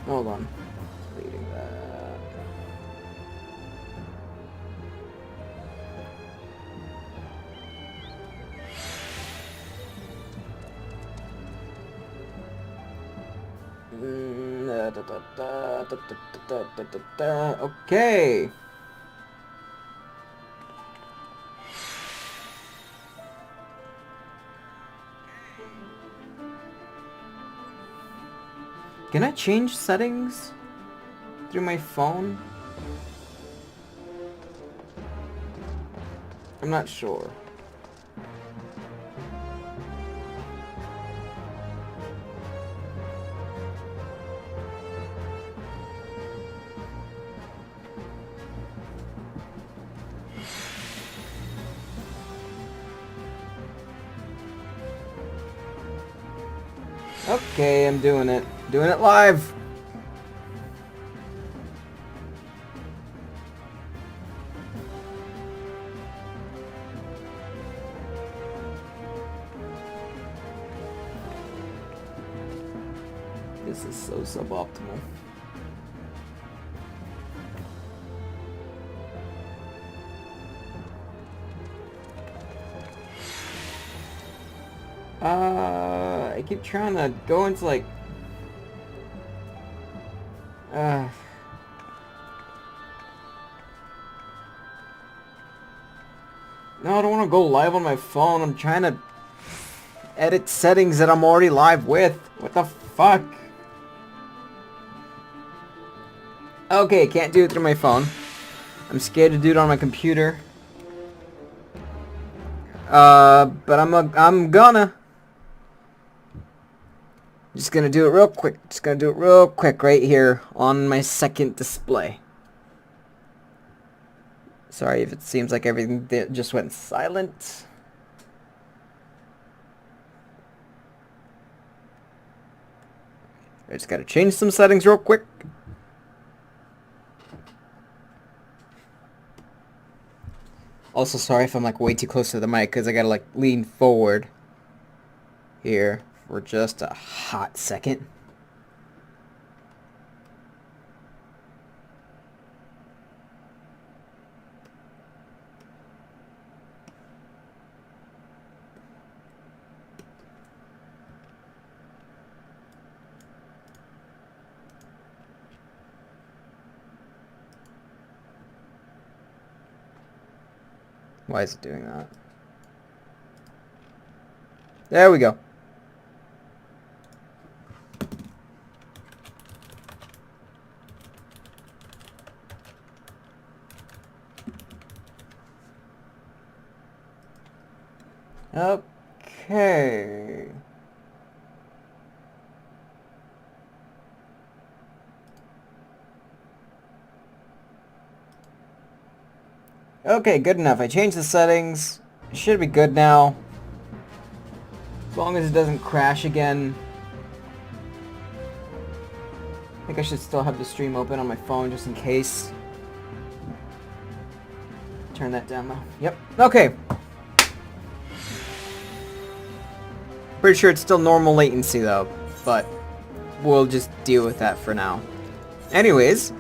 Hold on. Deleting that. Okay. Can I change settings through my phone? I'm not sure. Okay, I'm doing it. Doing it live. This is so suboptimal. I keep trying to go into like no, I don't want to go live on my phone. I'm trying to edit settings that I'm already live with. What the fuck? Okay, can't do it through my phone. I'm scared to do it on my computer. But I'm gonna. Just gonna do it real quick. Just gonna do it real quick right here on my second display. Sorry if it seems like everything just went silent. I just gotta change some settings real quick. Also, sorry if I'm like way too close to the mic because I gotta like lean forward here for just a hot second. Why is it doing that? There we go. Okay. Okay, good enough. I changed the settings. It should be good now. As long as it doesn't crash again. I think I should still have the stream open on my phone just in case. Turn that down though. Yep. Okay. Pretty sure it's still normal latency though, but we'll just deal with that for now. Anyways,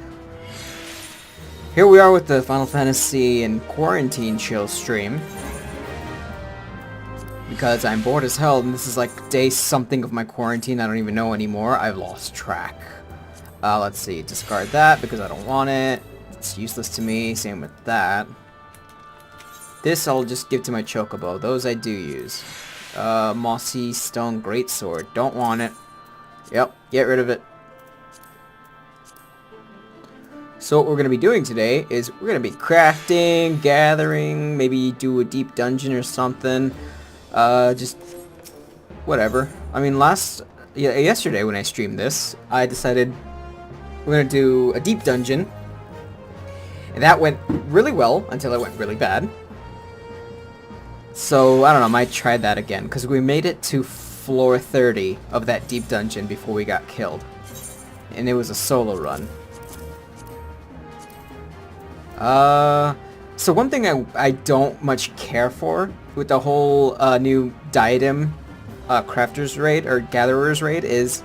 here we are with the Final Fantasy and Quarantine Chill stream. Because I'm bored as hell and this is like day something of my quarantine, I don't even know anymore. I've lost track. Let's see, discard that because I don't want it. It's useless to me, same with that. This I'll just give to my Chocobo, those I do use. Mossy Stone Greatsword, don't want it. Yep, get rid of it. So what we're going to be doing today is we're going to be crafting, gathering, maybe do a deep dungeon or something. Just whatever. I mean, yesterday when I streamed this, I decided we're going to do a deep dungeon. And that went really well until it went really bad. So, I don't know, I might try that again. Because we made it to floor 30 of that deep dungeon before we got killed. And it was a solo run. So one thing I don't much care for with the whole new diadem crafter's raid or gatherer's raid is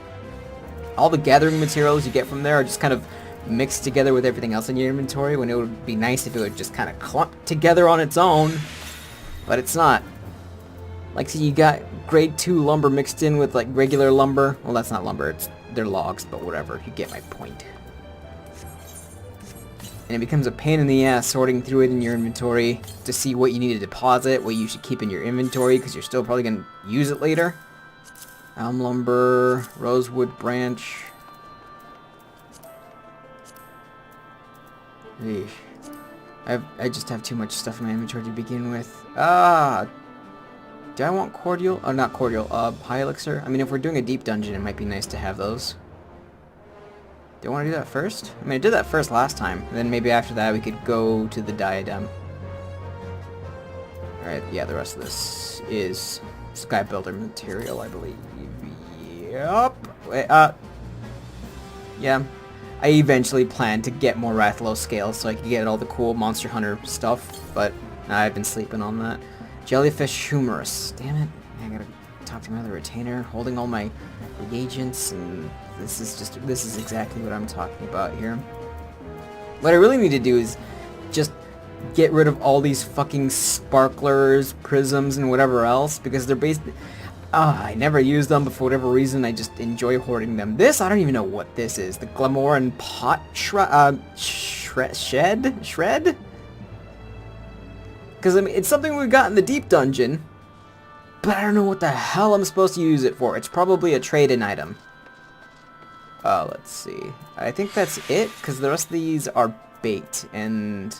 all the gathering materials you get from there are just kind of mixed together with everything else in your inventory, when it would be nice if it would just kind of clump together on its own, but it's not. Like, so you got grade 2 lumber mixed in with like regular lumber. Well, that's not lumber, they're logs, but whatever, you get my point. And it becomes a pain in the ass sorting through it in your inventory to see what you need to deposit, what you should keep in your inventory, because you're still probably going to use it later. Elm lumber, rosewood branch. Eesh. I just have too much stuff in my inventory to begin with. Do I want cordial? Oh, not cordial. High elixir. I mean, if we're doing a deep dungeon, it might be nice to have those. Do I want to do that first? I mean, I did that first last time. And then maybe after that we could go to the diadem. Alright, yeah, the rest of this is sky builder material, I believe. Yup. Wait, yeah. I eventually plan to get more Rathalos scales so I can get all the cool Monster Hunter stuff, but I've been sleeping on that. Jellyfish humerus. Damn it. I gotta talk to my other retainer, holding all my reagents, and this is exactly what I'm talking about here. What I really need to do is just get rid of all these fucking sparklers, prisms, and whatever else, because they're based... I never use them, but for whatever reason, I just enjoy hoarding them. This, I don't even know what this is. The Glamoran Pot Shred? Because, I mean, it's something we got in the deep dungeon, but I don't know what the hell I'm supposed to use it for. It's probably a trade-in item. Let's see. I think that's it, because the rest of these are bait, and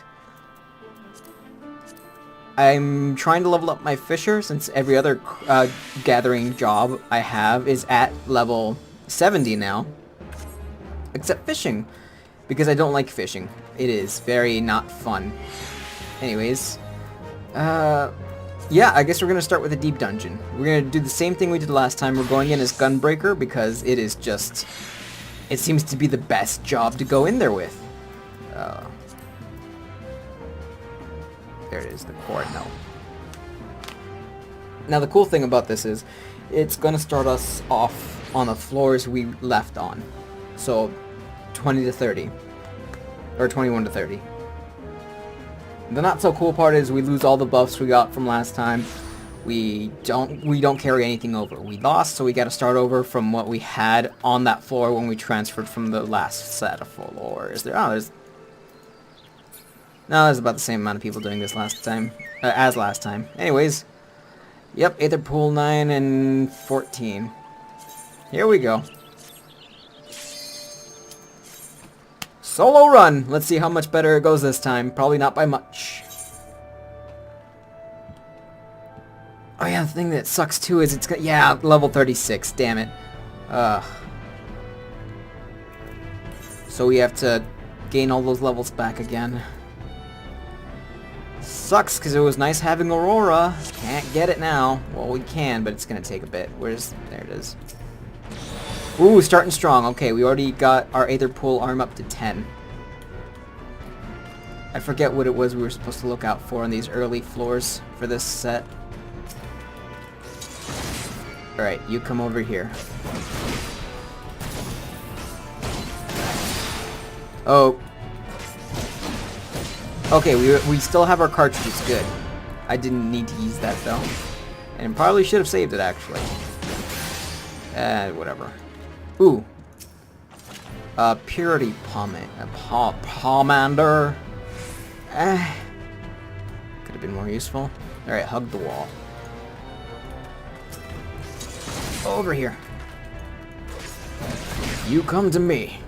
I'm trying to level up my fisher, since every other gathering job I have is at level 70 now, except fishing, because I don't like fishing. It is very not fun. Anyways, yeah, I guess we're going to start with a deep dungeon. We're going to do the same thing we did last time. We're going in as Gunbreaker because it is just... it seems to be the best job to go in there with. There it is, the Cordinal. Now the cool thing about this is, it's going to start us off on the floors we left on. So, 20 to 30. Or 21 to 30. The not so cool part is we lose all the buffs we got from last time. We don't carry anything over. We lost, so we got to start over from what we had on that floor when we transferred from the last set of floors. There's about the same amount of people doing this last time as last time. Anyways, yep, Aether Pool 9 and 14. Here we go. Solo run! Let's see how much better it goes this time. Probably not by much. Oh yeah, the thing that sucks too is it's got... yeah, level 36, damn it. So we have to gain all those levels back again. Sucks, because it was nice having Aurora. Can't get it now. Well, we can, but it's going to take a bit. There it is. Ooh, starting strong. Okay, we already got our Aether Pool arm up to 10. I forget what it was we were supposed to look out for on these early floors for this set. Alright, you come over here. Oh. Okay, we still have our cartridges, good. I didn't need to use that though. And probably should have saved it actually. Whatever. Ooh. Purity Pomander. Could have been more useful. Alright, hug the wall. Over here. You come to me.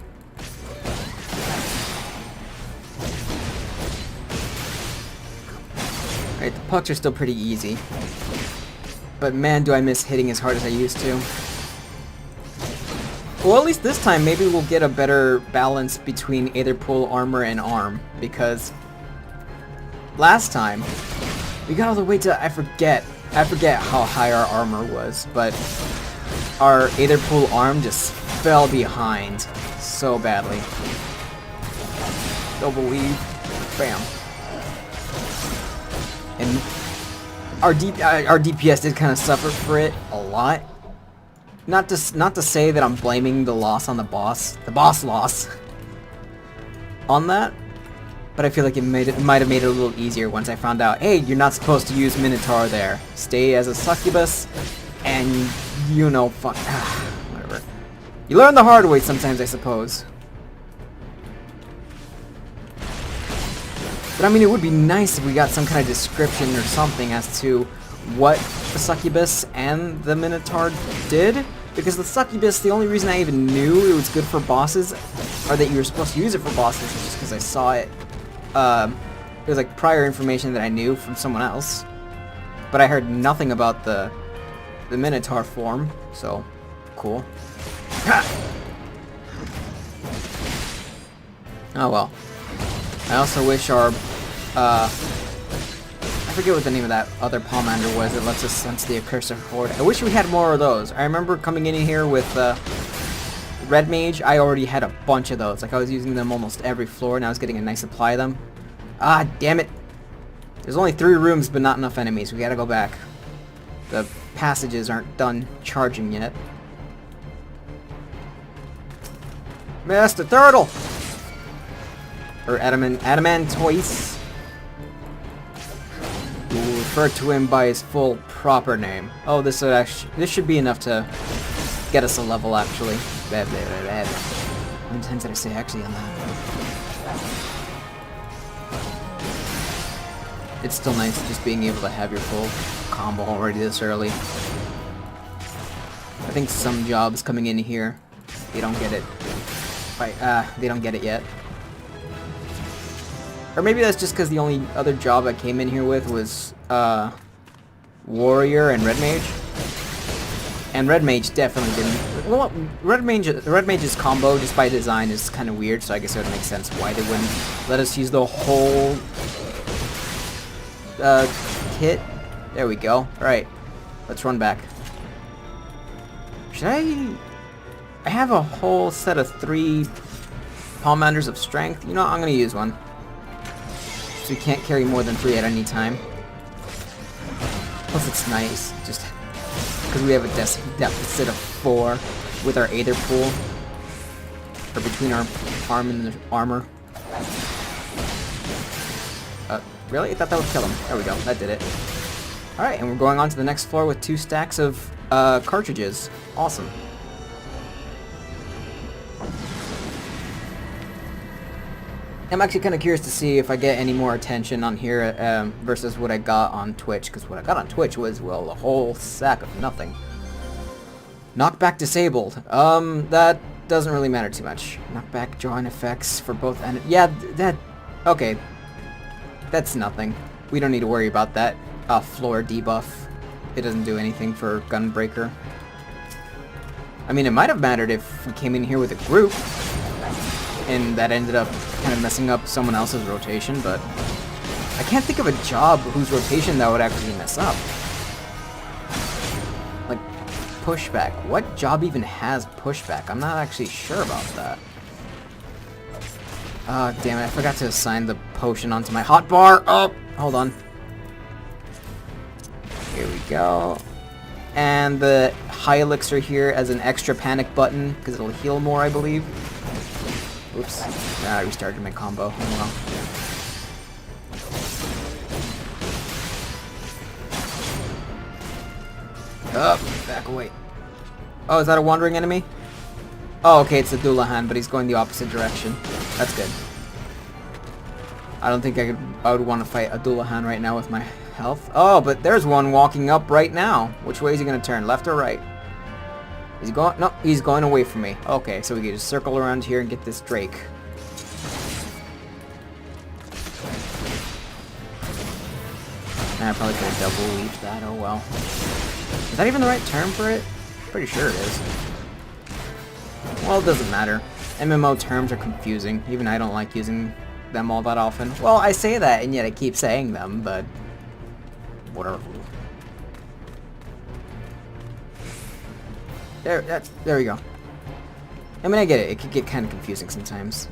Alright, the pucks are still pretty easy. But man, do I miss hitting as hard as I used to. Well, at least this time, maybe we'll get a better balance between Aether Pool armor and arm, because last time we got all the way to I forget how high our armor was, but our Aether Pool arm just fell behind so badly. Don't believe, bam, and our DPS did kind of suffer for it a lot. not to say that I'm blaming the loss on the boss loss on that, but I feel like it might have made it a little easier once I found out, hey, you're not supposed to use Minotaur there. Stay as a succubus, and you know, whatever. You learn the hard way sometimes, I suppose. But I mean, it would be nice if we got some kind of description or something as to what the succubus and the Minotaur did. Because the succubus, the only reason I even knew it was good for bosses, or that you were supposed to use it for bosses, is just because I saw it. It was like prior information that I knew from someone else. But I heard nothing about the Minotaur form, so cool. Oh well. I also wish our, I forget what the name of that other Pomander was that lets us sense the accursor horde. I wish we had more of those. I remember coming in here with Red Mage, I already had a bunch of those. Like I was using them almost every floor and I was getting a nice supply of them. Ah, damn it. There's only 3 rooms but not enough enemies. We gotta go back. The passages aren't done charging yet. Master Turtle! Or Adamantoise. We'll refer to him by his full proper name. Oh, this should be enough to get us a level, actually. How many times did I say actually on that? It's still nice just being able to have your full combo already this early. I think some jobs coming in here, they don't get it. They don't get it yet. Or maybe that's just because the only other job I came in here with was Warrior and Red Mage. And Red Mage definitely didn't. Well, Red Mage's combo just by design is kind of weird, so I guess it would make sense why they wouldn't let us use the whole kit. There we go. Alright, let's run back. Should I have a whole set of 3 Pomanders of Strength. You know, I'm gonna use one. So we can't carry more than 3 at any time. Plus it's nice, just because we have a deficit of 4 with our Aether pool. Or between our arm and the armor. Really? I thought that would kill him. There we go, that did it. Alright, and we're going on to the next floor with 2 stacks of cartridges. Awesome. I'm actually kind of curious to see if I get any more attention on here versus what I got on Twitch, because what I got on Twitch was, well, a whole sack of nothing. Knockback disabled. That doesn't really matter too much. Knockback drawing effects for both yeah, okay. That's nothing. We don't need to worry about that. Floor debuff. It doesn't do anything for Gunbreaker. I mean, it might have mattered if we came in here with a group, and that ended up kind of messing up someone else's rotation, but I can't think of a job whose rotation that would actually mess up. Like, pushback. What job even has pushback? I'm not actually sure about that. Oh, damn it, I forgot to assign the potion onto my hotbar. Oh, hold on. Here we go. And the high elixir here as an extra panic button, because it'll heal more, I believe. Oops. I restarted my combo. Oh well. Oh, back away. Oh, is that a wandering enemy? Oh, okay, it's a Dullahan, but he's going the opposite direction. That's good. I don't think I would want to fight a Dullahan right now with my health. Oh, but there's one walking up right now. Which way is he going to turn? Left or right? Is he going? No, he's going away from me. Okay, so we can just circle around here and get this Drake. I probably could have double leaped that. Oh well. Is that even the right term for it? Pretty sure it is. Well, it doesn't matter. MMO terms are confusing. Even I don't like using them all that often. Well, I say that, and yet I keep saying them, but whatever. There we go. I mean, I get it. It could get kind of confusing sometimes.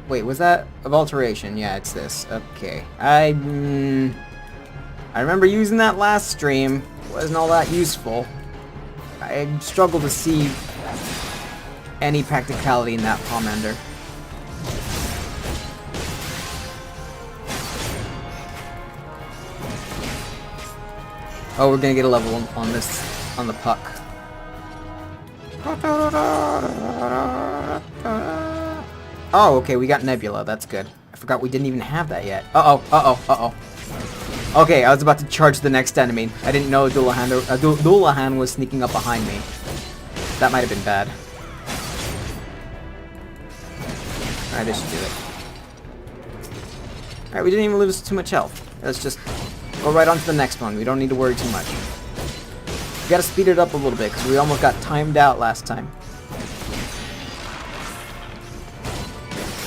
Wait, was that of alteration? Yeah, it's this. Okay. I remember using that last stream. Wasn't all that useful. I struggle to see any practicality in that pomander. Oh, we're gonna get a level on this, on the puck. Oh, okay, we got Nebula. That's good. I forgot we didn't even have that yet. Uh-oh, uh-oh, uh-oh. Okay, I was about to charge the next enemy. I didn't know Dullahan was sneaking up behind me. That might have been bad. Alright, this should do it. Alright, we didn't even lose too much health. Let's just go right on to the next one. We don't need to worry too much. We gotta speed it up a little bit, because we almost got timed out last time.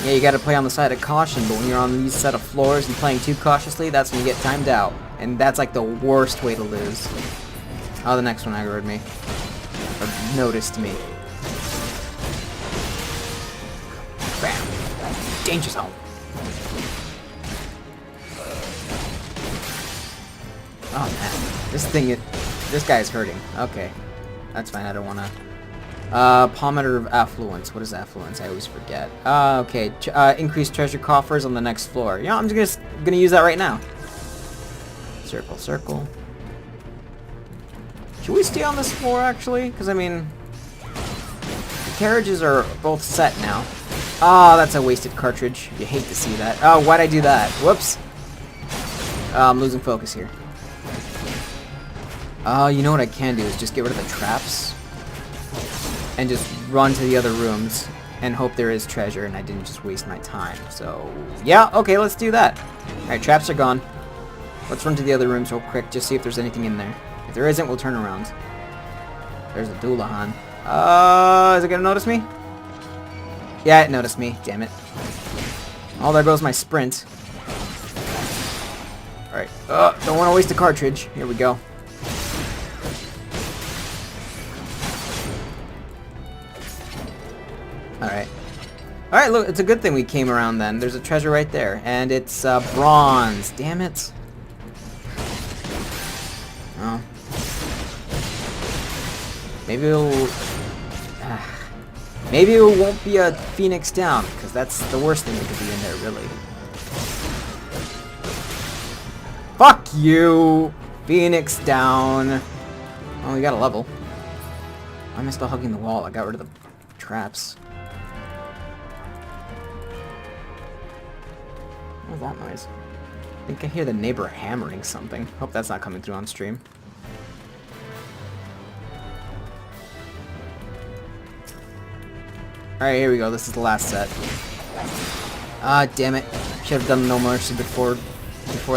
Yeah, you gotta play on the side of caution, but when you're on these set of floors and playing too cautiously, that's when you get timed out. And that's like the worst way to lose. Oh, the next one aggroed me. Or noticed me. Bam! Danger zone! Oh man, this guy is hurting. Okay, that's fine, I don't wanna... Pomander of Affluence. What is Affluence? I always forget. Okay. Increase treasure coffers on the next floor. Yeah, I'm just gonna use that right now. Circle, circle. Should we stay on this floor, actually? Because, I mean... the carriages are both set now. Oh, that's a wasted cartridge. You hate to see that. Oh, why'd I do that? Whoops. I'm losing focus here. You know what I can do is just get rid of the traps. And just run to the other rooms and hope there is treasure and I didn't just waste my time. So, yeah, okay, let's do that. Alright, traps are gone. Let's run to the other rooms real quick, just see if there's anything in there. If there isn't, we'll turn around. There's a Dullahan. Is it gonna notice me? Yeah, it noticed me, damn it. Oh, there goes my sprint. Alright, don't want to waste a cartridge. Here we go. Alright. Alright, look, it's a good thing we came around then. There's a treasure right there. And it's bronze. Damn it. Oh. Maybe it'll... maybe it won't be a Phoenix down, because that's the worst thing that could be in there, really. Fuck you! Phoenix down. Oh, we got a level. Why am I still hugging the wall? I got rid of the traps. What was that noise? I think I hear the neighbor hammering something. Hope that's not coming through on stream. Alright, here we go. This is the last set. Ah, damn it. Should have done No Mercy before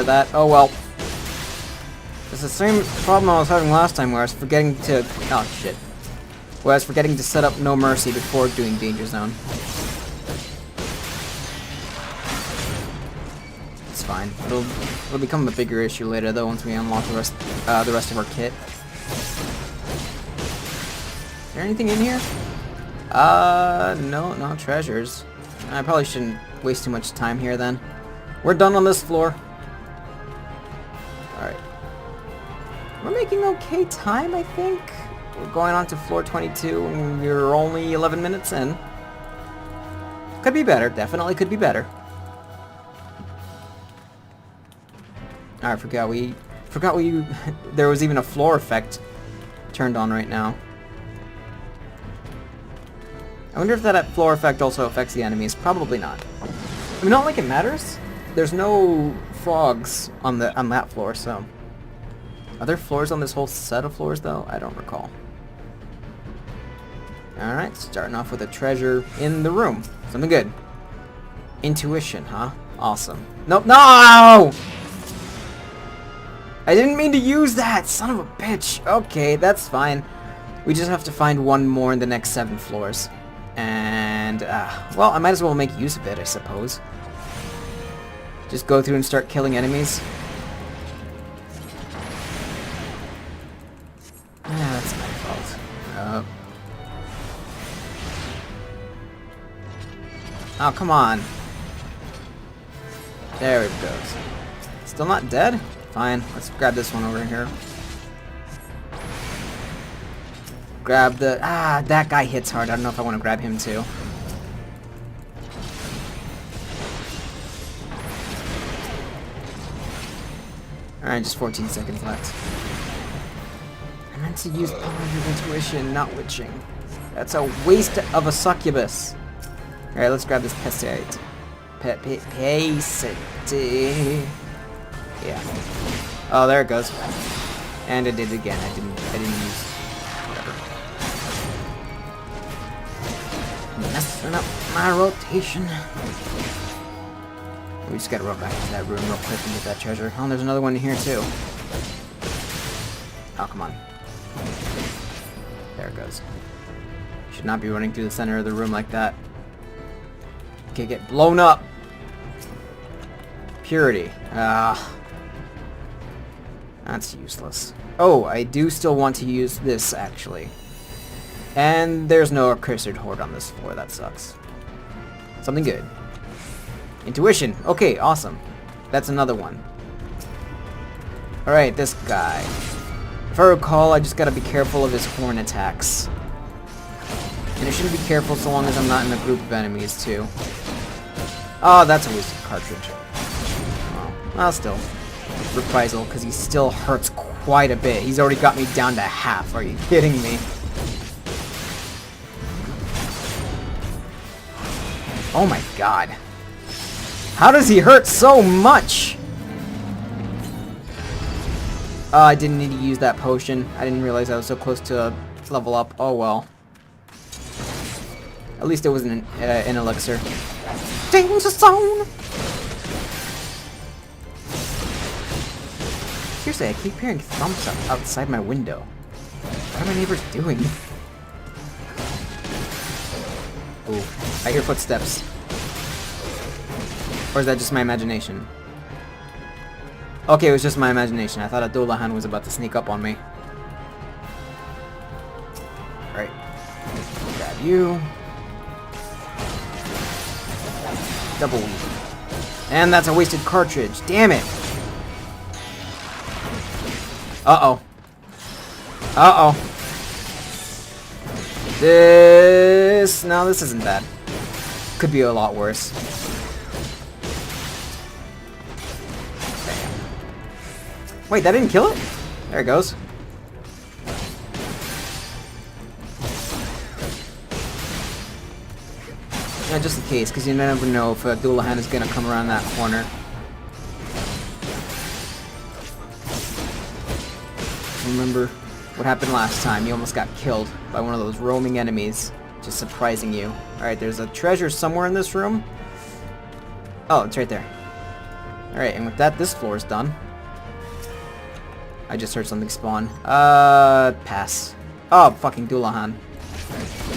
that. Oh well. It's the same problem I was having last time where I was forgetting to... oh shit. Where I was forgetting to set up No Mercy before doing Danger Zone. It's fine. It'll become a bigger issue later though once we unlock the rest of our kit. Is there anything in here? No treasures. I probably shouldn't waste too much time here then. We're done on this floor. Alright. We're making okay time, I think. We're going on to floor 22 and we're only 11 minutes in. Could be better, definitely could be better. I forgot we there was even a floor effect turned on right now. I wonder if that floor effect also affects the enemies. Probably not. I mean, not like it matters. There's no frogs on that floor, so... are there floors on this whole set of floors, though? I don't recall. Alright, starting off with a treasure in the room. Something good. Intuition, huh? Awesome. Nope. No! I didn't mean to use that! Son of a bitch! Okay, that's fine. We just have to find one more in the next 7 floors. And, well, I might as well make use of it, I suppose. Just go through and start killing enemies. That's my fault. Oh, come on. There it goes. Still not dead? Fine, let's grab this one over here. grab the... that guy hits hard. I don't know if I want to grab him too. Alright, just 14 seconds left. I meant to use positive intuition, not witching. That's a waste of a succubus. Alright, let's grab this pestate. Pestate. Yeah. Oh, there it goes. And it did it again. I didn't use whatever. Messing up my rotation. We just gotta run back to that room real quick and get that treasure. Oh, there's another one in here too. Oh, come on. There it goes. Should not be running through the center of the room like that. Okay, get blown up. Purity. That's useless. Oh, I do still want to use this, actually. And there's no accursed horde on this floor. That sucks. Something good. Intuition. Okay, awesome. That's another one. Alright, this guy. If I recall, I just gotta be careful of his horn attacks. And I shouldn't be careful so long as I'm not in a group of enemies, too. Oh, that's a wasted cartridge. Well, still. Reprisal, because he still hurts quite a bit. He's already got me down to half. Are you kidding me? Oh my god. How does he hurt so much? I didn't need to use that potion. I didn't realize I was so close to level up. Oh well. At least it wasn't an elixir. Danger zone! Seriously, I keep hearing thumps up outside my window. What are my neighbors doing? Ooh, I hear footsteps. Or is that just my imagination? Okay, it was just my imagination. I thought Abdullahan was about to sneak up on me. Alright. Grab you. Double weave. And that's a wasted cartridge. Damn it! Uh-oh. Uh-oh. No, this isn't bad. Could be a lot worse. Bam. Wait, that didn't kill it? There it goes. Yeah, just in case, because you never know if Abdullahan is going to come around that corner. Remember what happened last time. You almost got killed by one of those roaming enemies, just surprising you. Alright, there's a treasure somewhere in this room. Oh, it's right there. Alright, and with that, this floor is done. I just heard something spawn. Pass. Oh, fucking Dullahan.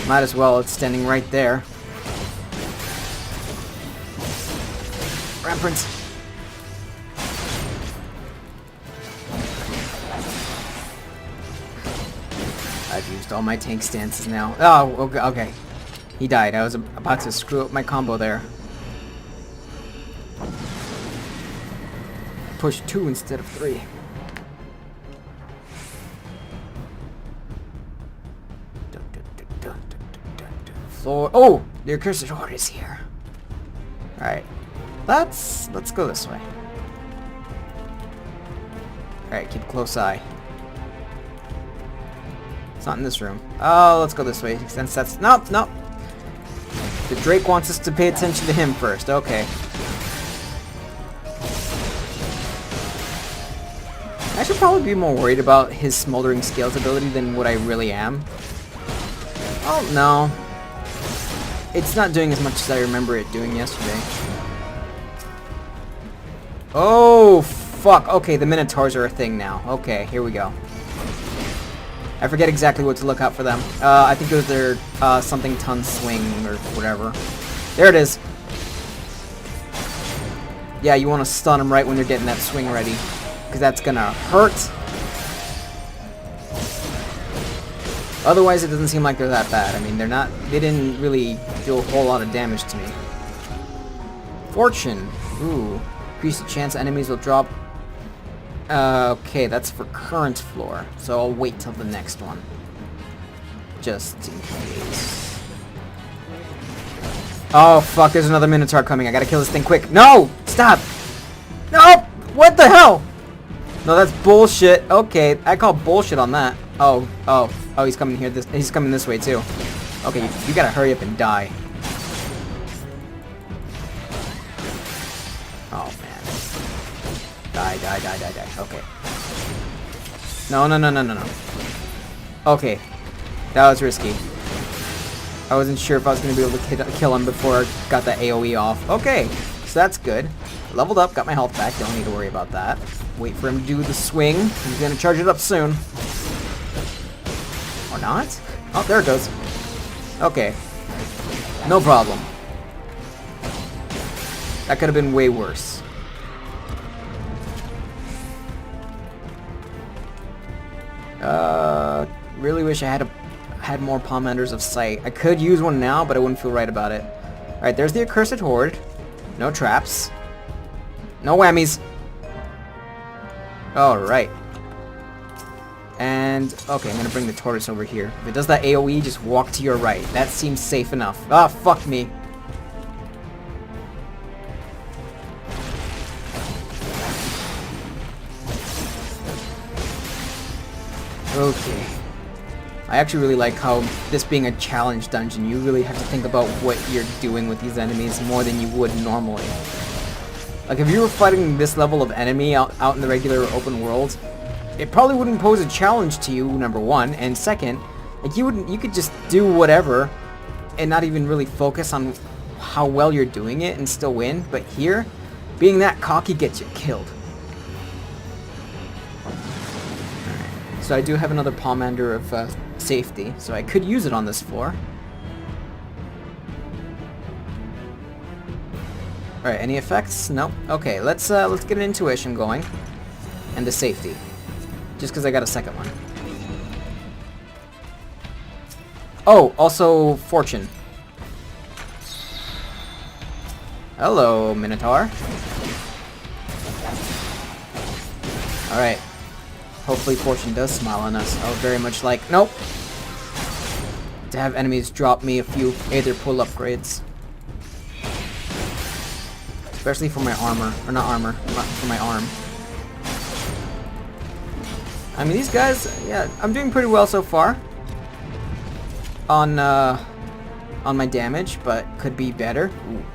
Might as well, it's standing right there. Rampant. I've used all my tank stances now. Oh, okay. He died. I was about to screw up my combo there. Push 2 instead of 3. Floor. Oh! The accursed horde is here. Alright. Let's go this way. Alright, keep a close eye. It's not in this room. Oh, let's go this way, since that's... Nope, nope. The Drake wants us to pay attention to him first. Okay. I should probably be more worried about his smoldering scales ability than what I really am. Oh, no. It's not doing as much as I remember it doing yesterday. Oh, fuck. Okay, the Minotaurs are a thing now. Okay, here we go. I forget exactly what to look out for them. I think it was their something ton swing or whatever. There it is. Yeah, you want to stun them right when they're getting that swing ready, because that's gonna hurt. Otherwise, it doesn't seem like they're that bad. I mean, they didn't really do a whole lot of damage to me. Fortune. Ooh. Increase the chance enemies will drop. Okay, that's for current floor, so I'll wait till the next one. Just in case. Oh, fuck, there's another Minotaur coming. I gotta kill this thing quick. No! Stop! No! What the hell? No, that's bullshit. Okay, I call bullshit on that. Oh, he's coming here. He's coming this way, too. Okay, you gotta hurry up and die. Oh, man. Die. Okay. No. Okay. That was risky. I wasn't sure if I was going to be able to kill him before I got that AoE off. Okay, so that's good. Leveled up, got my health back. Don't need to worry about that. Wait for him to do the swing. He's going to charge it up soon. Or not? Oh, there it goes. Okay. No problem. That could have been way worse. Really wish I had more Palmanders of Sight. I could use one now, but I wouldn't feel right about it. Alright, there's the Accursed Horde. No traps. No whammies. Alright. And, okay, I'm gonna bring the tortoise over here. If it does that AoE, just walk to your right. That seems safe enough. Ah, fuck me. Okay. I actually really like how this being a challenge dungeon, you really have to think about what you're doing with these enemies more than you would normally. Like if you were fighting this level of enemy out in the regular open world, it probably wouldn't pose a challenge to you, number one, and second, like you could just do whatever and not even really focus on how well you're doing it and still win. But here, being that cocky gets you killed. So I do have another Palmander of safety, so I could use it on this floor. Alright, any effects? Nope. Okay, let's get an intuition going. And the safety. Just because I got a second one. Oh, also fortune. Hello, Minotaur. Alright. Hopefully fortune does smile on us. I would very much like... Nope! To have enemies drop me a few Aether pull upgrades. Especially for my armor. Or not armor, for my arm. I mean, these guys... Yeah, I'm doing pretty well so far. On my damage, but could be better. Ooh.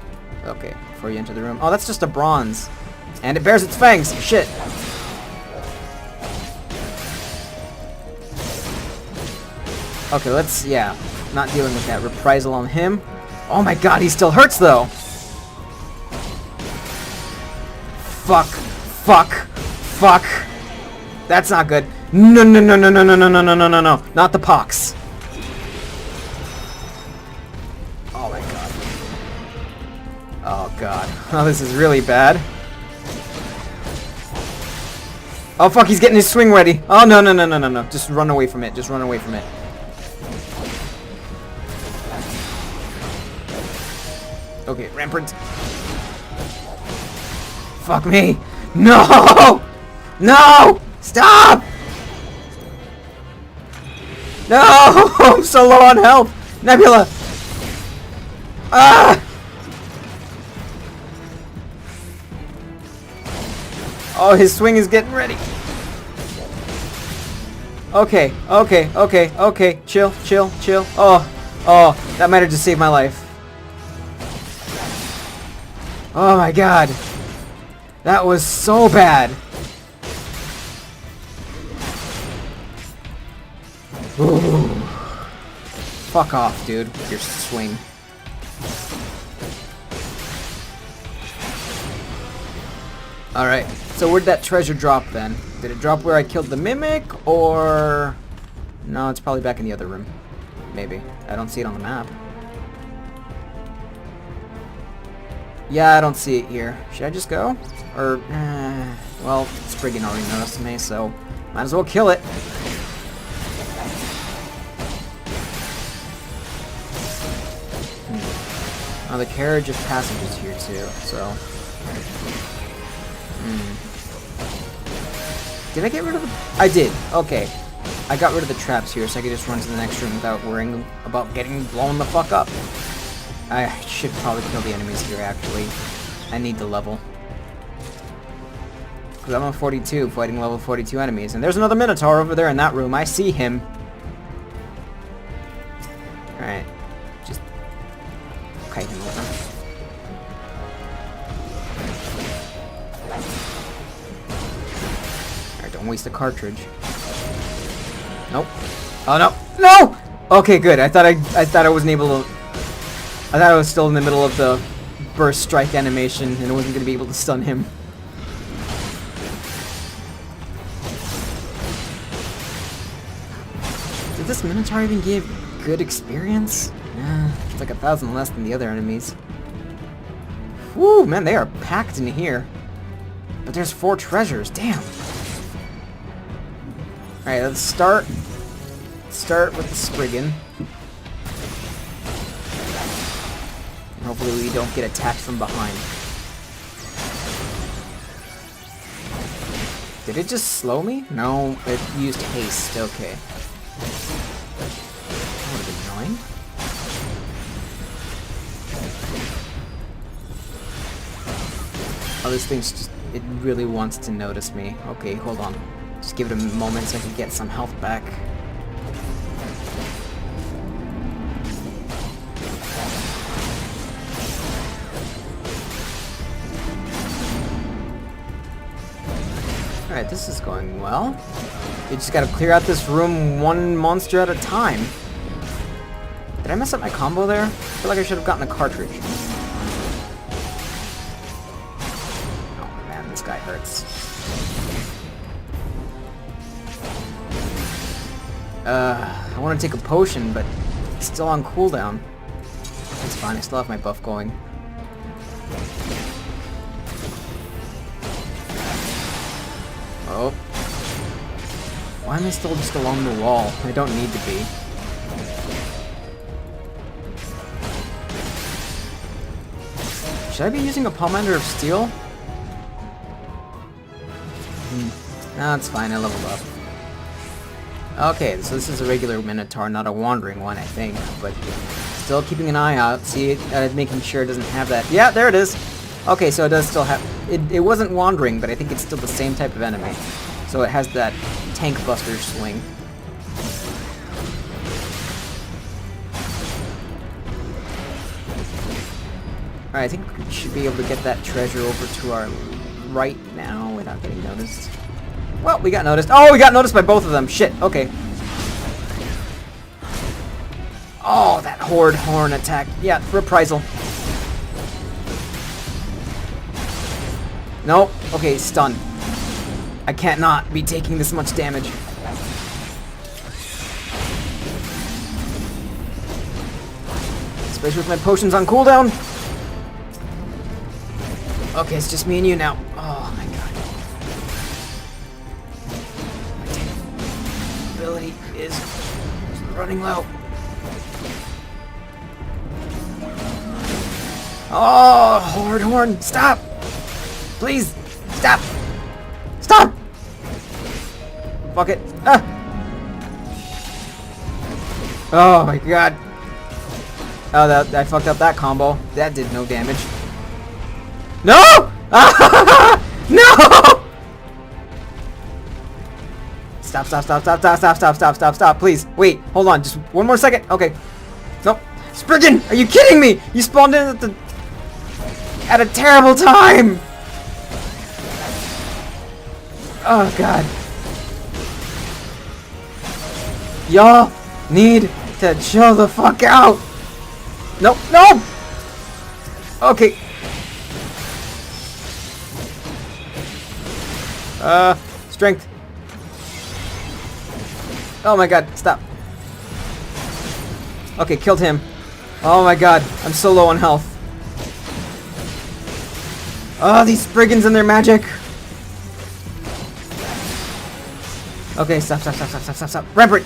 Okay, before you enter the room. Oh, that's just a bronze. And it bears its fangs! Shit! Okay, let's, yeah, not dealing with that reprisal on him. Oh my god, he still hurts though! Fuck. That's not good. No. Not the pox. Oh my god. Oh god. Oh, this is really bad. Oh fuck, he's getting his swing ready. Oh no. Just run away from it. Okay, rampart. Fuck me. No! No! Stop! No! I'm so low on health. Nebula! Ah! Oh, his swing is getting ready. Okay. Chill. Oh, that might have just saved my life. Oh my god. That was so bad. Ooh. Fuck off, dude, with your swing. Alright, so where'd that treasure drop then? Did it drop where I killed the mimic, or... No, it's probably back in the other room. Maybe. I don't see it on the map. Yeah, I don't see it here. Should I just go? Or, well, Spriggan already noticed me, so might as well kill it. Oh, the carriage of passage is here too, so... Did I get rid of the... I did. Okay. I got rid of the traps here, so I could just run to the next room without worrying about getting blown the fuck up. I should probably kill the enemies here, actually. I need the level. Because I'm on 42, fighting level 42 enemies. And there's another Minotaur over there in that room. I see him. Alright. Just kite him over. Alright, don't waste a cartridge. Nope. Oh no! No! Okay, good. I thought I wasn't able to. I thought I was still in the middle of the burst strike animation and I wasn't gonna be able to stun him. Did this Minotaur even give good experience? Yeah, it's like 1,000 less than the other enemies. Woo, man, they are packed in here. But there's 4 treasures, damn. Alright, let's start with the Spriggan. And hopefully we don't get attacked from behind. Did it just slow me? No, it used haste, okay. That would have been annoying. Oh, this thing's just, it really wants to notice me. Okay, hold on. Just give it a moment so I can get some health back. Alright, this is going well. You just gotta clear out this room one monster at a time. Did I mess up my combo there? I feel like I should have gotten a cartridge. Oh man, this guy hurts. I want to take a potion, but it's still on cooldown. That's fine, I still have my buff going. Oh. Why am I still just along the wall? I don't need to be. Should I be using a Pomander of Steel? No, it's fine, I leveled up. Okay, so this is a regular Minotaur, not a wandering one, I think, but still keeping an eye out, making sure it doesn't have that. Yeah, there it is! Okay, so it does still have... It wasn't wandering, but I think it's still the same type of enemy. So it has that tank buster swing. Alright, I think we should be able to get that treasure over to our right now without getting noticed. Well, we got noticed. Oh, we got noticed by both of them. Shit, okay. Oh, that horde horn attack. Yeah, reprisal. Nope. Okay, stun. I can't not be taking this much damage. Especially with my potions on cooldown. Okay, it's just me and you now. Oh my god. My ability is running low. Oh, horde horn, stop! Please, stop! Stop! Fuck it. Ah! Oh my god. Oh, I fucked up that combo. That did no damage. No! No! Stop, stop, stop, stop, stop, stop, stop, stop, stop, stop, please. Wait, hold on, just one more second. Okay. Nope. Spriggan! Are you kidding me? You spawned in at a terrible time! Oh god. Y'all need to chill the fuck out! Nope, no! Okay. Strength. Oh my god, stop. Okay, killed him. Oh my god, I'm so low on health. Oh, these Spriggans and their magic. Okay, stop, stop, stop, stop, stop, stop, stop. Rampart!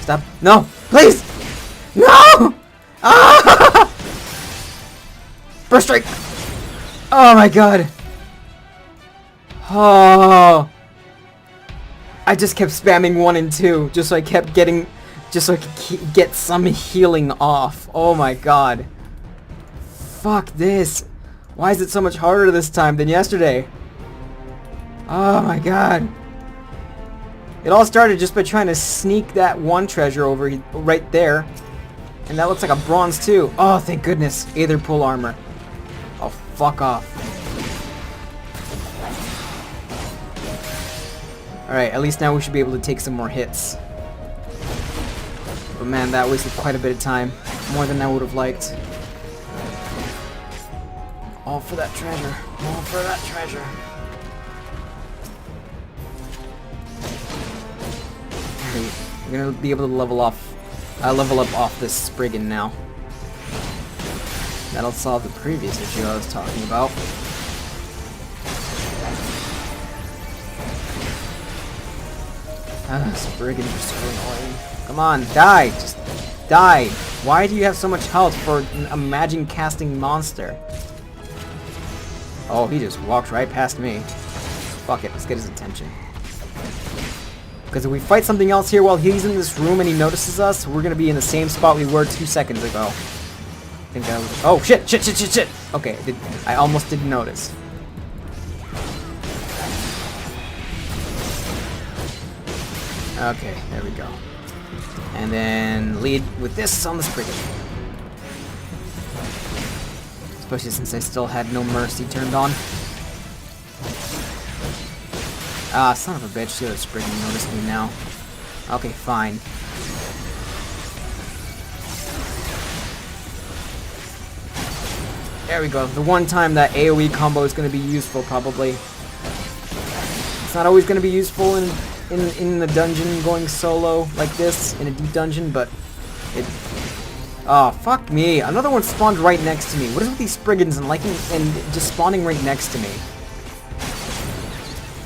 Stop. No! Please! No! Ah! Burst strike! Oh my god. Oh. I just kept spamming 1 and 2, just so I kept getting, just so I could get some healing off. Oh my god. Fuck this. Why is it so much harder this time than yesterday? Oh my god. It all started just by trying to sneak that one treasure over right there. And that looks like a bronze too. Oh, thank goodness. Aether Pool Armor. Oh, fuck off. Alright, at least now we should be able to take some more hits. But man, that wasted quite a bit of time. More than I would have liked. All for that treasure. All for that treasure. Alright, we're gonna be able to level up off this Spriggan now. That'll solve the previous issue I was talking about. Spriggan is so annoying. Come on, die! Just die! Why do you have so much health for a magic casting monster? Oh, he just walked right past me. Fuck it, let's get his attention. Because if we fight something else here while he's in this room and he notices us, we're gonna be in the same spot we were 2 seconds ago. I think that was... Oh, shit! Shit, shit, shit, shit! Okay, I almost didn't notice. Okay, there we go. And then lead with this on the Spriggan. Especially since I still had no mercy turned on. Ah, son of a bitch, the other Spriggan noticed me now. Okay, fine. There we go. The one time that AoE combo is going to be useful, probably. It's not always going to be useful in the dungeon going solo like this, in a deep dungeon, but it... Oh, fuck me. Another one spawned right next to me. What is with these Spriggans and just spawning right next to me?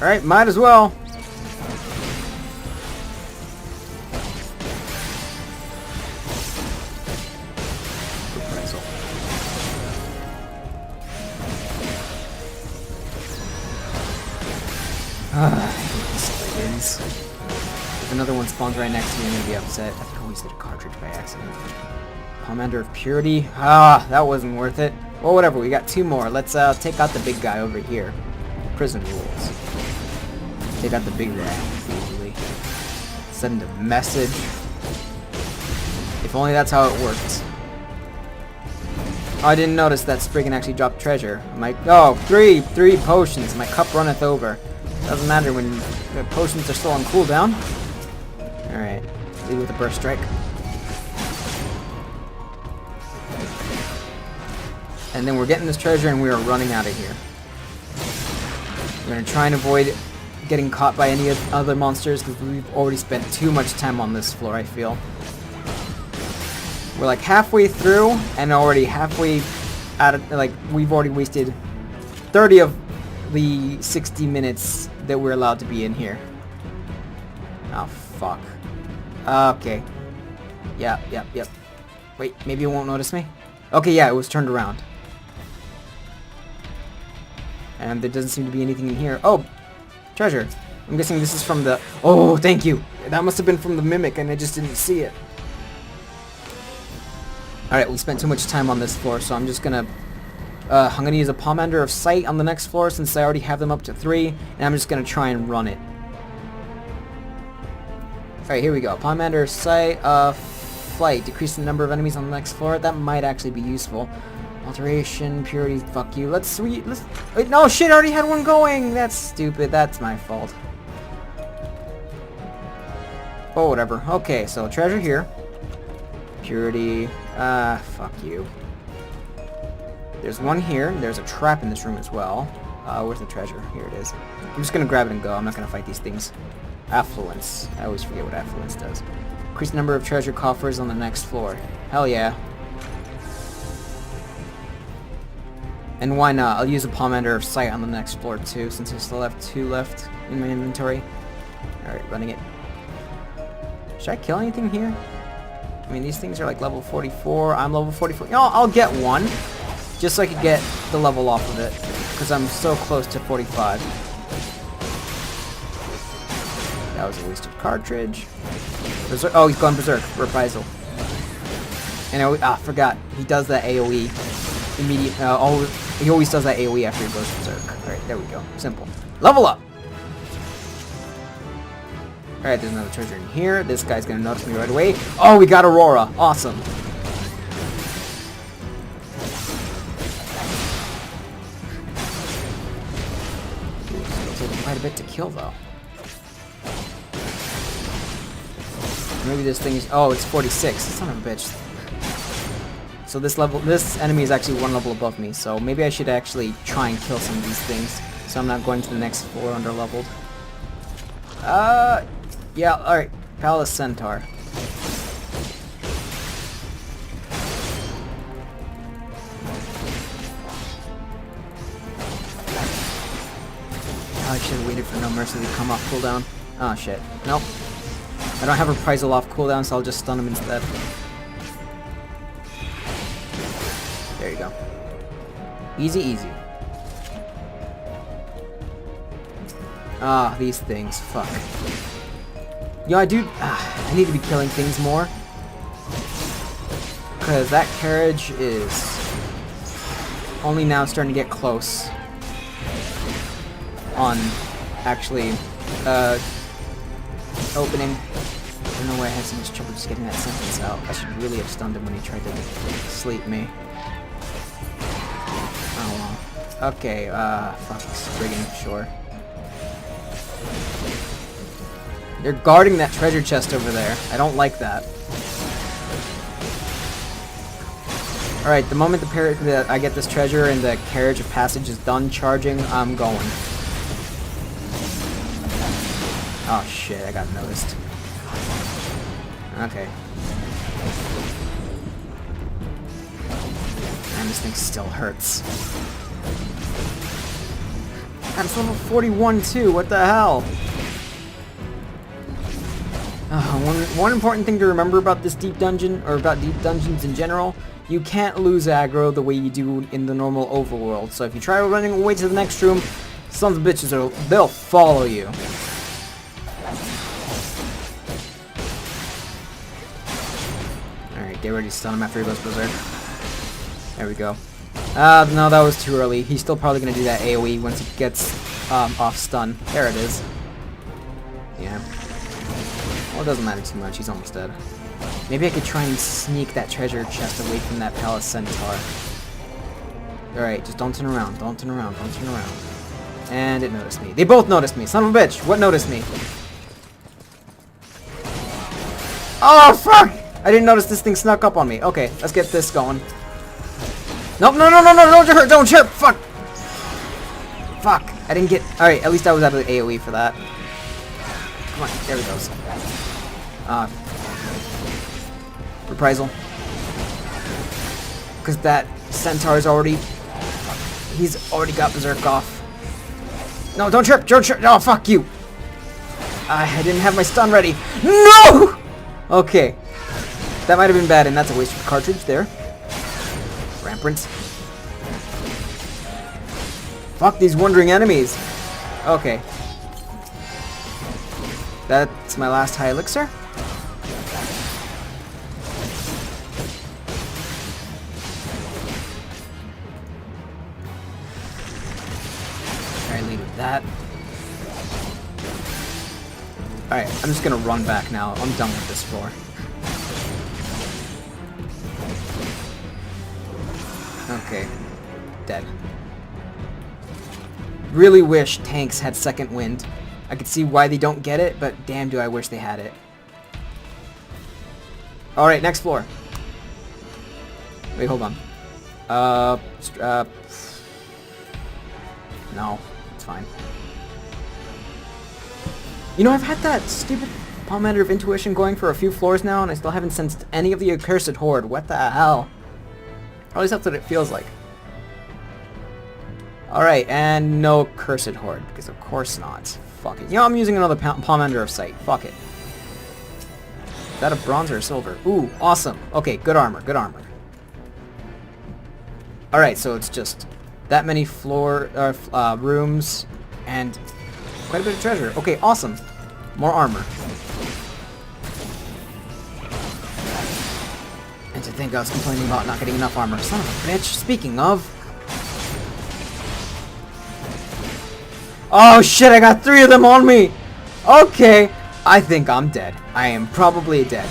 Alright, might as well. If another one spawns right next to me, I'm gonna be upset. I think I wasted a cartridge by accident. Commander of Purity. Ah, that wasn't worth it. Well, whatever. We got 2 more. Let's take out the big guy over here. Prison rules. Take out the big guy. Easily. Send a message. If only that's how it worked. Oh, I didn't notice that Spriggan actually dropped treasure. Oh, three potions. My cup runneth over. Doesn't matter when the potions are still on cooldown. Alright, lead with a burst strike. And then we're getting this treasure and we are running out of here. We're going to try and avoid getting caught by any other monsters because we've already spent too much time on this floor, I feel. We're like halfway through and already halfway out of, like, we've already wasted 30 of the 60 minutes that we're allowed to be in here. Oh, fuck. Okay. Yep. Wait, maybe it won't notice me? Okay, yeah, it was turned around. And there doesn't seem to be anything in here. Oh! Treasure. I'm guessing this is from the... Oh, thank you! That must have been from the Mimic and I just didn't see it. Alright, we spent too much time on this floor, so I'm just gonna use a Pomander of Sight on the next floor since I already have them up to 3, and I'm just gonna try and run it. Alright, here we go. Pomander of Sight, Flight. Decrease the number of enemies on the next floor. That might actually be useful. Alteration, Purity, fuck you. Wait, no, shit, I already had one going! That's stupid. That's my fault. Oh, whatever. Okay, so treasure here. Purity. Fuck you. There's one here. There's a trap in this room as well. Where's the treasure? Here it is. I'm just gonna grab it and go. I'm not gonna fight these things. Affluence. I always forget what affluence does. Increase the number of treasure coffers on the next floor. Hell yeah. And why not? I'll use a Pomander of Sight on the next floor too, since I still have 2 left in my inventory. Alright, running it. Should I kill anything here? I mean, these things are like level 44. I'm level 44. You know, I'll get one. Just so I could get the level off of it. Because I'm so close to 45. That was a wasted cartridge. Oh, he's gone berserk. Reprisal. And I forgot. He does that AoE. Immediate. He always does that AoE after he goes berserk. Alright, there we go. Simple. Level up! Alright, there's another treasure in here. This guy's gonna notice me right away. Oh, we got Aurora. Awesome. Still taking quite a bit to kill, though. Maybe this thing is... Oh, it's 46. Son of a bitch. So this enemy is actually one level above me, so maybe I should actually try and kill some of these things, so I'm not going to the next floor under-leveled. Yeah, alright. Palace Centaur. I should have waited for No Mercy to come off cooldown. Oh shit. Nope. I don't have Reprisal off cooldown, so I'll just stun him instead. There you go. Easy, easy. Ah, these things. Fuck. Yo, I need to be killing things more. Because that carriage is only now starting to get close on actually opening. I don't know why I had so much trouble just getting that sentence out. I should really have stunned him when he tried to sleep me. Oh well. Okay, fuck, friggin' sure. They're guarding that treasure chest over there. I don't like that. Alright, the moment that I get this treasure and the carriage of passage is done charging, I'm going. Oh shit, I got noticed. Okay. Man, this thing still hurts. God, it's level 41 too, what the hell? One important thing to remember about this deep dungeon, or about deep dungeons in general, you can't lose aggro the way you do in the normal overworld. So if you try running away to the next room, sons of bitches, they'll follow you. Alright, get ready to stun him after he goes berserk. There we go. No, that was too early. He's still probably going to do that AoE once he gets off stun. There it is. Yeah. Well, it doesn't matter too much. He's almost dead. Maybe I could try and sneak that treasure chest away from that Palace Centaur. Alright, just don't turn around. Don't turn around. Don't turn around. And it noticed me. They both noticed me. Son of a bitch. What noticed me? Oh, fuck! I didn't notice this thing snuck up on me. Okay, let's get this going. Nope, no, don't hurt, don't chirp! Fuck! Fuck, I didn't get... Alright, at least I was out of the AoE for that. Come on, there we go. Reprisal. Because that Centaur's already... He's already got Berserk off. No, don't chirp! Oh, fuck you! I didn't have my stun ready. No! Okay. That might have been bad, and that's a waste of a cartridge there. Ramparts. Fuck these wandering enemies. Okay. That's my last high elixir. Alright, leave with that. Alright, I'm just gonna run back now. I'm done with this floor. Okay. Dead. Really wish tanks had second wind. I could see why they don't get it, but damn do I wish they had it. Alright, next floor. Wait, hold on. No, it's fine. You know, I've had that stupid Pomander of Intuition going for a few floors now, and I still haven't sensed any of the accursed horde. What the hell? Or at least that's what it feels like. Alright, and no cursed horde, because of course not. Fuck it. You know, I'm using another Pomander of Sight. Fuck it. Is that a bronze or a silver? Ooh, awesome. Okay, good armor, good armor. Alright, so it's just that many rooms and quite a bit of treasure. Okay, awesome. More armor. And to think I was complaining about not getting enough armor. Son of a bitch. Speaking of... Oh shit, I got 3 of them on me! Okay, I think I'm dead. I am probably dead.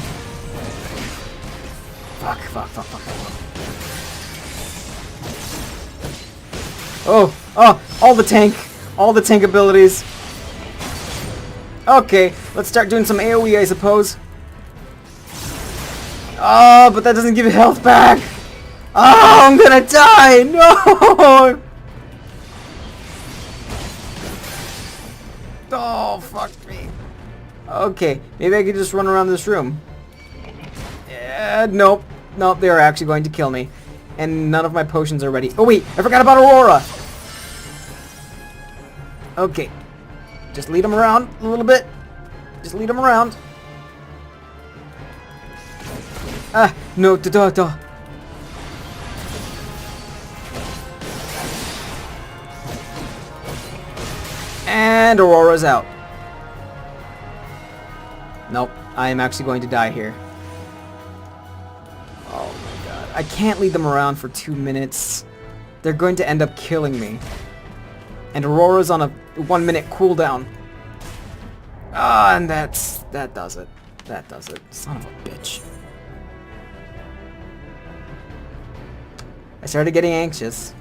Fuck. Oh, all the tank abilities. Okay, let's start doing some AoE, I suppose. Oh, but that doesn't give you health back. Oh, I'm gonna die! No! Oh, fuck me. Okay, maybe I could just run around this room. Nope. Nope, they are actually going to kill me. And none of my potions are ready. Oh, wait, I forgot about Aurora! Okay. Just lead them around a little bit. Just lead them around. Ah, no, da. And Aurora's out. Nope, I am actually going to die here. Oh my god. I can't lead them around for 2 minutes. They're going to end up killing me. And Aurora's on a 1 minute cooldown. Ah, and that does it. That does it. Son of a bitch. I started getting anxious.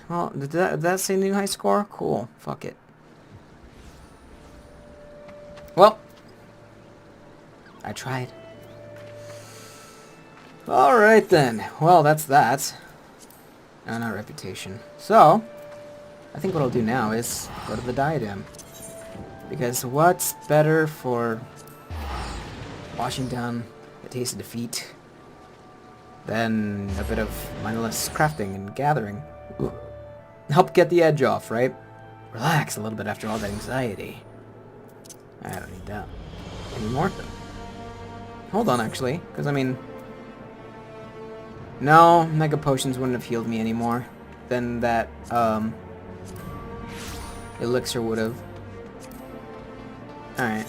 Well, did that say new high score? Cool. Fuck it. Well, I tried. Alright then. Well, that's that. Oh, not reputation. So, I think what I'll do now is go to the diadem. Because what's better for washing down the taste of defeat than a bit of mindless crafting and gathering? Ooh. Help get the edge off, right? Relax a little bit after all that anxiety. I don't need that anymore. Hold on, actually, because I mean, no, mega potions wouldn't have healed me anymore than that elixir would have. Alright,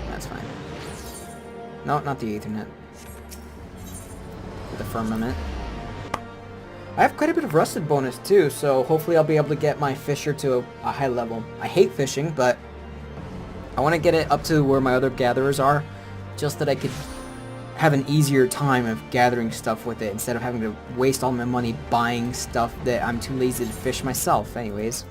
that's fine. No, not the Aethernet. The firmament. I have quite a bit of rusted bonus too, so hopefully I'll be able to get my fisher to a high level. I hate fishing, but I want to get it up to where my other gatherers are, just that I could have an easier time of gathering stuff with it instead of having to waste all my money buying stuff that I'm too lazy to fish myself anyways.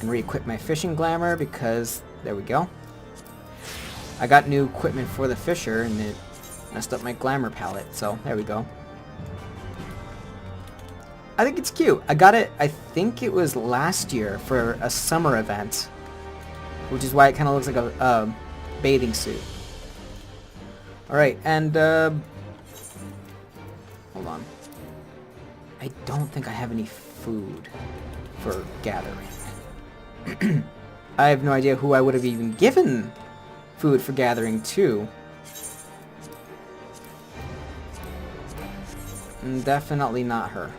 And re-equip my fishing glamour because there we go. I got new equipment for the fisher and it messed up my glamour palette, so there we go. I think it's cute. I got it, I think it was last year for a summer event, which is why it kind of looks like a bathing suit. Alright, and hold on. I don't think I have any food for gathering. I have no idea who I would have even given food for gathering to. Definitely not her.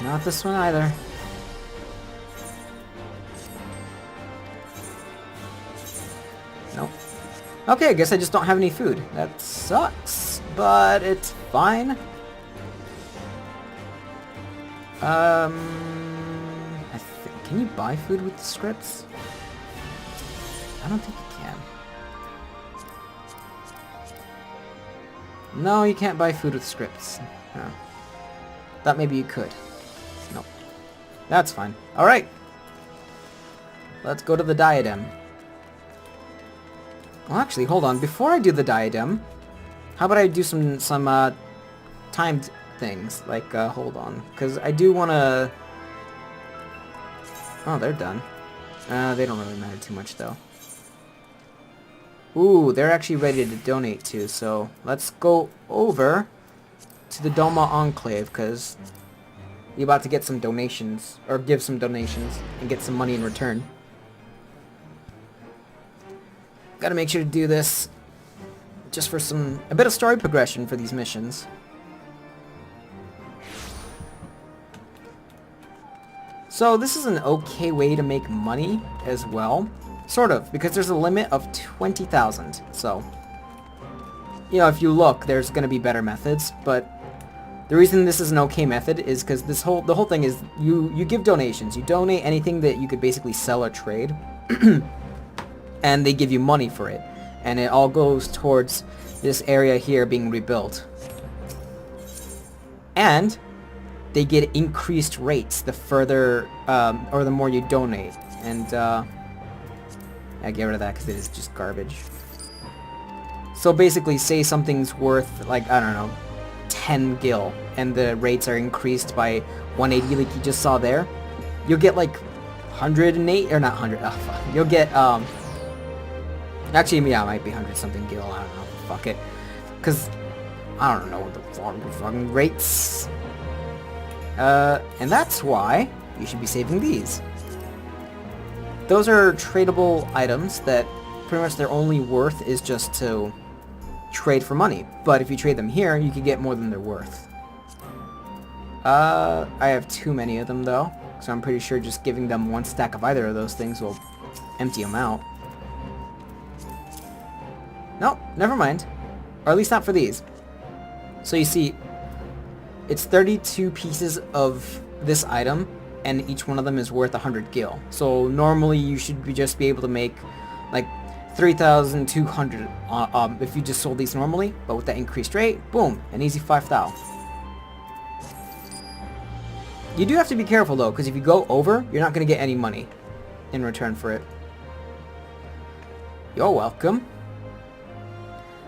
Not this one either. Nope. Okay, I guess I just don't have any food. That sucks, but it's fine. Can you buy food with the scripts? I don't think you can. No, you can't buy food with scripts. Oh. Thought maybe you could. Nope. That's fine. Alright. Let's go to the diadem. Well, actually, hold on. Before I do the diadem, how about I do some timed things? Like, hold on. Because I do want to... Oh, they're done. They don't really matter too much, though. Ooh, they're actually ready to donate too, so let's go over to the Doma Enclave, because we're about to get some donations, or give some donations, and get some money in return. Gotta make sure to do this just for a bit of story progression for these missions. So this is an okay way to make money as well. Sort of, because there's a limit of 20,000. So, you know, if you look, there's going to be better methods, but the reason this is an okay method is because the whole thing is you give donations. You donate anything that you could basically sell or trade, and they give you money for it. And it all goes towards this area here being rebuilt. And they get increased rates the further, or the more you donate. And, I get rid of that because it is just garbage. So basically, say something's worth, like, I don't know, 10 gil, and the rates are increased by 180 like you just saw there, you'll get like 108, or not 100, oh fuck. You'll get, actually, yeah, it might be 100 something gil, I don't know, fuck it. Because, I don't know what the fucking rates. And that's why you should be saving these. Those are tradable items that pretty much their only worth is just to trade for money. But if you trade them here, you can get more than they're worth. I have too many of them though, so I'm pretty sure just giving them one stack of either of those things will empty them out. Nope, never mind. Or at least not for these. So you see, it's 32 pieces of this item, and each one of them is worth 100 gil. So normally you should just be able to make like 3,200 if you just sold these normally, but with that increased rate, boom, an easy 5,000. You do have to be careful though, because if you go over, you're not going to get any money in return for it. You're welcome.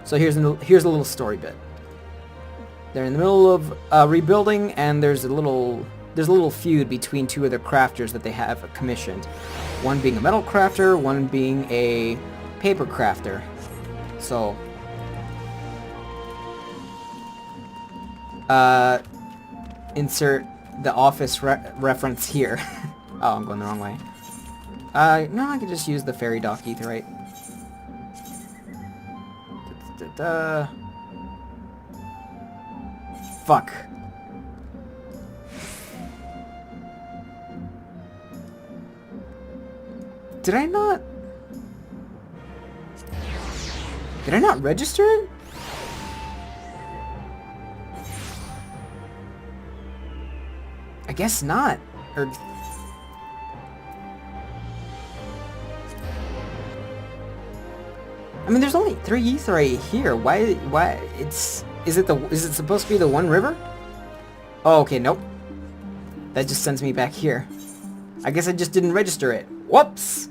So here's a little story bit. They're in the middle of rebuilding, and there's a little feud between two other crafters that they have commissioned. One being a metal crafter, one being a paper crafter. So, insert the Office reference here. Oh, I'm going the wrong way. No, I could just use the fairy dock etherite. Fuck. Did I not register it? I guess not. Or I mean, there's only 3 etherite here. Why is it supposed to be the one river? Oh, okay, nope. That just sends me back here. I guess I just didn't register it. Whoops!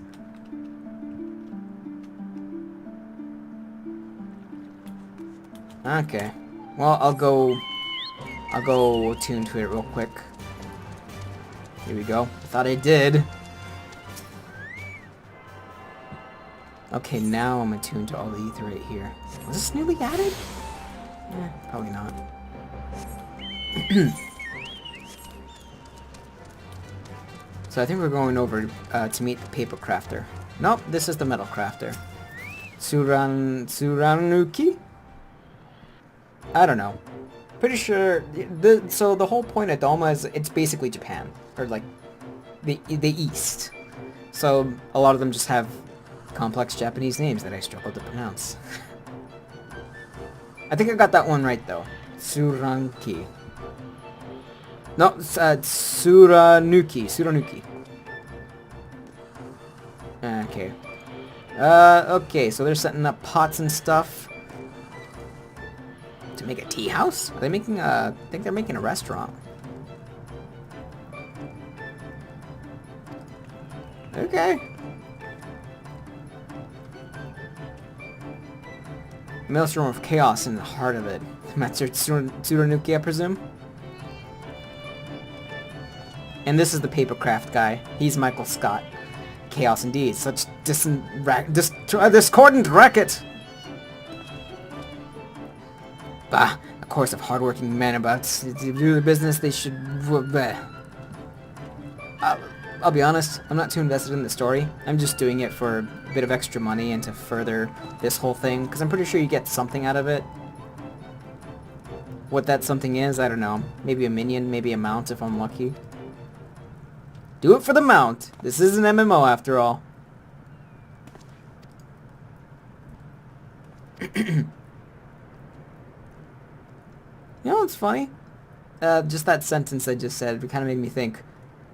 Okay. Well, I'll go attune to it real quick. Here we go. I thought I did. Okay, now I'm attuned to all the ether right here. Was this newly added? Probably not. So I think we're going over to meet the paper crafter. Nope, this is the metal crafter. Suranuki? I don't know. Pretty sure. So the whole point of Doma is it's basically Japan, or like the East. So a lot of them just have complex Japanese names that I struggle to pronounce. I think I got that one right though. Suranki. No, Suranuki. Suranuki. Okay. Okay, so they're setting up pots and stuff. To make a tea house? Are they making a... I think they're making a restaurant. Okay. Maelstrom of chaos in the heart of it. Master Tsurunuki, I presume? And this is the papercraft guy. He's Michael Scott. Chaos indeed. Such discordant racket! Bah, a course of hardworking men about to do the business they should... I'll be honest, I'm not too invested in the story. I'm just doing it for a bit of extra money and to further this whole thing, because I'm pretty sure you get something out of it. What that something is, I don't know. Maybe a minion, maybe a mount if I'm lucky. Do it for the mount! This is an MMO after all. You know what's funny? Just that sentence I just said, it kind of made me think.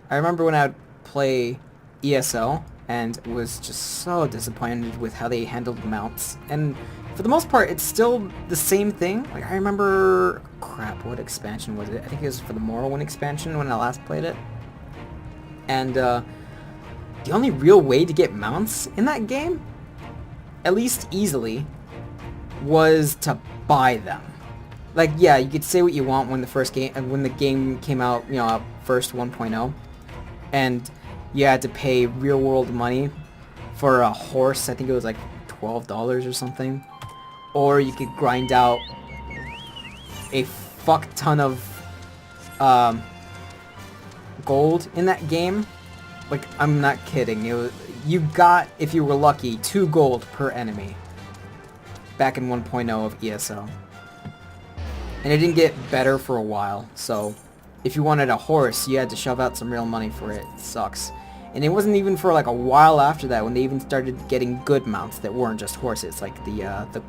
I remember when I would play ESO and was just so disappointed with how they handled mounts. And for the most part, it's still the same thing. Like, I remember... Crap, what expansion was it? I think it was for the Morrowind expansion when I last played it. And, the only real way to get mounts in that game, at least easily, was to buy them. Like, yeah, you could say what you want when the game came out, you know, first 1.0, and you had to pay real world money for a horse. I think it was like $12 or something, or you could grind out a fuck ton of gold in that game. Like, I'm not kidding. You got, if you were lucky, 2 gold per enemy back in 1.0 of ESO. And it didn't get better for a while, so if you wanted a horse, you had to shove out some real money for it. It sucks. And it wasn't even for like a while after that when they even started getting good mounts that weren't just horses, like the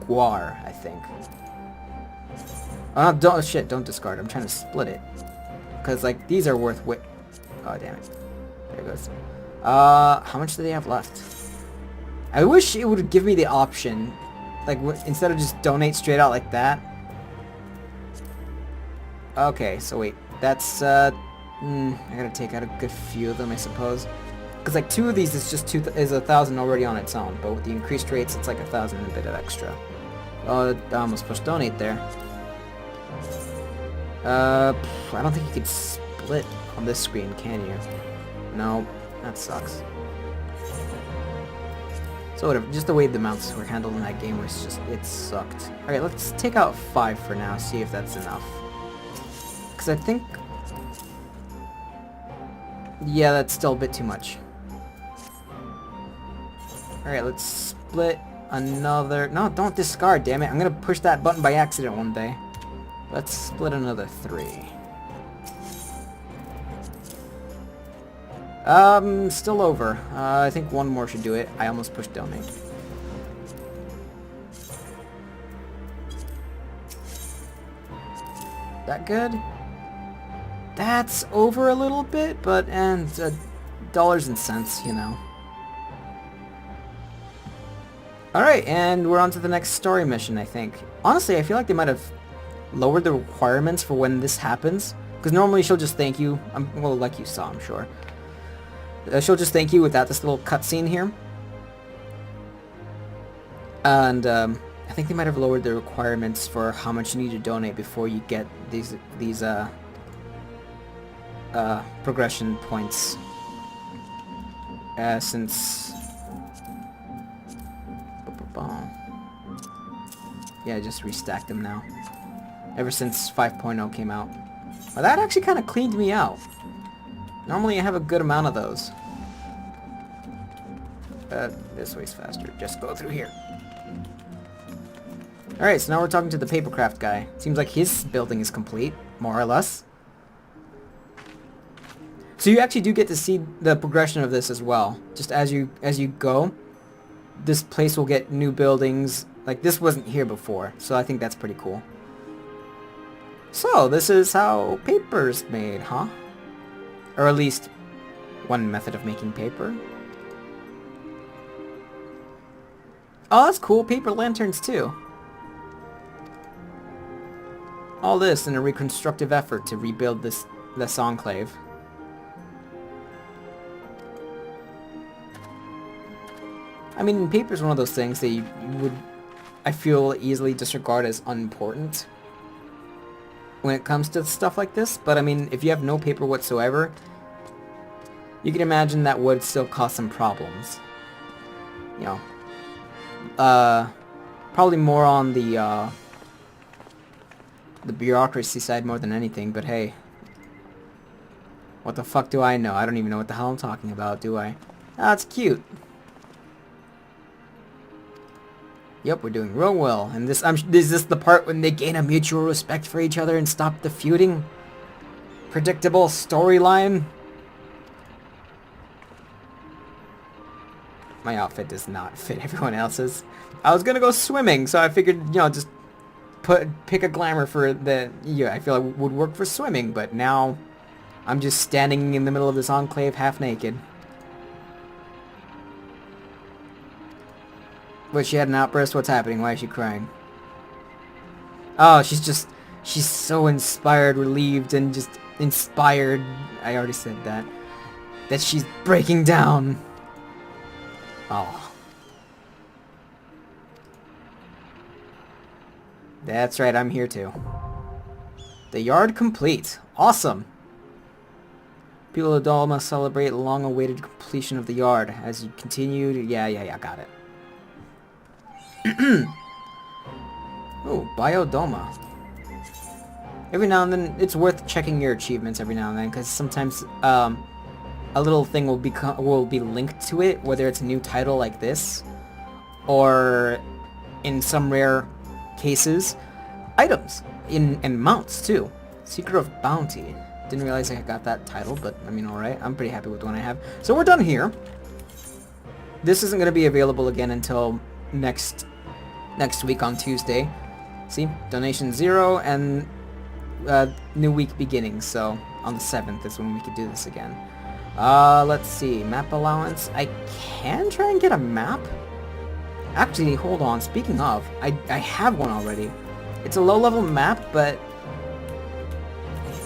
Guar, I think. Don't discard. I'm trying to split it. Because, like, these are worth oh, damn it. There it goes. How much do they have left? I wish it would give me the option, like, instead of just donate straight out like that. Okay, so wait, that's, I gotta take out a good few of them, I suppose. Because, like, 2 of these is just 1,000 already on its own, but with the increased rates, it's like 1,000 and a bit of extra. Oh, I almost pushed donate there. I don't think you could split on this screen, can you? No, that sucks. So whatever, just the way the mounts were handled in that game was just, it sucked. Alright, let's take out 5 for now, see if that's enough. Because I think... yeah, that's still a bit too much. Alright, let's split another... no, don't discard, damn it. I'm gonna push that button by accident one day. Let's split another 3. Still over. I think 1 more should do it. I almost pushed donate. That good? That's over a little bit, but, and, dollars and cents, you know. Alright, and we're on to the next story mission, I think. Honestly, I feel like they might have lowered the requirements for when this happens. Because normally she'll just thank you. Well, like you saw, I'm sure. She'll just thank you without this little cutscene here. And, I think they might have lowered the requirements for how much you need to donate before you get these progression points. Since... yeah, I just restacked them now. Ever since 5.0 came out. Well, that actually kind of cleaned me out. Normally I have a good amount of those. This way's faster. Just go through here. Alright, so now we're talking to the papercraft guy. Seems like his building is complete, more or less. So you actually do get to see the progression of this as well. Just as you go, this place will get new buildings. Like, this wasn't here before, so I think that's pretty cool. So, this is how paper's made, huh? Or at least one method of making paper. Oh, that's cool. Paper lanterns, too. All this in a reconstructive effort to rebuild this enclave. I mean, paper's one of those things that you would, I feel, easily disregard as unimportant when it comes to stuff like this. But I mean, if you have no paper whatsoever, you can imagine that would still cause some problems. You know, probably more on the bureaucracy side more than anything, but hey. What the fuck do I know? I don't even know what the hell I'm talking about, do I? Ah, it's cute. Yep, we're doing real well. And this, is this the part when they gain a mutual respect for each other and stop the feuding? Predictable storyline? My outfit does not fit everyone else's. I was gonna go swimming, so I figured, you know, just pick a glamour for the, yeah, I feel like would work for swimming, but now I'm just standing in the middle of this enclave half naked. But she had an outburst? What's happening? Why is she crying? Oh, she's so inspired, relieved, and just inspired. I already said that. That she's breaking down. Oh. That's right, I'm here too. The yard complete. Awesome. People of Dahl must celebrate the long-awaited completion of the yard. As you continue to... Yeah, got it. Oh, Biodoma. Every now and then, it's worth checking your achievements every now and then, because sometimes a little thing will be linked to it, whether it's a new title like this, or in some rare cases, items and mounts too. Secret of Bounty. Didn't realize I got that title, but I mean, alright. I'm pretty happy with the one I have. So we're done here. This isn't going to be available again until next week on Tuesday. See? Donation 0 and new week beginning. So on the 7th is when we could do this again. Let's see. Map allowance. I can try and get a map. Actually, hold on. Speaking of, I have one already. It's a low-level map, but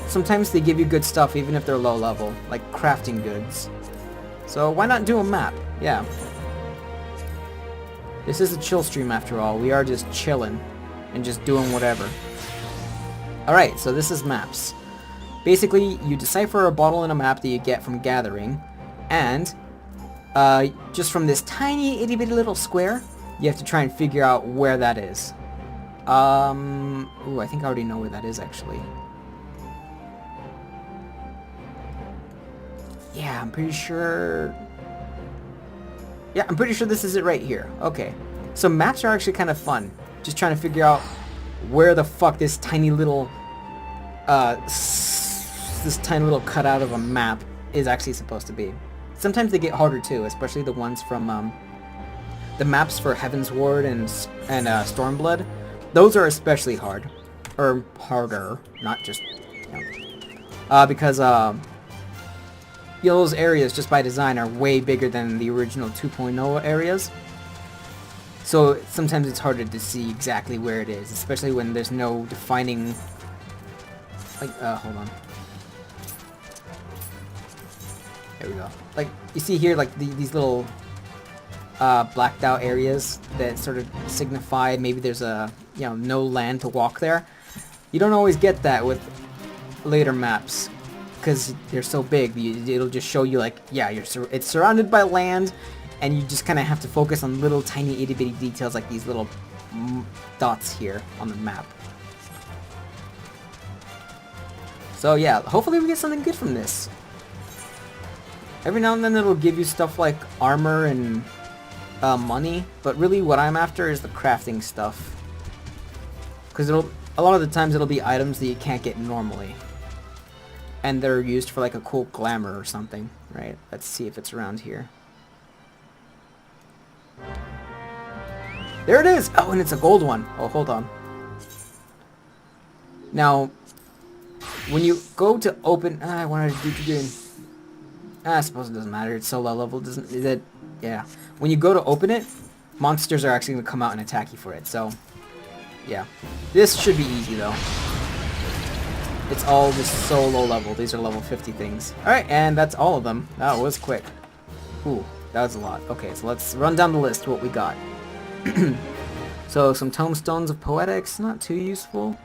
sometimes they give you good stuff even if they're low-level, like crafting goods. So why not do a map? Yeah. This is a chill stream after all. We are just chilling and just doing whatever. Alright, so this is maps. Basically, you decipher a bottle in a map that you get from gathering, and just from this tiny itty-bitty little square, you have to try and figure out where that is. Ooh, I think I already know where that is, actually. Yeah, I'm pretty sure... Yeah, I'm pretty sure this is it right here. Okay. So maps are actually kind of fun. Just trying to figure out where the fuck this tiny little... this tiny little cutout of a map is actually supposed to be. Sometimes they get harder too, especially the ones from, the maps for Heaven's Ward and Stormblood. Those are especially hard. Or harder, not just, you know. Because, those areas, just by design, are way bigger than the original 2.0 areas. So sometimes it's harder to see exactly where it is, especially when there's no defining... Like, hold on. There we go. Like, you see here, like, these little blacked out areas that sort of signify maybe there's a, you know, no land to walk there. You don't always get that with later maps, because they're so big. It'll just show you, like, yeah, it's surrounded by land, and you just kind of have to focus on little tiny itty-bitty details like these little dots here on the map. So yeah, hopefully we get something good from this. Every now and then it'll give you stuff like armor and money, but really what I'm after is the crafting stuff. Because a lot of the times it'll be items that you can't get normally. And they're used for like a cool glamour or something, right? Let's see if it's around here. There it is! Oh, and it's a gold one. Oh, hold on. Now, when you go to open... I wanted to do it again. I suppose it doesn't matter. It's so low level. Doesn't that? Yeah. When you go to open it, monsters are actually going to come out and attack you for it. So, yeah. This should be easy, though. It's all just so low level. These are level 50 things. Alright, and that's all of them. That was quick. Ooh, that was a lot. Okay, so let's run down the list what we got. So, some tomestones of poetics. Not too useful.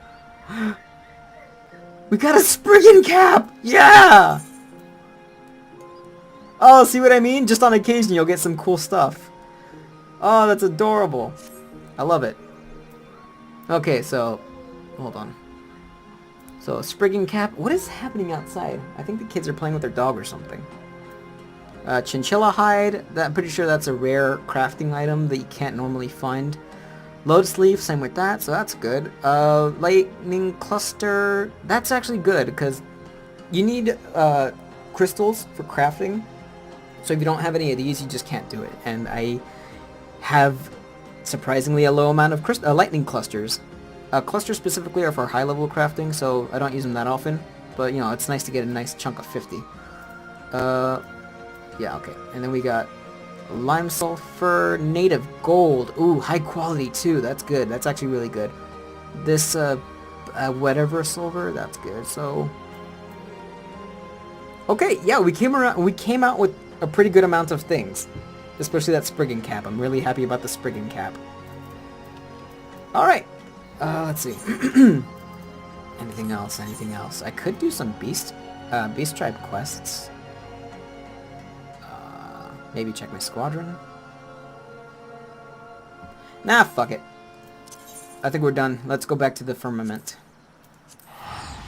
We got a Spriggan cap! Yeah! Oh, see what I mean? Just on occasion you'll get some cool stuff. Oh, that's adorable. I love it. Okay, so... Hold on. So, Sprigging Cap. What is happening outside? I think the kids are playing with their dog or something. Chinchilla Hide. I'm pretty sure that's a rare crafting item that you can't normally find. Lotus Leaf, same with that, so that's good. Lightning Cluster. That's actually good, because you need crystals for crafting. So if you don't have any of these, you just can't do it. And I have surprisingly a low amount of lightning clusters. Clusters specifically are for high-level crafting, so I don't use them that often. But, you know, it's nice to get a nice chunk of 50. Yeah, okay. And then we got Lime Sulfur, Native Gold. Ooh, high quality too. That's good. That's actually really good. This, whatever silver, that's good. So, okay, yeah, we came out with a pretty good amount of things. Especially that Sprigging Cap. I'm really happy about the Sprigging Cap. Alright. Let's see. Anything else? Anything else? I could do some Beast Tribe quests. Maybe check my squadron. Nah, fuck it. I think we're done. Let's go back to the firmament.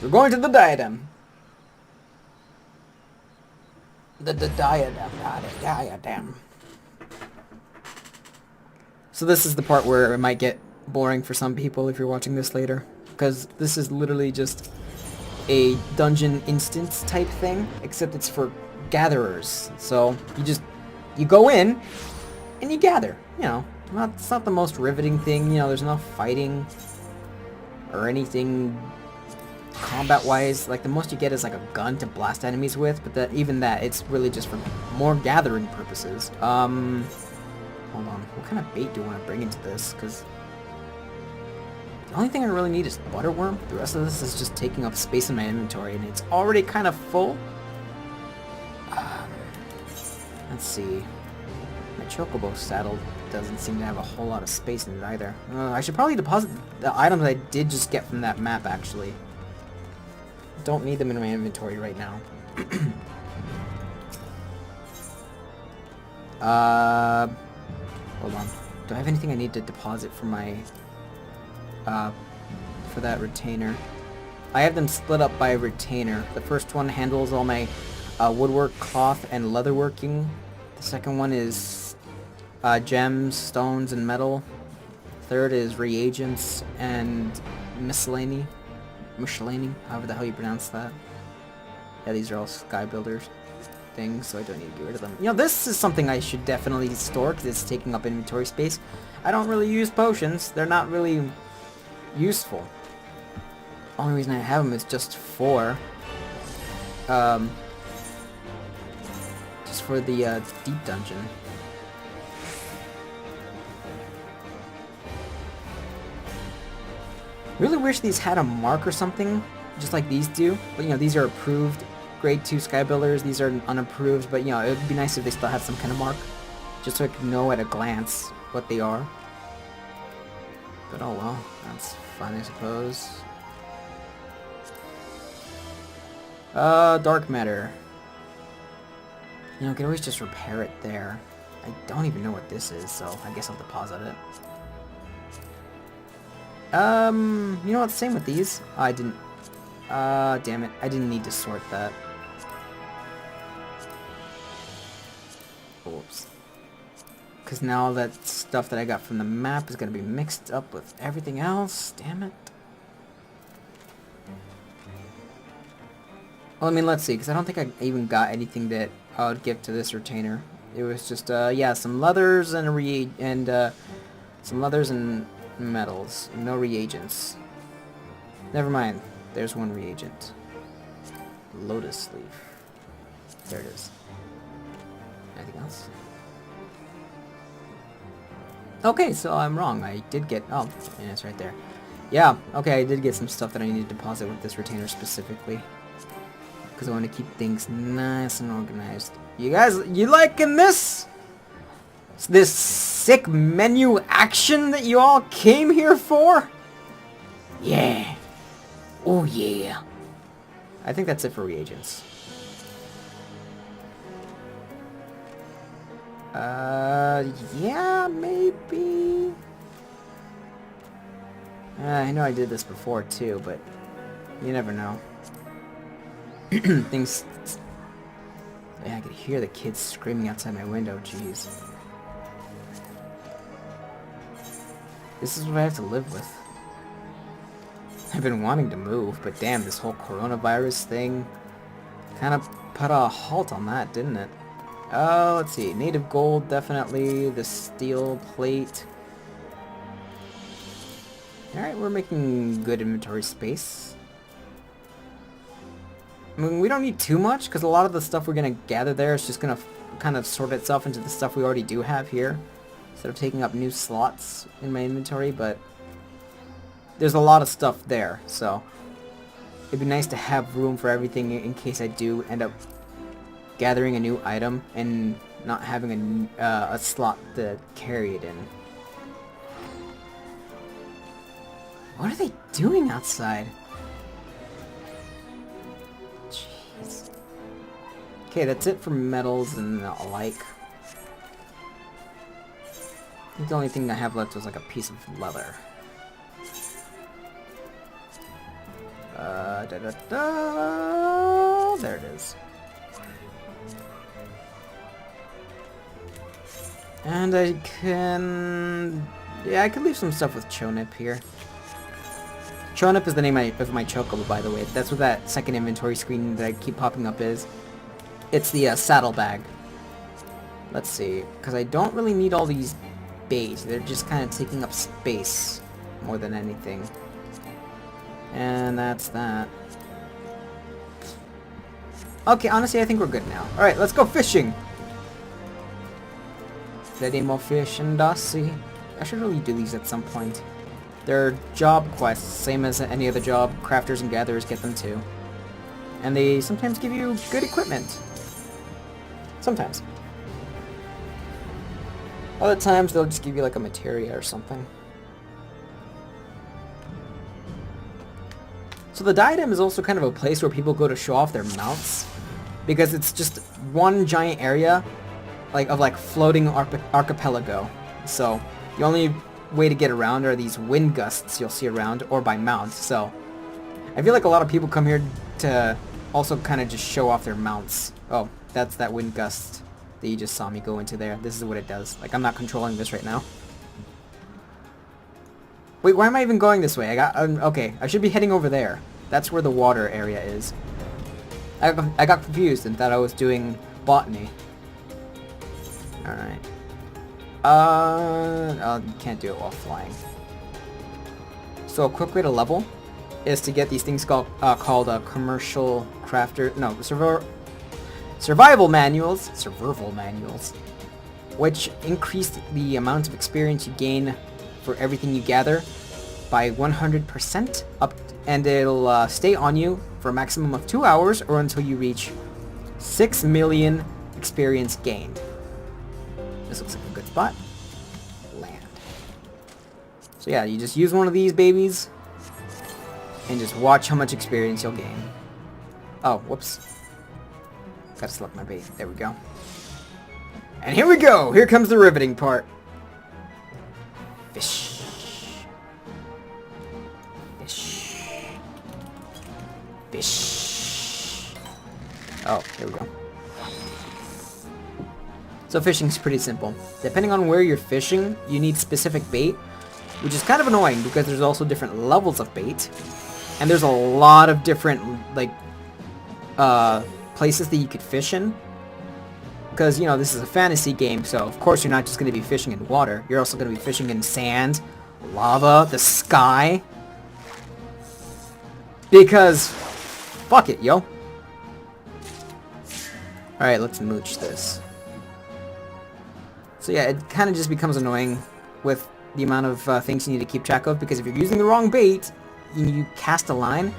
We're going to the diadem. The diadem. So this is the part where it might get boring for some people if you're watching this later. Because this is literally just a dungeon instance type thing, except it's for gatherers. So you go in and you gather. You know, it's not the most riveting thing. You know, there's no fighting or anything combat-wise. Like, the most you get is like a gun to blast enemies with, but even that, it's really just for more gathering purposes. Hold on. What kind of bait do I want to bring into this? Because the only thing I really need is butterworm. The rest of this is just taking up space in my inventory, and it's already kind of full. Let's see. My chocobo saddle doesn't seem to have a whole lot of space in it either. I should probably deposit the items I did just get from that map, actually. Don't need them in my inventory right now. Hold on. Do I have anything I need to deposit for my for that retainer? I have them split up by retainer. The first one handles all my woodwork, cloth, and leatherworking. The second one is gems, stones, and metal. Third is reagents and miscellany, however the hell you pronounce that. Yeah, these are all sky builders things, so I don't need to get rid of them. You know, this is something I should definitely store because it's taking up inventory space. I don't really use potions. They're not really useful. The only reason I have them is just for the deep dungeon. Really wish these had a mark or something, just like these do. But you know, these are approved grade 2 sky builders. These are unapproved, but you know, it would be nice if they still had some kind of mark, just so I could know at a glance what they are. But oh well, that's fine, I suppose. Dark matter. You know, I can always just repair it there. I don't even know what this is, so I guess I'll deposit it. You know what, same with these. Oh, I didn't, damn it, I didn't need to sort that. Oops. Because now all that stuff that I got from the map is going to be mixed up with everything else, damn it. Well, I mean, let's see, because I don't think I even got anything that I would give to this retainer. It was just, yeah, some leathers and some leathers and metals. No reagents. Never mind. There's one reagent. Lotus leaf. There it is. Anything else? Okay, so I'm wrong. I did get... Oh, yeah, it's right there. Yeah, okay, I did get some stuff that I need to deposit with this retainer specifically. Because I want to keep things nice and organized. You guys, you liking this? This sick menu action that you all came here for? Yeah. Oh yeah. I think that's it for reagents. Yeah, maybe. I know I did this before too, but You never know. Things... Yeah, I could hear the kids screaming outside my window, jeez. This is what I have to live with. I've been wanting to move, but damn, this whole coronavirus thing kind of put a halt on that, didn't it? Let's see. Native gold, definitely. The steel plate. Alright, we're making good inventory space. I mean, we don't need too much, because a lot of the stuff we're going to gather there is just going to kind of sort itself into the stuff we already do have here, instead of taking up new slots in my inventory, but there's a lot of stuff there, so it'd be nice to have room for everything in case I do end up gathering a new item and not having a slot to carry it in. What are they doing outside? Jeez. Okay, that's it for metals and the like. I think the only thing I have left was like a piece of leather. There it is. And I can... Yeah, I could leave some stuff with Chonip here. Chonip is the name of my chocobo, by the way. That's what that second inventory screen that I keep popping up is. It's the saddlebag. Let's see, because I don't really need all these bays. They're just kind of taking up space more than anything. And that's that. Okay, honestly, I think we're good now. Alright, let's go fishing! Plenty more fish and Dossie. I should really do these at some point. They're job quests, same as any other job. Crafters and gatherers get them too. And they sometimes give you good equipment. Sometimes. Other times they'll just give you like a materia or something. So the diadem is also kind of a place where people go to show off their mounts, because it's just one giant area of floating archipelago. So the only way to get around are these wind gusts you'll see around, or by mount. So I feel like a lot of people come here to also kind of just show off their mounts. Oh, that's that wind gust that you just saw me go into there. This is what it does. Like, I'm not controlling this right now. Wait, why am I even going this way? Okay, I should be heading over there. That's where the water area is. I got confused and thought I was doing botany. Alright. You can't do it while flying. So a quick way to level is to get these things called commercial crafter... No, survival manuals, which increase the amount of experience you gain for everything you gather by 100% up, and it'll stay on you for a maximum of 2 hours or until you reach 6 million experience gained. This looks like a good spot. Land. So yeah, you just use one of these babies and just watch how much experience you'll gain. Oh, whoops. Gotta select my bait. There we go. And here we go! Here comes the riveting part. Fish. Fish. Fish. Oh, there we go. So fishing's pretty simple. Depending on where you're fishing, you need specific bait, which is kind of annoying because there's also different levels of bait. And there's a lot of different, places that you could fish in. Because, you know, this is a fantasy game, so of course you're not just going to be fishing in water. You're also going to be fishing in sand, lava, the sky. Because, fuck it, yo. Alright, let's mooch this. So yeah, it kind of just becomes annoying with the amount of things you need to keep track of, because if you're using the wrong bait, and you cast a line,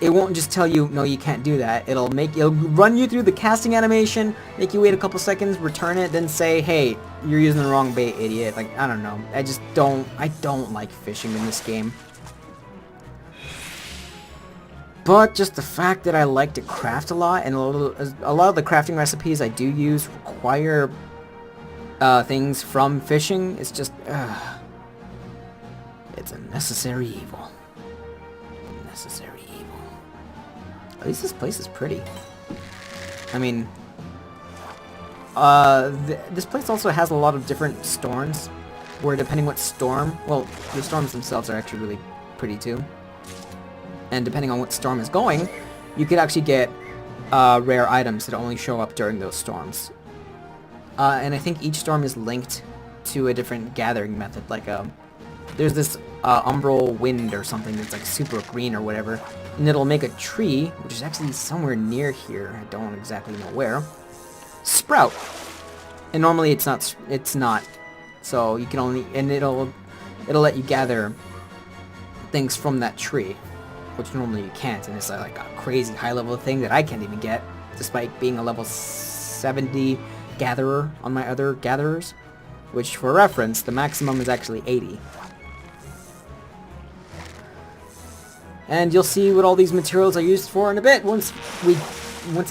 it won't just tell you, no, you can't do that. It'll run you through the casting animation, make you wait a couple seconds, return it, then say, hey, you're using the wrong bait, idiot. Like, I don't know. I don't like fishing in this game. But just the fact that I like to craft a lot, and a lot of the crafting recipes I do use require things from fishing, it's just, it's a necessary evil. necessary evil. At least this place is pretty. I mean, this place also has a lot of different storms, where depending what storm, well, the storms themselves are actually really pretty too. And depending on what storm is going, you could actually get rare items that only show up during those storms. And I think each storm is linked to a different gathering method. Like, there's this umbral wind or something that's like super green or whatever, and it'll make a tree, which is actually somewhere near here, I don't exactly know where, sprout. And normally it's not. So you can only, and it'll let you gather things from that tree, which normally you can't, and it's like a crazy high level thing that I can't even get, despite being a level 70 gatherer on my other gatherers, which for reference, the maximum is actually 80. And you'll see what all these materials are used for in a bit, once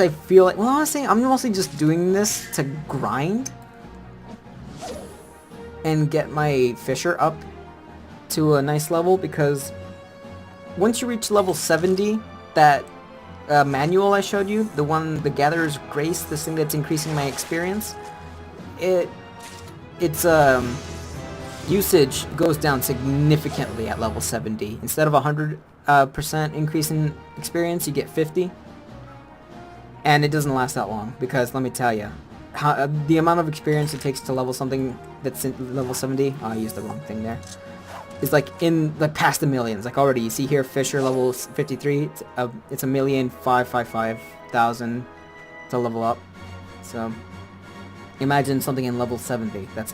I feel like, well, honestly, I'm mostly just doing this to grind and get my Fisher up to a nice level, because once you reach level 70, that manual I showed you, the Gatherer's Grace, this thing that's increasing my experience, its usage goes down significantly at level 70. Instead of 100% increase in experience, you get 50. And it doesn't last that long, because let me tell you, the amount of experience it takes to level something that's in level 70, oh, I used the wrong thing there, is like in the past the millions. Like already, you see here, Fisher level 53, it's 1,555,000 to level up. So imagine something in level 70. That's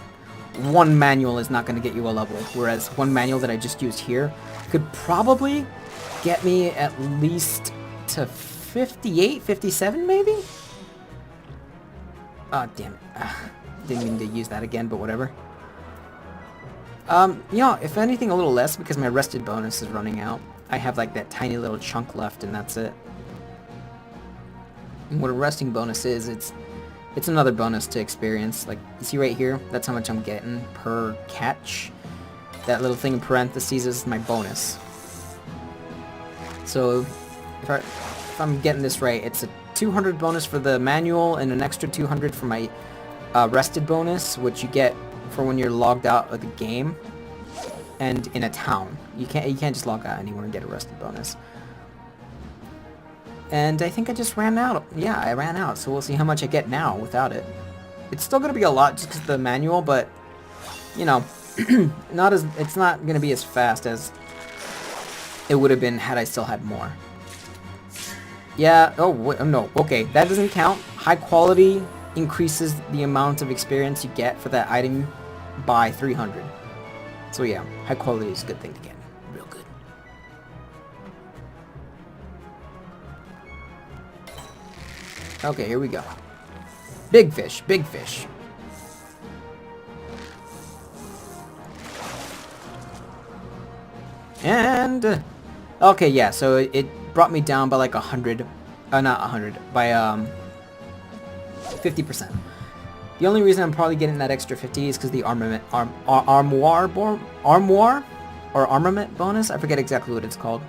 one manual is not going to get you a level, whereas one manual that I just used here could probably get me at least to 58, 57 maybe? Oh, damn it. Didn't mean to use that again, but whatever. Yeah, if anything, a little less, because my rested bonus is running out. I have like that tiny little chunk left, and that's it. And what a resting bonus is, it's another bonus to experience. Like, you see right here, that's how much I'm getting per catch. That little thing in parentheses is my bonus. So, if I'm getting this right, it's a 200 bonus for the manual, and an extra 200 for my rested bonus, which you get for when you're logged out of the game and in a town. You can't just log out anywhere and get a rested bonus. And I think I just ran out. Yeah, I ran out, so we'll see how much I get now without it. It's still gonna be a lot just because of the manual, but you know, it's not gonna be as fast as it would have been had I still had more. Yeah, oh no, okay, that doesn't count. High quality increases the amount of experience you get for that item by 300. So yeah, high quality is a good thing to get. Real good. Okay, here we go. Big fish, big fish. And okay, yeah, so it brought me down by like 100, not 100, by 50%. The only reason I'm probably getting that extra 50 is because the armament bonus. I forget exactly what it's called.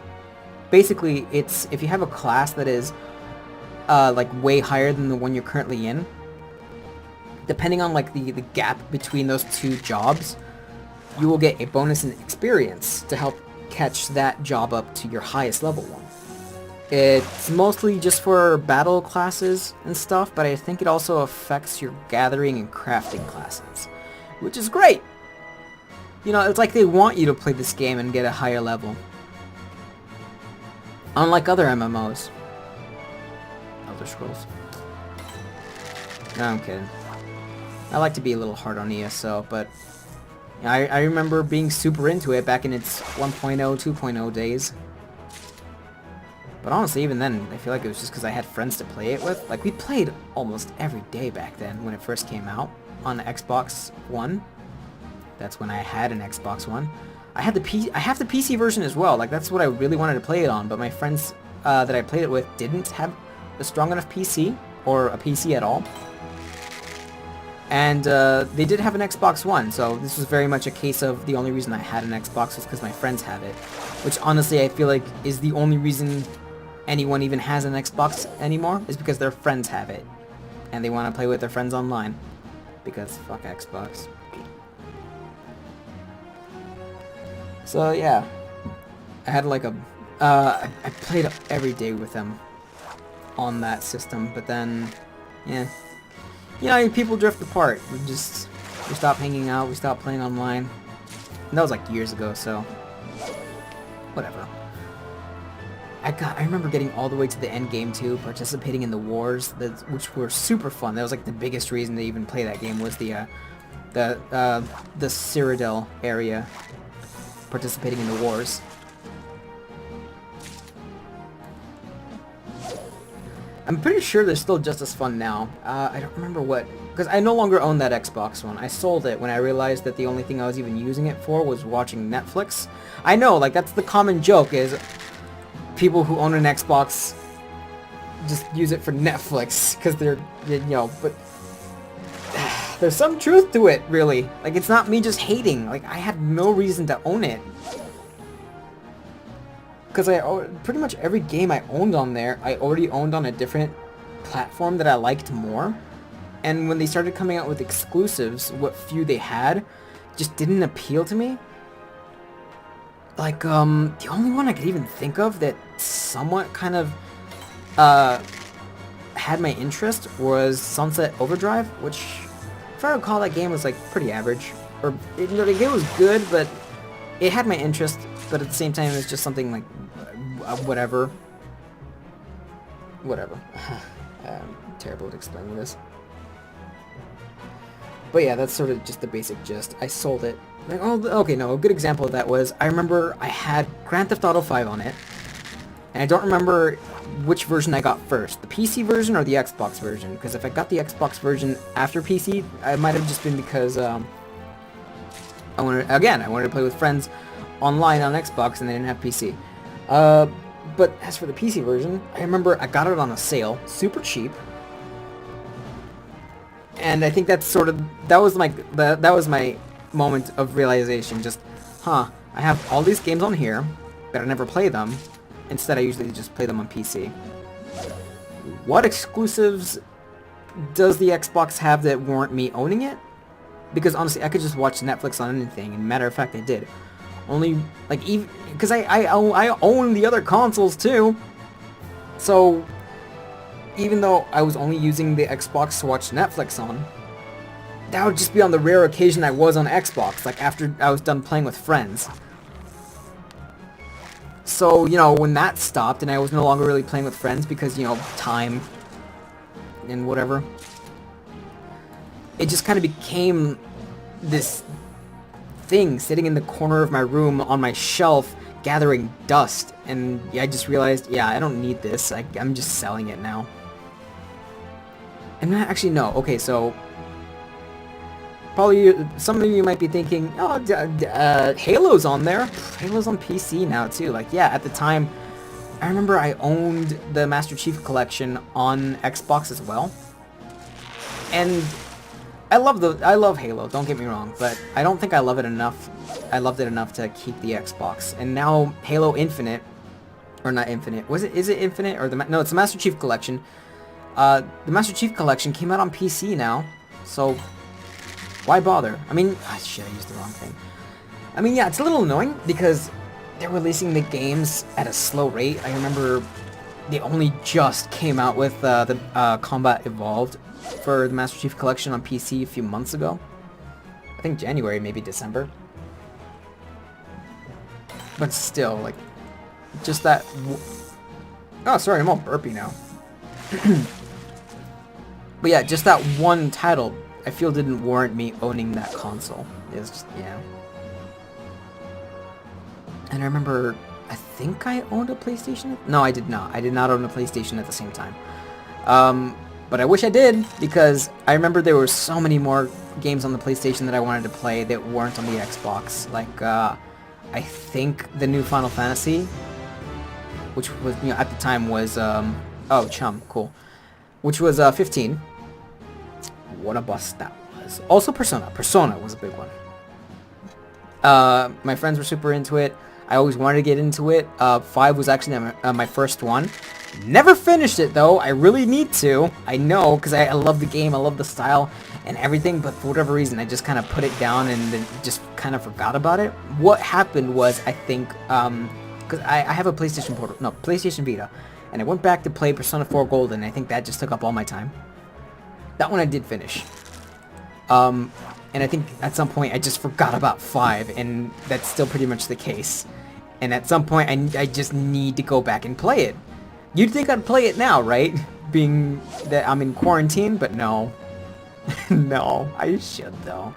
Basically, it's if you have a class that is like way higher than the one you're currently in, depending on like the gap between those two jobs, you will get a bonus in experience to help catch that job up to your highest level one. It's mostly just for battle classes and stuff, but I think it also affects your gathering and crafting classes, which is great. You know, it's like they want you to play this game and get a higher level. Unlike other MMOs. Elder Scrolls. No, I'm kidding. I like to be a little hard on ESO, but I remember being super into it back in its 1.0, 2.0 days. But honestly, even then, I feel like it was just because I had friends to play it with. Like, we played almost every day back then when it first came out on Xbox One. That's when I had an Xbox One. I have the PC version as well. Like, that's what I really wanted to play it on, but my friends that I played it with didn't have a strong enough PC, or a PC at all. And they did have an Xbox One, so this was very much a case of the only reason I had an Xbox was because my friends have it. Which honestly I feel like is the only reason anyone even has an Xbox anymore, is because their friends have it. And they want to play with their friends online. Because fuck Xbox. So yeah, I had like a, I played every day with them on that system, but then, yeah. You know, people drift apart. We stopped hanging out, we stopped playing online. And that was like years ago, so whatever. I remember getting all the way to the end game too, participating in the wars, which were super fun. That was like the biggest reason to even play that game was the Cyrodiil area, participating in the wars. I'm pretty sure they're still just as fun now. I don't remember what, because I no longer own that Xbox One. I sold it when I realized that the only thing I was even using it for was watching Netflix. I know, like, that's the common joke, is people who own an Xbox just use it for Netflix, because they're, you know, but there's some truth to it, really. Like, it's not me just hating. Like, I had no reason to own it. Because pretty much every game I owned on there, I already owned on a different platform that I liked more. And when they started coming out with exclusives, what few they had just didn't appeal to me. Like, the only one I could even think of that somewhat kind of had my interest was Sunset Overdrive, which, if I recall, that game was like pretty average. Or, the game was good, but it had my interest, but at the same time it was just something like, whatever. Whatever. I'm terrible at explaining this. But yeah, that's sort of just the basic gist. I sold it. Like, oh, okay, no, a good example of that was, I remember I had Grand Theft Auto 5 on it, and I don't remember which version I got first, the PC version or the Xbox version, because if I got the Xbox version after PC, it might have just been because, I wanted to play with friends online on Xbox and they didn't have PC. But as for the PC version, I remember I got it on a sale, super cheap. And I think that's sort of, that was my moment of realization, just, I have all these games on here, but I never play them. Instead, I usually just play them on PC. What exclusives does the Xbox have that warrant me owning it? Because honestly, I could just watch Netflix on anything, and matter of fact, I did. Only, like, even, because I own the other consoles too. So, even though I was only using the Xbox to watch Netflix on, that would just be on the rare occasion I was on Xbox, like after I was done playing with friends. So, you know, when that stopped and I was no longer really playing with friends because, you know, time and whatever, it just kind of became this thing sitting in the corner of my room on my shelf gathering dust, and I just realized, yeah, I don't need this. I'm just selling it now. And actually, no. Okay, so probably some of you might be thinking, oh, Halo's on there. Halo's on PC now too. Like, yeah, at the time, I remember I owned the Master Chief Collection on Xbox as well, and I love Halo. Don't get me wrong, but I don't think I love it enough. I loved it enough to keep the Xbox. And now Halo Infinite, or not Infinite? Is it Infinite or no? It's the Master Chief Collection. The Master Chief Collection came out on PC now, so why bother? I mean, shit, I used the wrong thing. I mean, yeah, it's a little annoying because they're releasing the games at a slow rate. I remember they only just came out with the Combat Evolved for the Master Chief Collection on PC a few months ago. I think January, maybe December. But still, like, just that... Oh, sorry, I'm all burpy now. But yeah, just that one title, I feel didn't warrant me owning that console. It's just, yeah. And I remember, I think I owned a PlayStation? No, I did not. I did not own a PlayStation at the same time. But I wish I did, because I remember there were so many more games on the PlayStation that I wanted to play that weren't on the Xbox. Like, I think the new Final Fantasy, which was, you know, at the time was, oh, Chum, cool. Which was, 15. What a bust that was. Also Persona. Persona was a big one. My friends were super into it. I always wanted to get into it. 5 was actually my first one. Never finished it though. I really need to. I know, because I love the game. I love the style and everything. But for whatever reason, I just kind of put it down and then just kind of forgot about it. What happened was, I think, because I have a PlayStation Vita. And I went back to play Persona 4 Golden. And I think that just took up all my time. That one I did finish. And I think at some point I just forgot about 5. And that's still pretty much the case. And at some point I just need to go back and play it. You'd think I'd play it now, right? Being that I'm in quarantine, but no. No, I should though.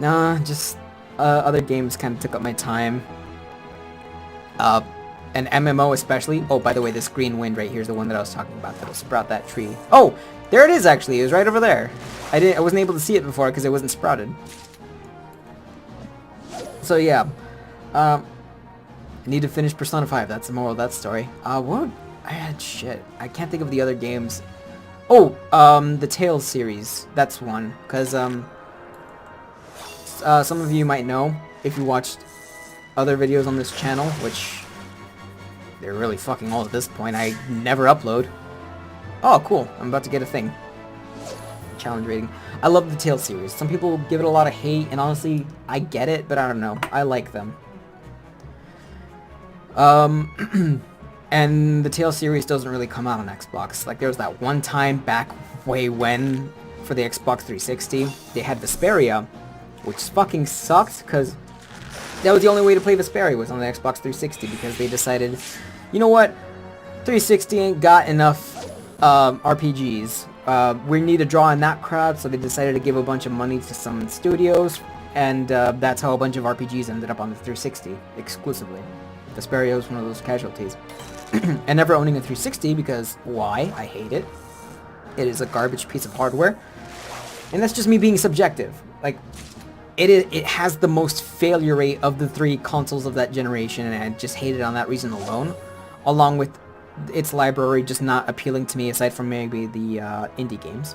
Nah, just other games kind of took up my time. An MMO especially. Oh, by the way, this green wind right here is the one that I was talking about that'll sprout that tree. Oh, there it is actually. It was right over there. I wasn't able to see it before because it wasn't sprouted. So yeah. I need to finish Persona 5. That's the moral of that story. What? I had shit. I can't think of the other games. Oh, the Tales series. That's one. Because, some of you might know, if you watched other videos on this channel, which they're really fucking old at this point. I never upload. Oh, cool. I'm about to get a thing. Challenge rating. I love the Tales series. Some people give it a lot of hate, and honestly, I get it, but I don't know. I like them. And the Tales series doesn't really come out on Xbox. Like, there was that one time back way when, for the Xbox 360, they had Vesperia, which fucking sucked, because that was the only way to play Vesperia was on the Xbox 360, because they decided, you know what, 360 ain't got enough RPGs. We need to draw in that crowd, so they decided to give a bunch of money to some studios, and that's how a bunch of RPGs ended up on the 360, exclusively. Vesperia was one of those casualties. And never owning a 360 because, why? I hate it. It is a garbage piece of hardware. And that's just me being subjective. Like, it has the most failure rate of the 3 consoles of that generation, and I just hate it on that reason alone. Along with its library just not appealing to me, aside from maybe the indie games.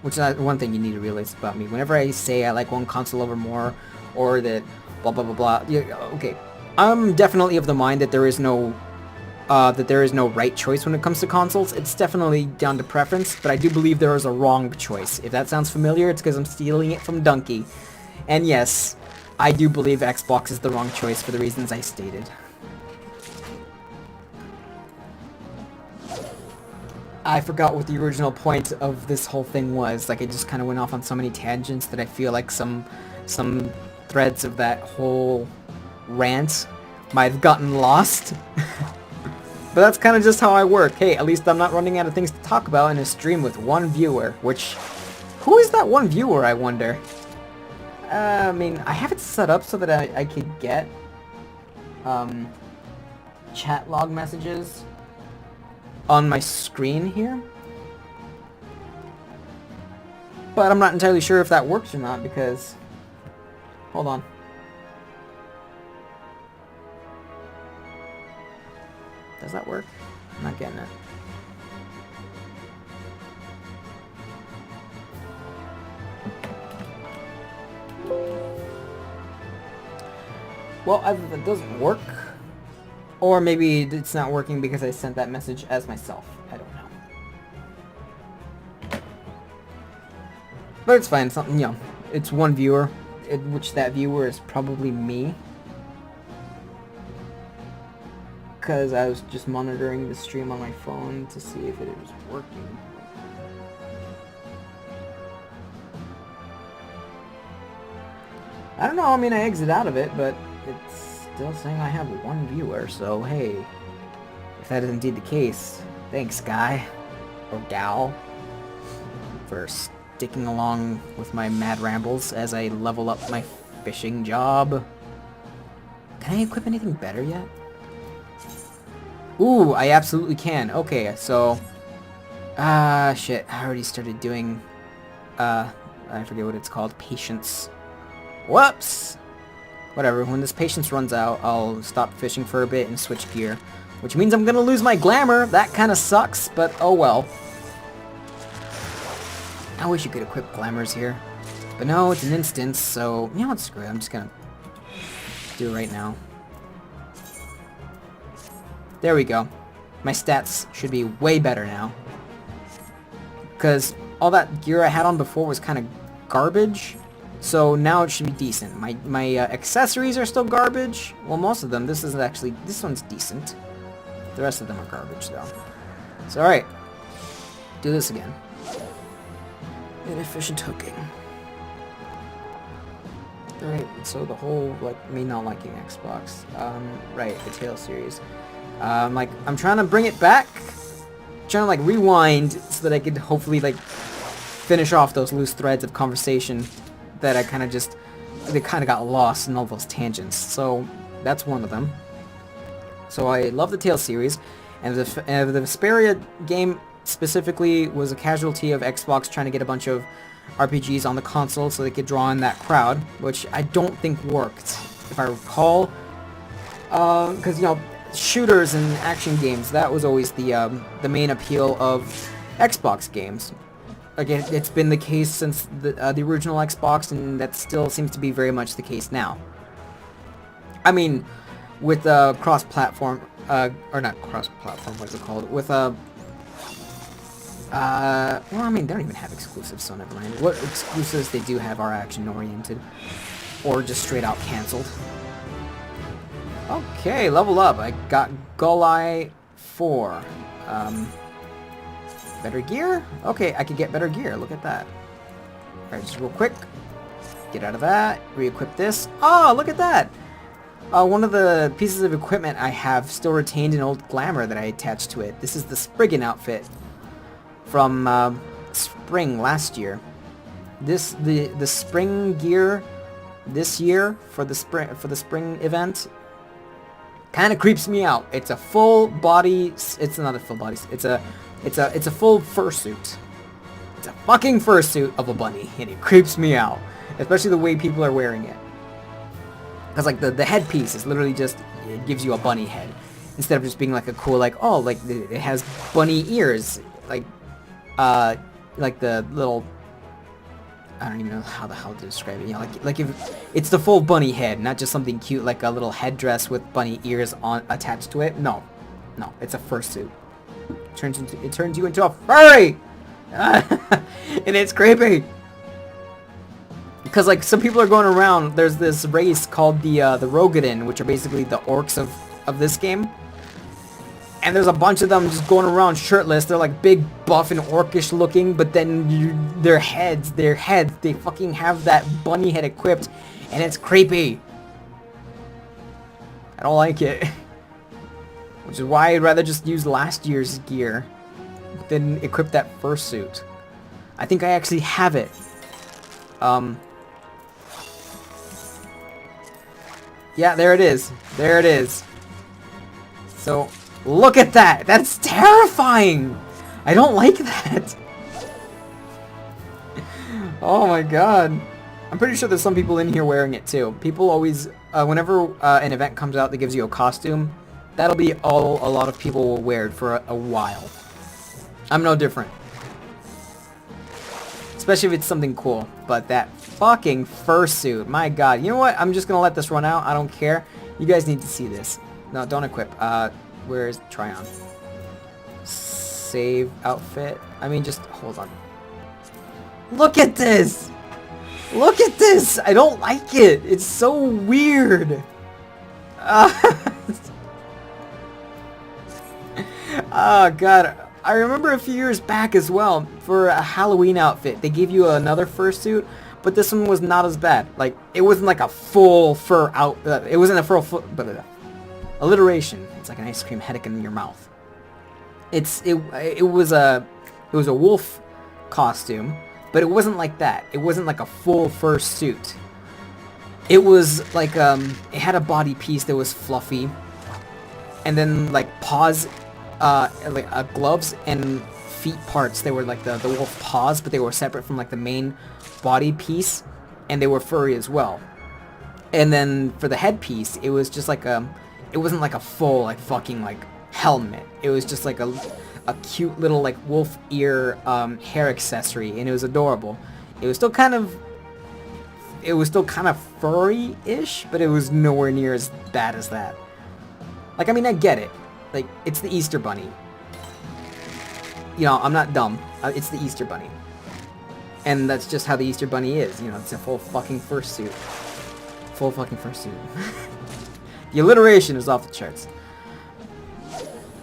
Which is one thing you need to realize about me. Whenever I say I like one console over more, or that blah blah blah blah, yeah, okay. I'm definitely of the mind that there is no right choice when it comes to consoles. It's definitely down to preference, but I do believe there is a wrong choice. If that sounds familiar, it's because I'm stealing it from Donkey. And yes, I do believe Xbox is the wrong choice for the reasons I stated. I forgot what the original point of this whole thing was. Like, it just kind of went off on so many tangents that I feel like some threads of that whole rant might have gotten lost. But that's kind of just how I work. Hey, at least I'm not running out of things to talk about in a stream with one viewer, which... Who is that one viewer, I wonder? I mean, I have it set up so that I could get chat log messages on my screen here. But I'm not entirely sure if that works or not, because... Hold on. Does that work? I'm not getting it. Well, either that doesn't work, or maybe it's not working because I sent that message as myself. I don't know. But it's fine. It's not, you know, it's one viewer, which that viewer is probably me. Because I was just monitoring the stream on my phone to see if it was working. I don't know, I mean, I exit out of it, but it's still saying I have one viewer, so hey, if that is indeed the case, thanks, guy, or gal, for sticking along with my mad rambles as I level up my fishing job. Can I equip anything better yet? Ooh, I absolutely can. Okay, so... shit. I already started doing... I forget what it's called. Patience. Whoops! Whatever, when this patience runs out, I'll stop fishing for a bit and switch gear. Which means I'm gonna lose my glamour. That kinda sucks, but oh well. I wish you could equip glamours here. But no, it's an instance, so, you know what, screw it. I'm just gonna do it right now. There we go. My stats should be way better now. Because all that gear I had on before was kind of garbage. So now it should be decent. My accessories are still garbage. Well, most of them. This one's decent. The rest of them are garbage, though. So, alright. Do this again. Inefficient hooking. Alright, so the whole, like, me not liking Xbox. Right, the Tail series. I'm trying to bring it back. Trying to, like, rewind so that I could hopefully, like, finish off those loose threads of conversation that I kind of just, they kind of got lost in all those tangents. So, that's one of them. So I love the Tail series, and the Vesperia game specifically was a casualty of Xbox trying to get a bunch of RPGs on the console so they could draw in that crowd, which I don't think worked, if I recall. Because, you know, shooters and action games, that was always the main appeal of Xbox games. Again, it's been the case since the original Xbox, and that still seems to be very much the case now. I mean, with cross-platform, or not cross-platform, what is it called? With well, I mean, they don't even have exclusives, so never mind. What exclusives they do have are action-oriented, or just straight-out cancelled. Okay, level up. I got Gulai 4. Better gear? Okay, I could get better gear. Look at that. Alright, just real quick. Get out of that. Re-equip this. Oh, look at that! One of the pieces of equipment I have still retained an old glamour that I attached to it. This is the Spriggan outfit from spring last year. The spring gear this year for the spring event kind of creeps me out. It's a full body. It's not a full body. It's a full fursuit. It's a fucking fursuit of a bunny, and it creeps me out, especially the way people are wearing it. Because like the headpiece is literally just, it gives you a bunny head instead of just being like a cool, like, oh, like it has bunny ears, like the little, I don't even know how the hell to describe it. You know, like if it's the full bunny head, not just something cute like a little headdress with bunny ears on attached to it. No, it's a fursuit. It turns you into a furry, and it's creepy. Because like some people are going around, there's this race called the Rogadin, which are basically the orcs of this game. And there's a bunch of them just going around shirtless. They're like big, buff, and orcish looking, but then their heads, they fucking have that bunny head equipped, and it's creepy. I don't like it. Which is why I'd rather just use last year's gear than equip that fursuit. I think I actually have it. Yeah, there it is. There it is. So, look at that! That's terrifying! I don't like that! Oh my god. I'm pretty sure there's some people in here wearing it too. People always, whenever an event comes out that gives you a costume, that'll be all a lot of people will wear it for a while. I'm no different. Especially if it's something cool. But that fucking fursuit, my god. You know what? I'm just gonna let this run out. I don't care. You guys need to see this. No, don't equip. Where's try on? Save outfit. I mean, just hold on. Look at this! Look at this! I don't like it! It's so weird! Oh god. I remember a few years back as well, for a Halloween outfit, they gave you another fursuit, but this one was not as bad. Like, it wasn't like a full fur out, it wasn't a full, alliteration. It's like an ice cream headache in your mouth. It was a wolf costume, but it wasn't like that. It wasn't like a full fur suit. It was like, it had a body piece that was fluffy, and then like paws, gloves and feet parts. They were like the wolf paws, but they were separate from like the main body piece, and they were furry as well. And then for the headpiece, it was just like it wasn't like a full like fucking like helmet. It was just like a a cute little like wolf ear hair accessory, and it was adorable. It was still kind of furry-ish, but it was nowhere near as bad as that. Like, I mean, I get it. Like, it's the Easter Bunny. You know, I'm not dumb. It's the Easter Bunny. And that's just how the Easter Bunny is. You know, it's a full fucking fursuit. Full fucking fursuit. The alliteration is off the charts.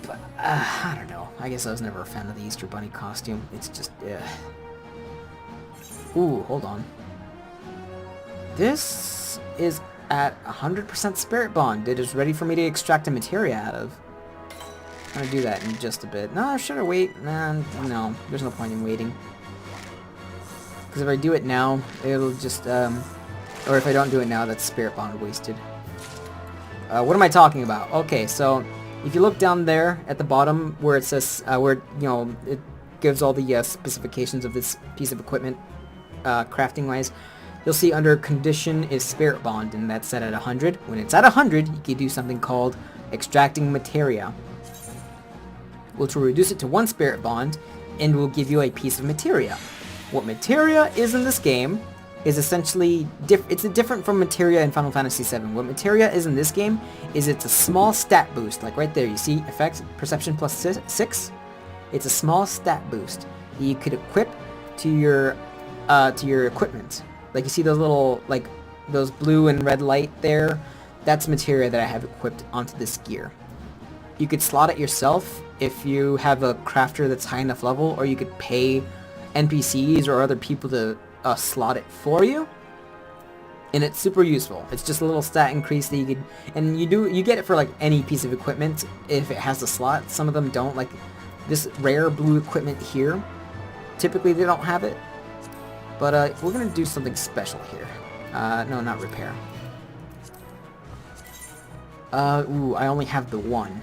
But, I don't know. I guess I was never a fan of the Easter Bunny costume. It's just, Ooh, hold on. This is at 100% Spirit Bond. It is ready for me to extract a materia out of. I'm gonna do that in just a bit. No, should I wait? Nah, no. There's no point in waiting. Because if I do it now, it'll just, or if I don't do it now, that's Spirit Bond wasted. What am I talking about? Okay, so if you look down there at the bottom where it says, where, you know, it gives all the specifications of this piece of equipment, crafting-wise, you'll see under condition is Spirit Bond, and that's set at 100. When it's at 100, you can do something called extracting materia, which will reduce it to 1 Spirit Bond, and will give you a piece of materia. What materia is in this game is essentially it's different from materia in Final Fantasy VII. What materia is in this game is it's a small stat boost, like right there. You see, effects perception plus 6. It's a small stat boost that you could equip to your equipment. Like you see those little, like those blue and red light there. That's materia that I have equipped onto this gear. You could slot it yourself if you have a crafter that's high enough level, or you could pay NPCs or other people to slot it for you, and it's super useful. It's just a little stat increase that you could, and you get it for like any piece of equipment if it has a slot. Some of them don't, like this rare blue equipment here. Typically they don't have it, but we're gonna do something special here. No, not repair. Ooh, I only have the one.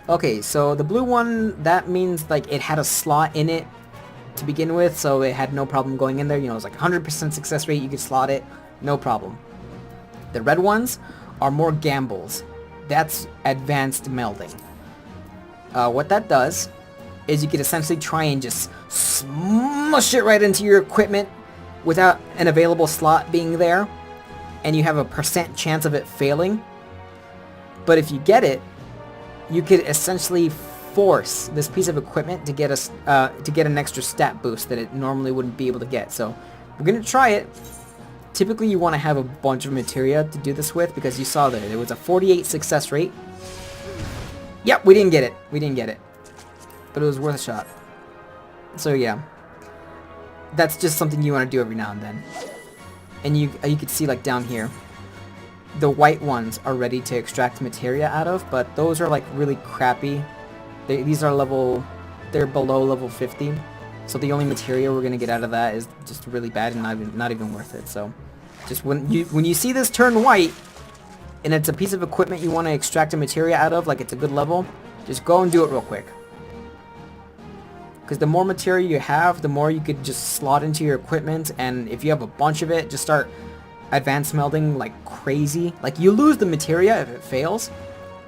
Okay, so the blue one, that means like it had a slot in it to begin with, so it had no problem going in there. You know, it was like 100% success rate, you could slot it, no problem. The red ones are more gambles. That's advanced melding. What that does is you could essentially try and just smush it right into your equipment without an available slot being there, and you have a % chance of it failing. But if you get it, you could essentially force this piece of equipment to get an extra stat boost that it normally wouldn't be able to get. So we're gonna try it. Typically you want to have a bunch of materia to do this with, because you saw that it was a 48 success rate. Yep, we didn't get it. We didn't get it. But it was worth a shot. So yeah. That's just something you want to do every now and then. And you can see like down here, the white ones are ready to extract materia out of, but those are like really crappy. These are they're below level 50, so the only materia we're gonna get out of that is just really bad and not even worth it. So, just when you see this turn white, and it's a piece of equipment you want to extract a materia out of, like it's a good level, just go and do it real quick. Because the more materia you have, the more you could just slot into your equipment, and if you have a bunch of it, just start advanced melding like crazy. Like you lose the materia if it fails,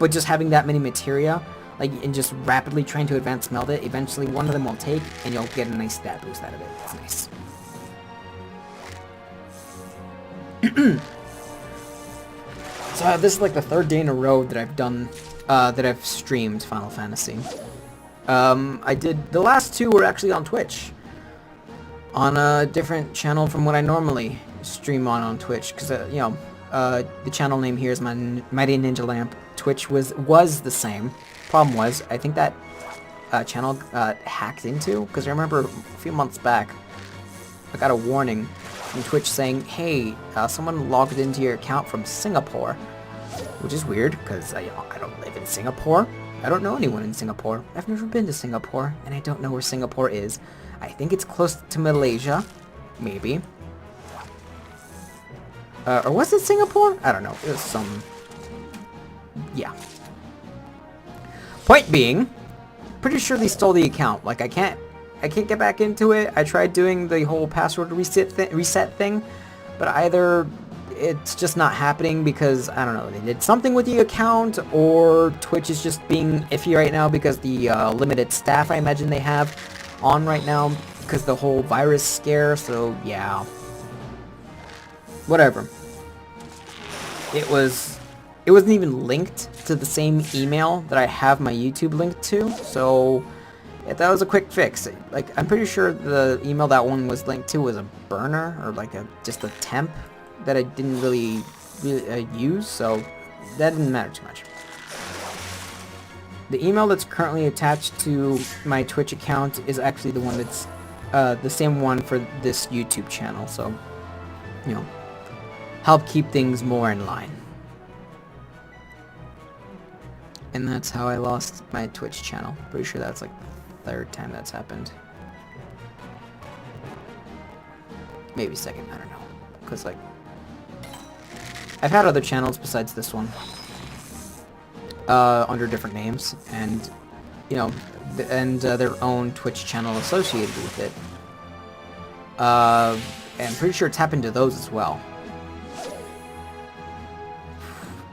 but just having that many materia, like, and just rapidly trying to advance meld it, eventually one of them will take, and you'll get a nice stat boost out of it. It's nice. So this is like the 3rd day in a row that I've done, that I've streamed Final Fantasy. I did, the last 2 were actually on Twitch, on a different channel from what I normally stream on Twitch, because, you know, the channel name here is Mighty Ninja Lamp. Twitch was the same. Problem was, I think that channel got hacked into, because I remember a few months back, I got a warning from Twitch saying, hey, someone logged into your account from Singapore, which is weird, because I don't live in Singapore. I don't know anyone in Singapore. I've never been to Singapore, and I don't know where Singapore is. I think it's close to Malaysia, maybe. Or was it Singapore? I don't know. It was some... yeah. Point being, pretty sure they stole the account. Like, I can't get back into it. I tried doing the whole password reset thing, but either it's just not happening because, I don't know, they did something with the account, or Twitch is just being iffy right now because the limited staff I imagine they have on right now because the whole virus scare, so yeah. Whatever. It wasn't even linked to the same email that I have my YouTube linked to, so yeah, that was a quick fix. Like, I'm pretty sure the email that one was linked to was a burner, or like just a temp that I didn't really use, so that didn't matter too much. The email that's currently attached to my Twitch account is actually the one that's the same one for this YouTube channel, so, you know, help keep things more in line. And that's how I lost my Twitch channel. Pretty sure that's like the third time that's happened. Maybe second, I don't know. Because, like, I've had other channels besides this one. Under different names, and, you know, their own Twitch channel associated with it. And I'm pretty sure it's happened to those as well.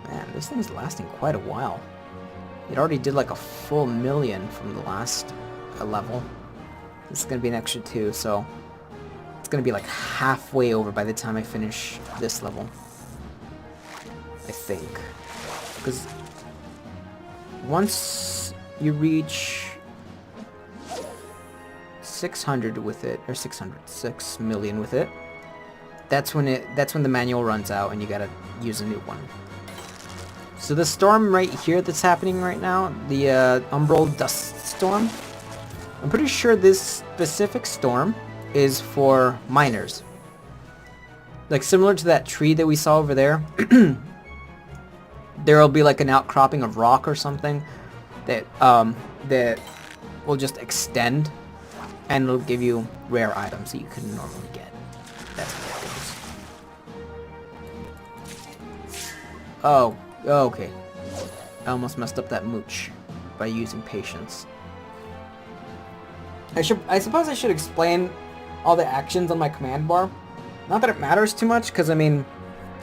Man, this thing's lasting quite a while. It already did like a full million from the last level. This is going to be an extra 2, so it's going to be like halfway over by the time I finish this level. I think. Because once you reach 600 with it, or 6 million with it, that's when the manual runs out and you gotta use a new one. So the storm right here that's happening right now, the Umbral Dust Storm, I'm pretty sure this specific storm is for miners. Like, similar to that tree that we saw over there, there'll be like an outcropping of rock or something that that will just extend, and it'll give you rare items that you couldn't normally get. That's how it goes. Oh, okay. I almost messed up that mooch by using patience. I suppose I should explain all the actions on my command bar. Not that it matters too much, because, I mean,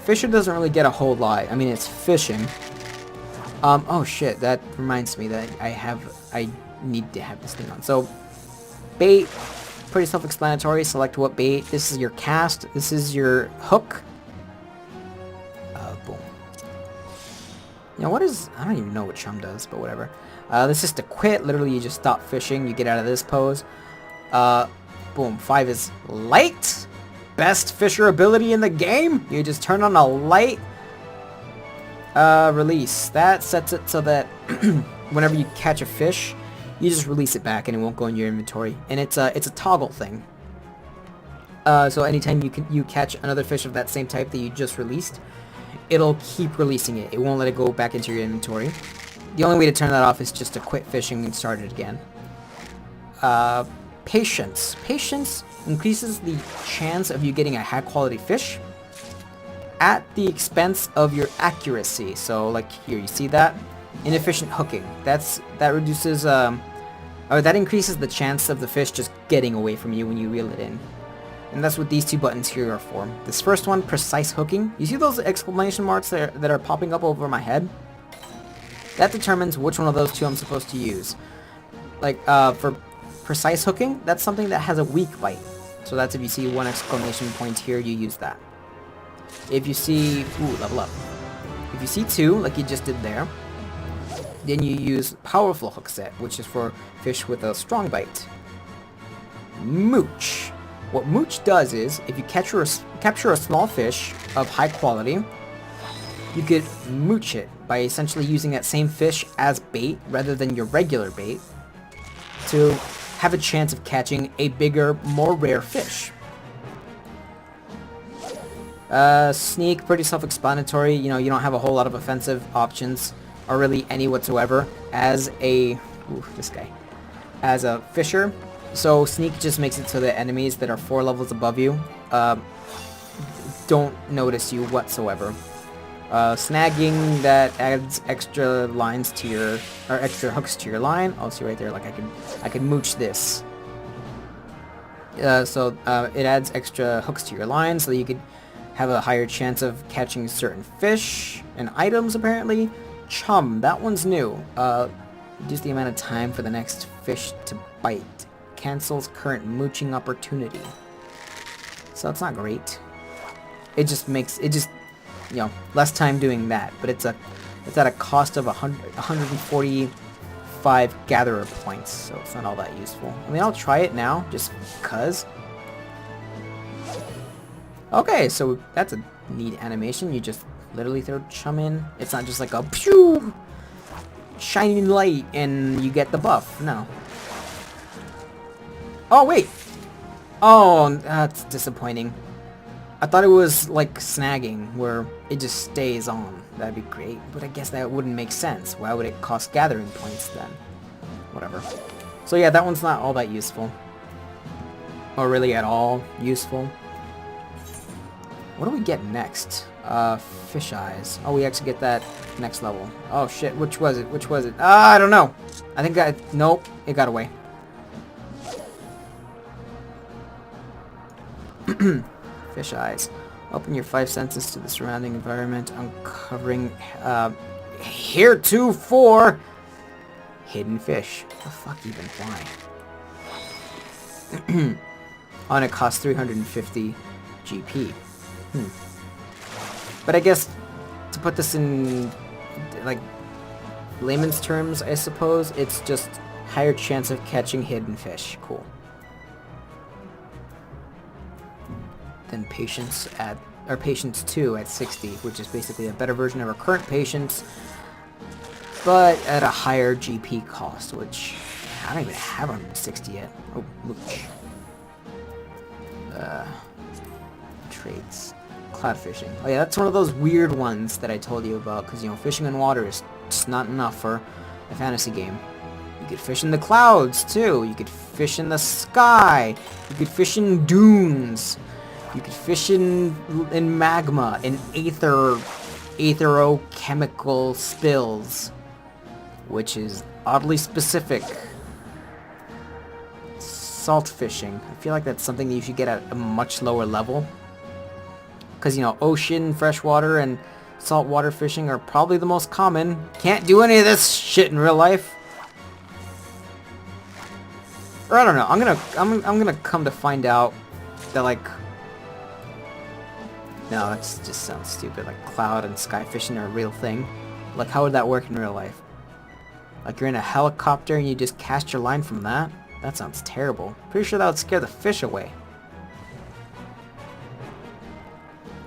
Fisher doesn't really get a whole lot. I mean, it's fishing. Oh shit, that reminds me that I need to have this thing on. So, bait, pretty self-explanatory. Select what bait. This is your cast. This is your hook. Boom. You know, what is... I don't even know what Chum does, but whatever. This is to quit. Literally, you just stop fishing. You get out of this pose. Boom. 5 is light. Best fisher ability in the game. You just turn on a light. Release. That sets it so that whenever you catch a fish, you just release it back and it won't go in your inventory. And it's a toggle thing. So anytime you catch another fish of that same type that you just released, it'll keep releasing it. It won't let it go back into your inventory. The only way to turn that off is just to quit fishing and start it again. Patience. Patience increases the chance of you getting a high quality fish at the expense of your accuracy. So, like here, you see that? Inefficient hooking. That reduces, or that increases the chance of the fish just getting away from you when you reel it in. And that's what these two buttons here are for. This first one, precise hooking. You see those exclamation marks that are popping up over my head? That determines which one of those two I'm supposed to use. Like, for precise hooking, that's something that has a weak bite. So that's if you see one exclamation point here, you use that. If you see... Ooh, level up. If you see 2, like you just did there, then you use powerful hook set, which is for fish with a strong bite. Mooch. What mooch does is, if you capture a small fish of high quality, you could mooch it by essentially using that same fish as bait rather than your regular bait to have a chance of catching a bigger, more rare fish. Sneak, pretty self-explanatory. You know, you don't have a whole lot of offensive options, or really any whatsoever, as a... Ooh, this guy. As a fisher. So sneak just makes it so that enemies that are 4 levels above you don't notice you whatsoever. Snagging, that adds extra lines to your... or extra hooks to your line. Oh, see right there, like I can mooch this. So it adds extra hooks to your line so that you could have a higher chance of catching certain fish and items, apparently. Chum, that one's new. Reduce the amount of time for the next fish to bite. Cancels current mooching opportunity. So it's not great. It just makes, you know, less time doing that. But it's at a cost of 145 gatherer points, so it's not all that useful. I mean, I'll try it now, just because. Okay, so that's a neat animation. You just literally throw chum in. It's not just like a pew shining light and you get the buff. No. Oh, wait. Oh, that's disappointing. I thought it was like snagging, where it just stays on. That'd be great, but I guess that wouldn't make sense. Why would it cost gathering points then? Whatever. So yeah, that one's not all that useful. Or really at all useful. What do we get next? Fish eyes. Oh, we actually get that next level. Oh shit, which was it? Which was it? I don't know. I think nope, it got away. Fish eyes. Open your 5 senses to the surrounding environment, uncovering heretofore hidden fish. What the fuck even? Why? Oh, and it costs 350 GP. But I guess to put this in like layman's terms, I suppose it's just higher chance of catching hidden fish. Cool. Than patience at, or patience 2 at 60, which is basically a better version of our current patience, but at a higher GP cost, which I don't even have 160 yet. Oh, mooch. Traits. Cloud fishing. Oh yeah, that's one of those weird ones that I told you about, because, you know, fishing in water is just not enough for a fantasy game. You could fish in the clouds, too. You could fish in the sky. You could fish in dunes. You could fish in magma, in aerochemical spills, which is oddly specific. Salt fishing. I feel like that's something that you should get at a much lower level. Because, you know, ocean, freshwater, and saltwater fishing are probably the most common. Can't do any of this shit in real life. Or I don't know. I'm gonna come to find out that, like, no, that just sounds stupid. Like, cloud and sky fishing are a real thing. Like, how would that work in real life? Like, you're in a helicopter and you just cast your line from that? That sounds terrible. Pretty sure that would scare the fish away.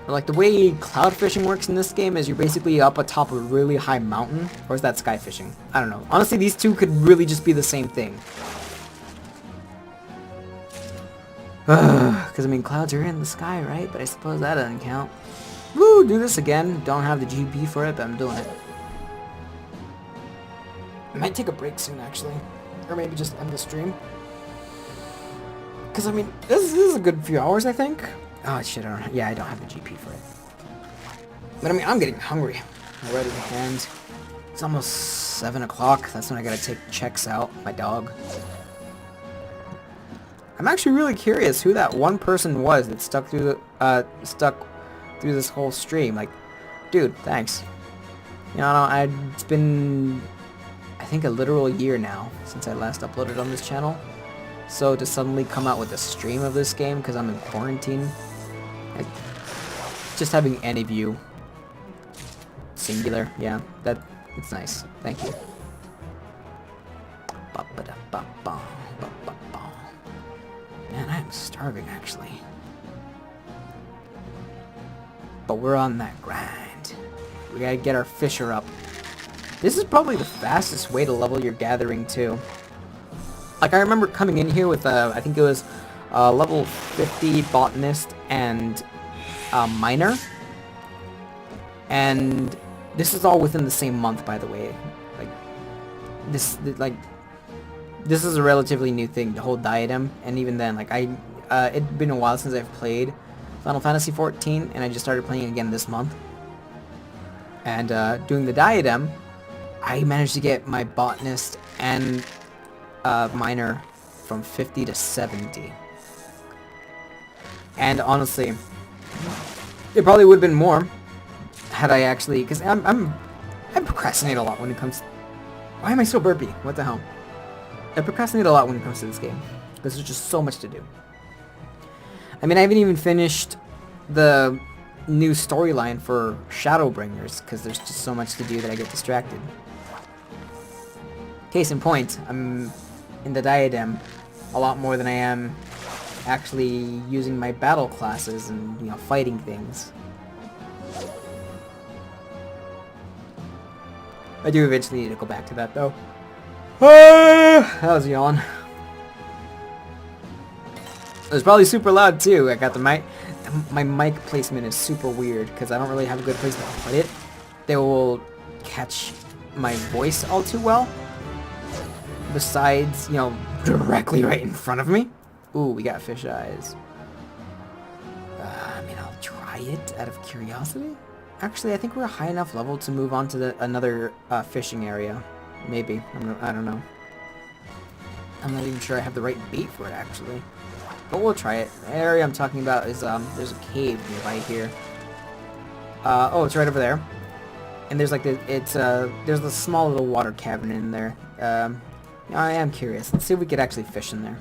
Or like, the way cloud fishing works in this game is you're basically up atop a really high mountain. Or is that sky fishing? I don't know. Honestly, these two could really just be the same thing. Because, I mean, clouds are in the sky, right? But I suppose that doesn't count. Woo, do this again. Don't have the GB for it, but I'm doing it. I might take a break soon, actually. Or maybe just end the stream. Because, I mean, this is a good few hours, I think. Oh, shit, I don't have the GP for it. But, I mean, I'm getting hungry already, and it's almost 7 o'clock. That's when I gotta take checks out, my dog. I'm actually really curious who that one person was that stuck through this whole stream. Like, dude, thanks. You know, it's been, I think, a literal year now since I last uploaded on this channel. So to suddenly come out with a stream of this game because I'm in quarantine, just having any of you, singular, yeah, it's nice. Thank you. Man, I'm starving, actually. But we're on that grind. We gotta get our fisher up. This is probably the fastest way to level your gathering, too. Like, I remember coming in here with, I think it was level 50 botanist and miner. And this is all within the same month, by the way. This is a relatively new thing, the whole diadem, and even then, like, it'd been a while since I've played Final Fantasy XIV, and I just started playing again this month. And, doing the diadem, I managed to get my botanist and, miner from 50 to 70. And honestly, It probably would have been more had I actually, because I procrastinate a lot when it comes. Why am I so burpy? What the hell? I procrastinate a lot when it comes to this game because there's just so much to do. I mean, I haven't even finished the new storyline for Shadowbringers because there's just so much to do that I get distracted. Case in point, I'm in the Diadem a lot more than I am actually using my battle classes and, you know, fighting things. I do eventually need to go back to that though. That was a yawn. It was probably super loud too. I got the mic. My mic placement is super weird because I don't really have a good place to put it. They will catch my voice all too well. Besides, you know, directly right in front of me. Ooh, we got fish eyes. I mean, I'll try it out of curiosity. Actually, I think we're a high enough level to move on to another fishing area. Maybe. I don't know. I'm not even sure I have the right bait for it, actually. But we'll try it. The area I'm talking about is, there's a cave nearby here. Oh, it's right over there. And there's like there's a small little water cavern in there. I am curious. Let's see if we could actually fish in there.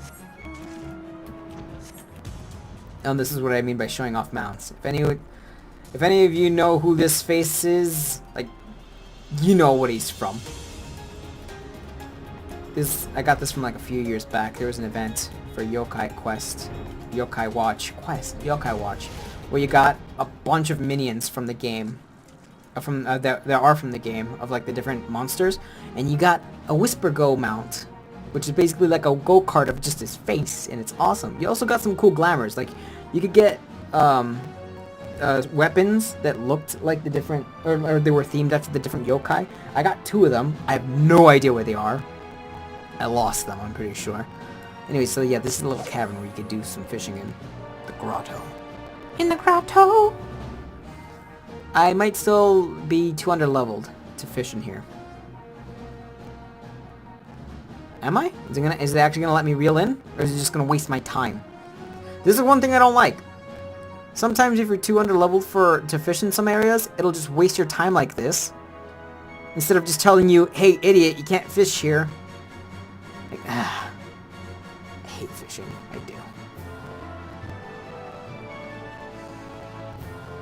And this is what I mean by showing off mounts. If any of you know who this face is, like, you know what he's from. I got this from like a few years back. There was an event for Yokai Watch, where you got a bunch of minions from the game, that are from the game, of like the different monsters, and you got a Whisper Go mount, which is basically like a go-kart of just his face, and it's awesome. You also got some cool glamours, like you could get weapons that looked like the different, or they were themed after the different yokai. I got 2 of them. I have no idea where they are. I lost them, I'm pretty sure. Anyway, so yeah, this is a little cavern where you could do some fishing in the grotto. In the grotto! I might still be too under-leveled to fish in here. Am I? Is it actually gonna let me reel in? Or is it just gonna waste my time? This is one thing I don't like. Sometimes if you're too under-leveled to fish in some areas, it'll just waste your time like this. Instead of just telling you, hey idiot, you can't fish here. Like, I hate fishing. I do.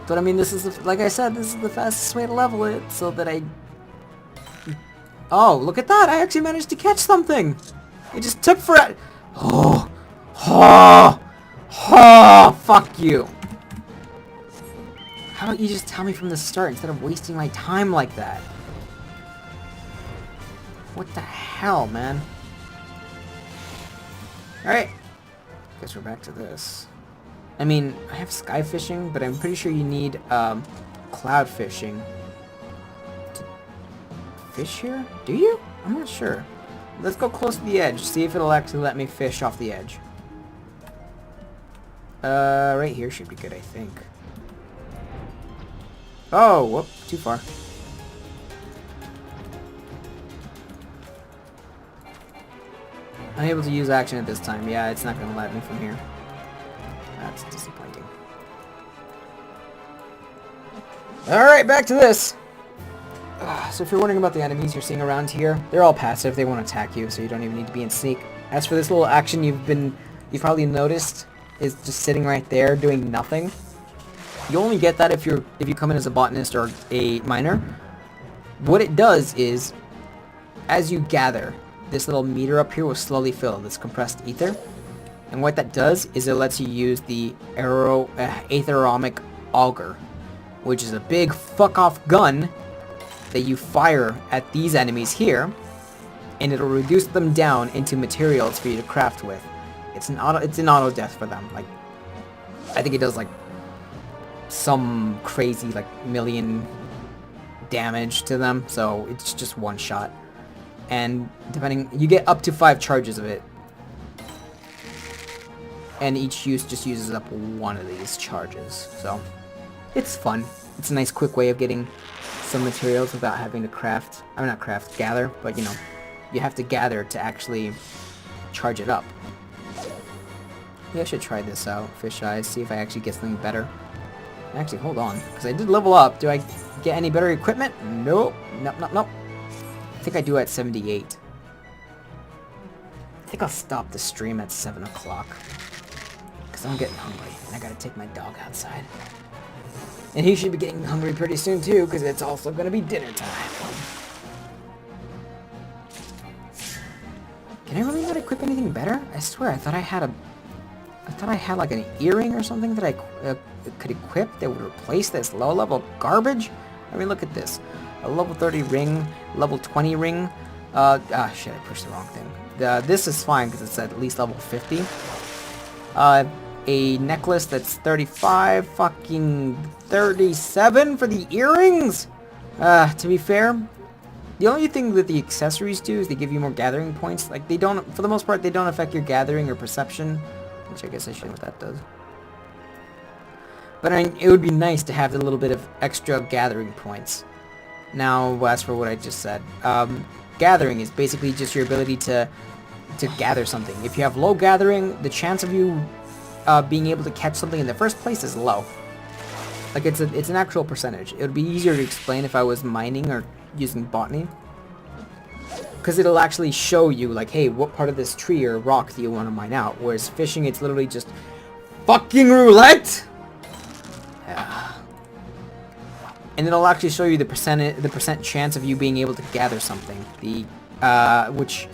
But I mean, this is, like I said, this is the fastest way to level it, so that I... Oh, look at that! I actually managed to catch something! It just took forever! Oh! Oh! Oh! Fuck you! How don't you just tell me from the start instead of wasting my time like that? What the hell, man? Alright. Guess we're back to this. I mean, I have sky fishing, but I'm pretty sure you need cloud fishing to fish here? Do you? I'm not sure. Let's go close to the edge, see if it'll actually let me fish off the edge. Right here should be good, I think. Oh, whoop, too far. Unable to use action at this time. Yeah, it's not gonna let me from here. That's disappointing. Alright, back to this! So if you're wondering about the enemies you're seeing around here, they're all passive. They won't attack you, so you don't even need to be in sneak. As for this little action you've probably noticed is just sitting right there doing nothing. You only get that if you come in as a botanist or a miner. What it does is, as you gather, this little meter up here will slowly fill, this compressed ether. And what that does is it lets you use the aetheromic auger, which is a big fuck-off gun that you fire at these enemies here, and it'll reduce them down into materials for you to craft with. It's an auto death for them. Like, I think it does like some crazy like million damage to them, so it's just one shot. And depending, you get up to 5 charges of it. And each use just uses up 1 of these charges. So, it's fun. It's a nice quick way of getting some materials without having to craft. I mean, not craft, gather, but you know, you have to gather to actually charge it up. Maybe I should try this out, fish eyes, see if I actually get something better. Actually, hold on, because I did level up. Do I get any better equipment? Nope. Nope, nope, nope. I think I do at 78. I think I'll stop the stream at 7 o'clock. Because I'm getting hungry, and I gotta take my dog outside. And he should be getting hungry pretty soon, too, because it's also gonna be dinner time. Can I really not equip anything better? I swear, I thought I had like an earring or something that I could equip that would replace this low-level garbage. I mean, look at this. A level 30 ring, level 20 ring. Shit, I pushed the wrong thing. This is fine because it's at least level 50. A necklace that's 35, fucking 37 for the earrings? To be fair, the only thing that the accessories do is they give you more gathering points. Like, they don't, for the most part, they don't affect your gathering or perception. Which I guess I should know what that does. But I mean, it would be nice to have a little bit of extra gathering points. Now, as for what I just said, gathering is basically just your ability to gather something. If you have low gathering, the chance of you being able to catch something in the first place is low. Like, it's an actual percentage. It would be easier to explain if I was mining or using botany. Because it'll actually show you, like, hey, what part of this tree or rock do you want to mine out? Whereas fishing, it's literally just fucking roulette! Yeah. And it'll actually show you the percent chance of you being able to gather something. Which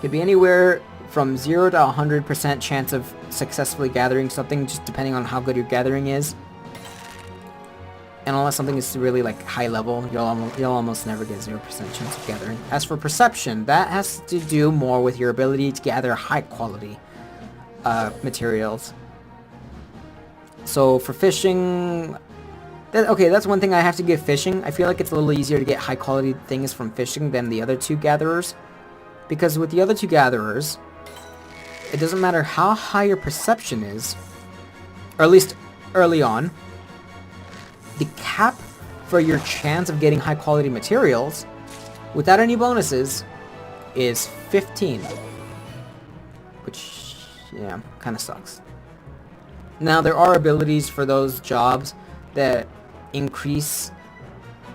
could be anywhere from 0 to 100% chance of successfully gathering something, just depending on how good your gathering is. And unless something is really, like, high level, you'll almost never get 0% chance of gathering. As for perception, that has to do more with your ability to gather high quality materials. So for fishing, okay, that's one thing I have to give fishing. I feel like it's a little easier to get high quality things from fishing than the other two gatherers. Because with the other two gatherers, it doesn't matter how high your perception is, or at least early on, the cap for your chance of getting high quality materials without any bonuses is 15. Which, yeah, kind of sucks. Now, there are abilities for those jobs that increase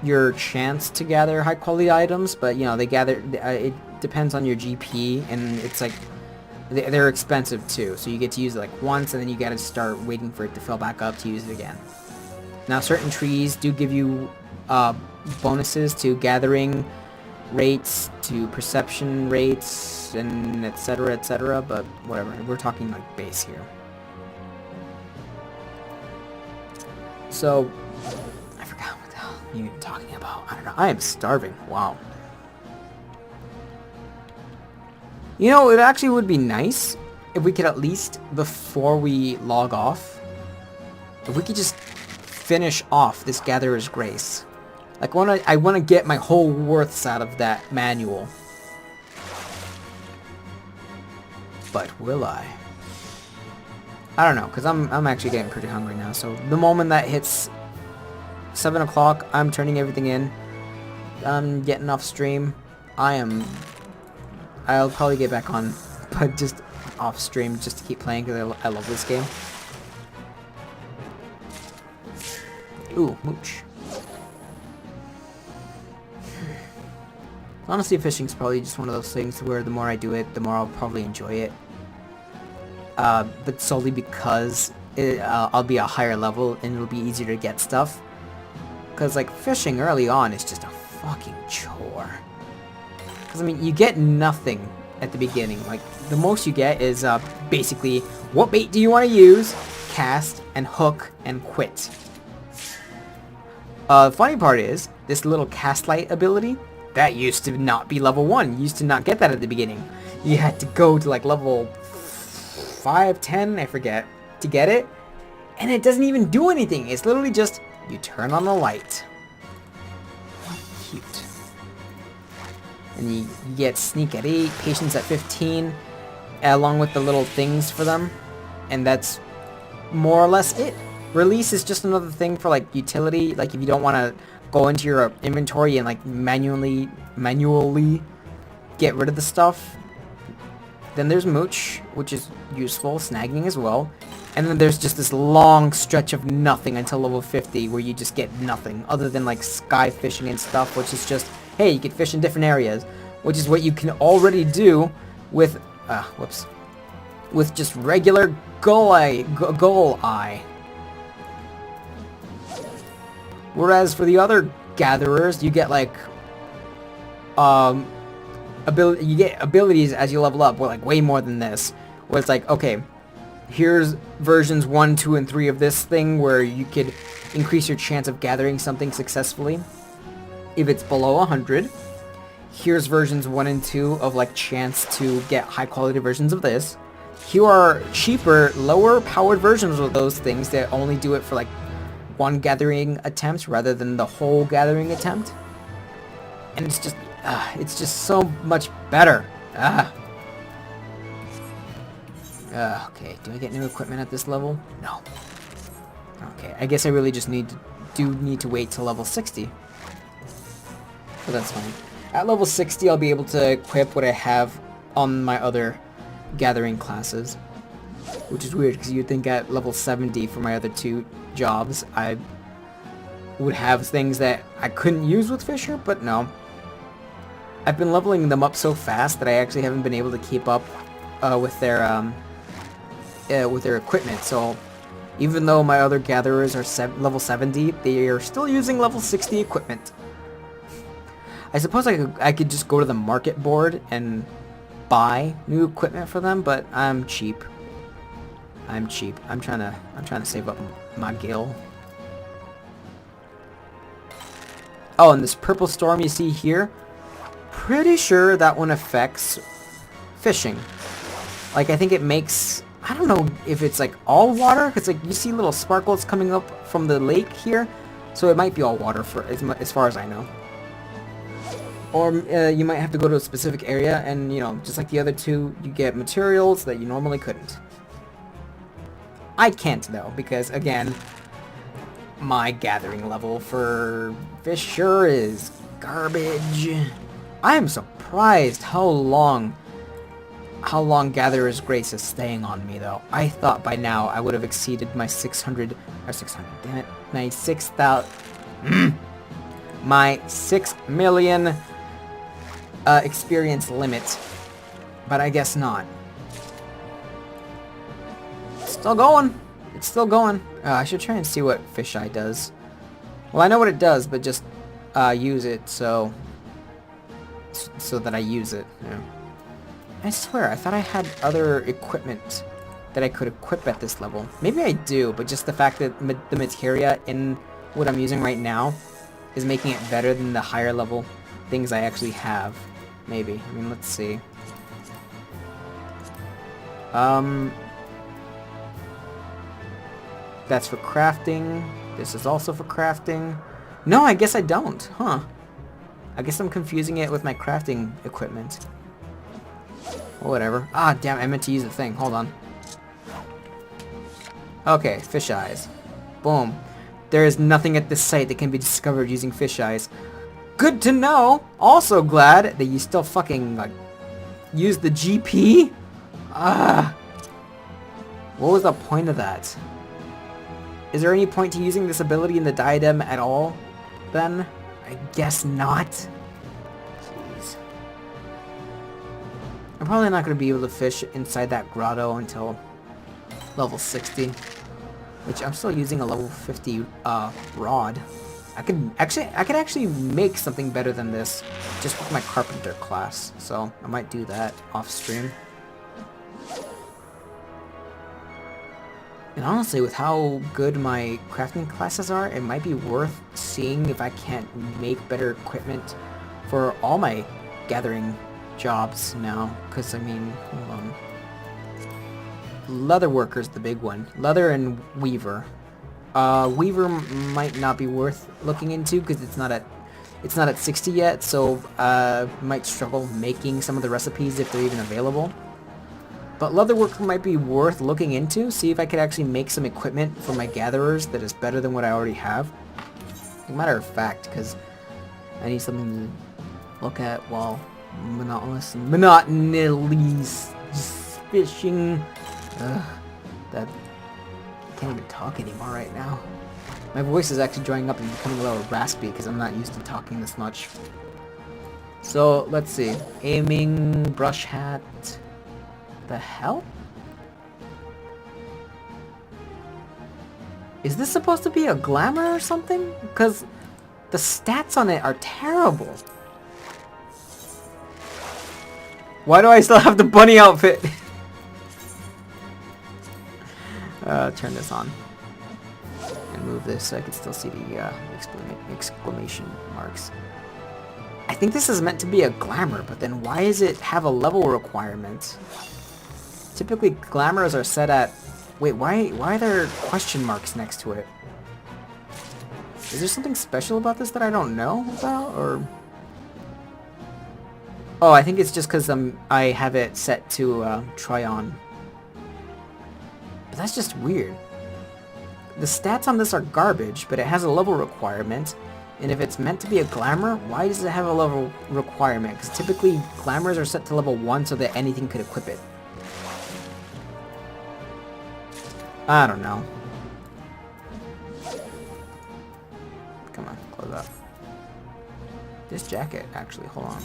your chance to gather high quality items, but you know, they gather, it depends on your GP, and it's like, they're expensive too, so you get to use it like once, and then you gotta start waiting for it to fill back up to use it again. Now, certain trees do give you bonuses to gathering rates, to perception rates, and etc., but whatever, we're talking like base here. So, I forgot what the hell you were talking about. I don't know. I am starving. Wow. You know, it actually would be nice if we could at least, before we log off, if we could just finish off this Gatherer's Grace. Like, I want to get my whole worths out of that manual. But will I? I don't know, because I'm actually getting pretty hungry now. So the moment that hits 7 o'clock, I'm turning everything in. I'm getting off stream. I'll probably get back on, but just off stream just to keep playing because I love this game. Ooh, mooch. Honestly, fishing's probably just one of those things where the more I do it, the more I'll probably enjoy it. But solely because I'll be a higher level and it'll be easier to get stuff. Because, like, fishing early on is just a fucking chore. Because, I mean, you get nothing at the beginning. Like, the most you get is basically, what bait do you want to use, cast, and hook, and quit. The funny part is, this little cast light ability, that used to not be level 1. You used to not get that at the beginning. You had to go to, like, level 5, 10, I forget, to get it. And it doesn't even do anything. It's literally just, you turn on the light. Cute. And you get sneak at 8, patience at 15, along with the little things for them. And that's more or less it. Release is just another thing for, like, utility. Like, if you don't want to go into your inventory and, like, manually get rid of the stuff. Then there's Mooch, which is useful, snagging as well. And then there's just this long stretch of nothing until level 50 where you just get nothing other than like sky fishing and stuff, which is just, hey, you can fish in different areas, which is what you can already do with, with just regular goal eye. Whereas for the other gatherers, you get like, you get abilities as you level up, well, like way more than this, where it's like, okay, here's versions 1, 2, and 3 of this thing where you could increase your chance of gathering something successfully if it's below 100. Here's versions 1 and 2 of like chance to get high quality versions of this. Here are cheaper, lower powered versions of those things that only do it for like one gathering attempt rather than the whole gathering attempt. And it's just so much better. Okay, do I get new equipment at this level? No. Okay, I guess I really just need to wait till level 60. But that's fine. At level 60, I'll be able to equip what I have on my other gathering classes. Which is weird, because you'd think at level 70 for my other 2 jobs, I would have things that I couldn't use with Fisher, but no. I've been leveling them up so fast that I actually haven't been able to keep up with their equipment. So even though my other gatherers are level 70, they are still using level 60 equipment. I suppose I could just go to the market board and buy new equipment for them, but I'm cheap. I'm trying to save up my gil. Oh, and this purple storm you see here, pretty sure that one affects fishing. Like, I think it makes, I don't know if it's like all water, because like you see little sparkles coming up from the lake here, so it might be all water for as far as I know. Or you might have to go to a specific area, and you know, just like the other 2, you get materials that you normally couldn't. I can't though, because again, my gathering level for Fisher is garbage. I am surprised how long Gatherer's Grace is staying on me though. I thought by now I would have exceeded my 600, damn it, my 6,000, my 6 million experience limit, but I guess not. Still going. It's still going. I should try and see what Fisheye does. Well, I know what it does, but just use it so that I use it. Yeah. I swear, I thought I had other equipment that I could equip at this level. Maybe I do, but just the fact that the materia in what I'm using right now is making it better than the higher level things I actually have. Maybe. I mean, let's see. That's for crafting. This is also for crafting. No, I guess I don't. Huh. I guess I'm confusing it with my crafting equipment. Well, whatever. Ah, damn, I meant to use the thing. Hold on. Okay, fish eyes. Boom. There is nothing at this site that can be discovered using fish eyes. Good to know! Also glad that you still fucking, like, use the GP? Ah. What was the point of that? Is there any point to using this ability in the diadem at all, then? I guess not. Jeez. I'm probably not going to be able to fish inside that grotto until level 60. Which I'm still using a level 50 rod. I could actually make something better than this just with my carpenter class. So I might do that off stream. And honestly, with how good my crafting classes are, it might be worth seeing if I can't make better equipment for all my gathering jobs now. Because, I mean, hold on. Leather worker's the big one. Leather and weaver. Weaver might not be worth looking into because it's not at 60 yet, so might struggle making some of the recipes if they're even available. But leatherworker might be worth looking into, see if I could actually make some equipment for my gatherers that is better than what I already have. As a matter of fact, because I need something to look at while monotonously just fishing. That talk anymore right now. My voice is actually drying up and becoming a little raspy because I'm not used to talking this much. So, let's see. Aiming, brush hat... The hell? Is this supposed to be a glamour or something? Because the stats on it are terrible. Why do I still have the bunny outfit? Turn this on. And move this so I can still see the exclamation marks. I think this is meant to be a glamour, but then why does it have a level requirement? Typically, glamours are set at... Wait, why are there question marks next to it? Is there something special about this that I don't know about, or... Oh, I think it's just because I have it set to try on. But that's just weird. The stats on this are garbage, but it has a level requirement. And if it's meant to be a glamour, why does it have a level requirement? Because typically, glamours are set to level 1 so that anything could equip it. I don't know. Come on, close up. This jacket, actually, hold on.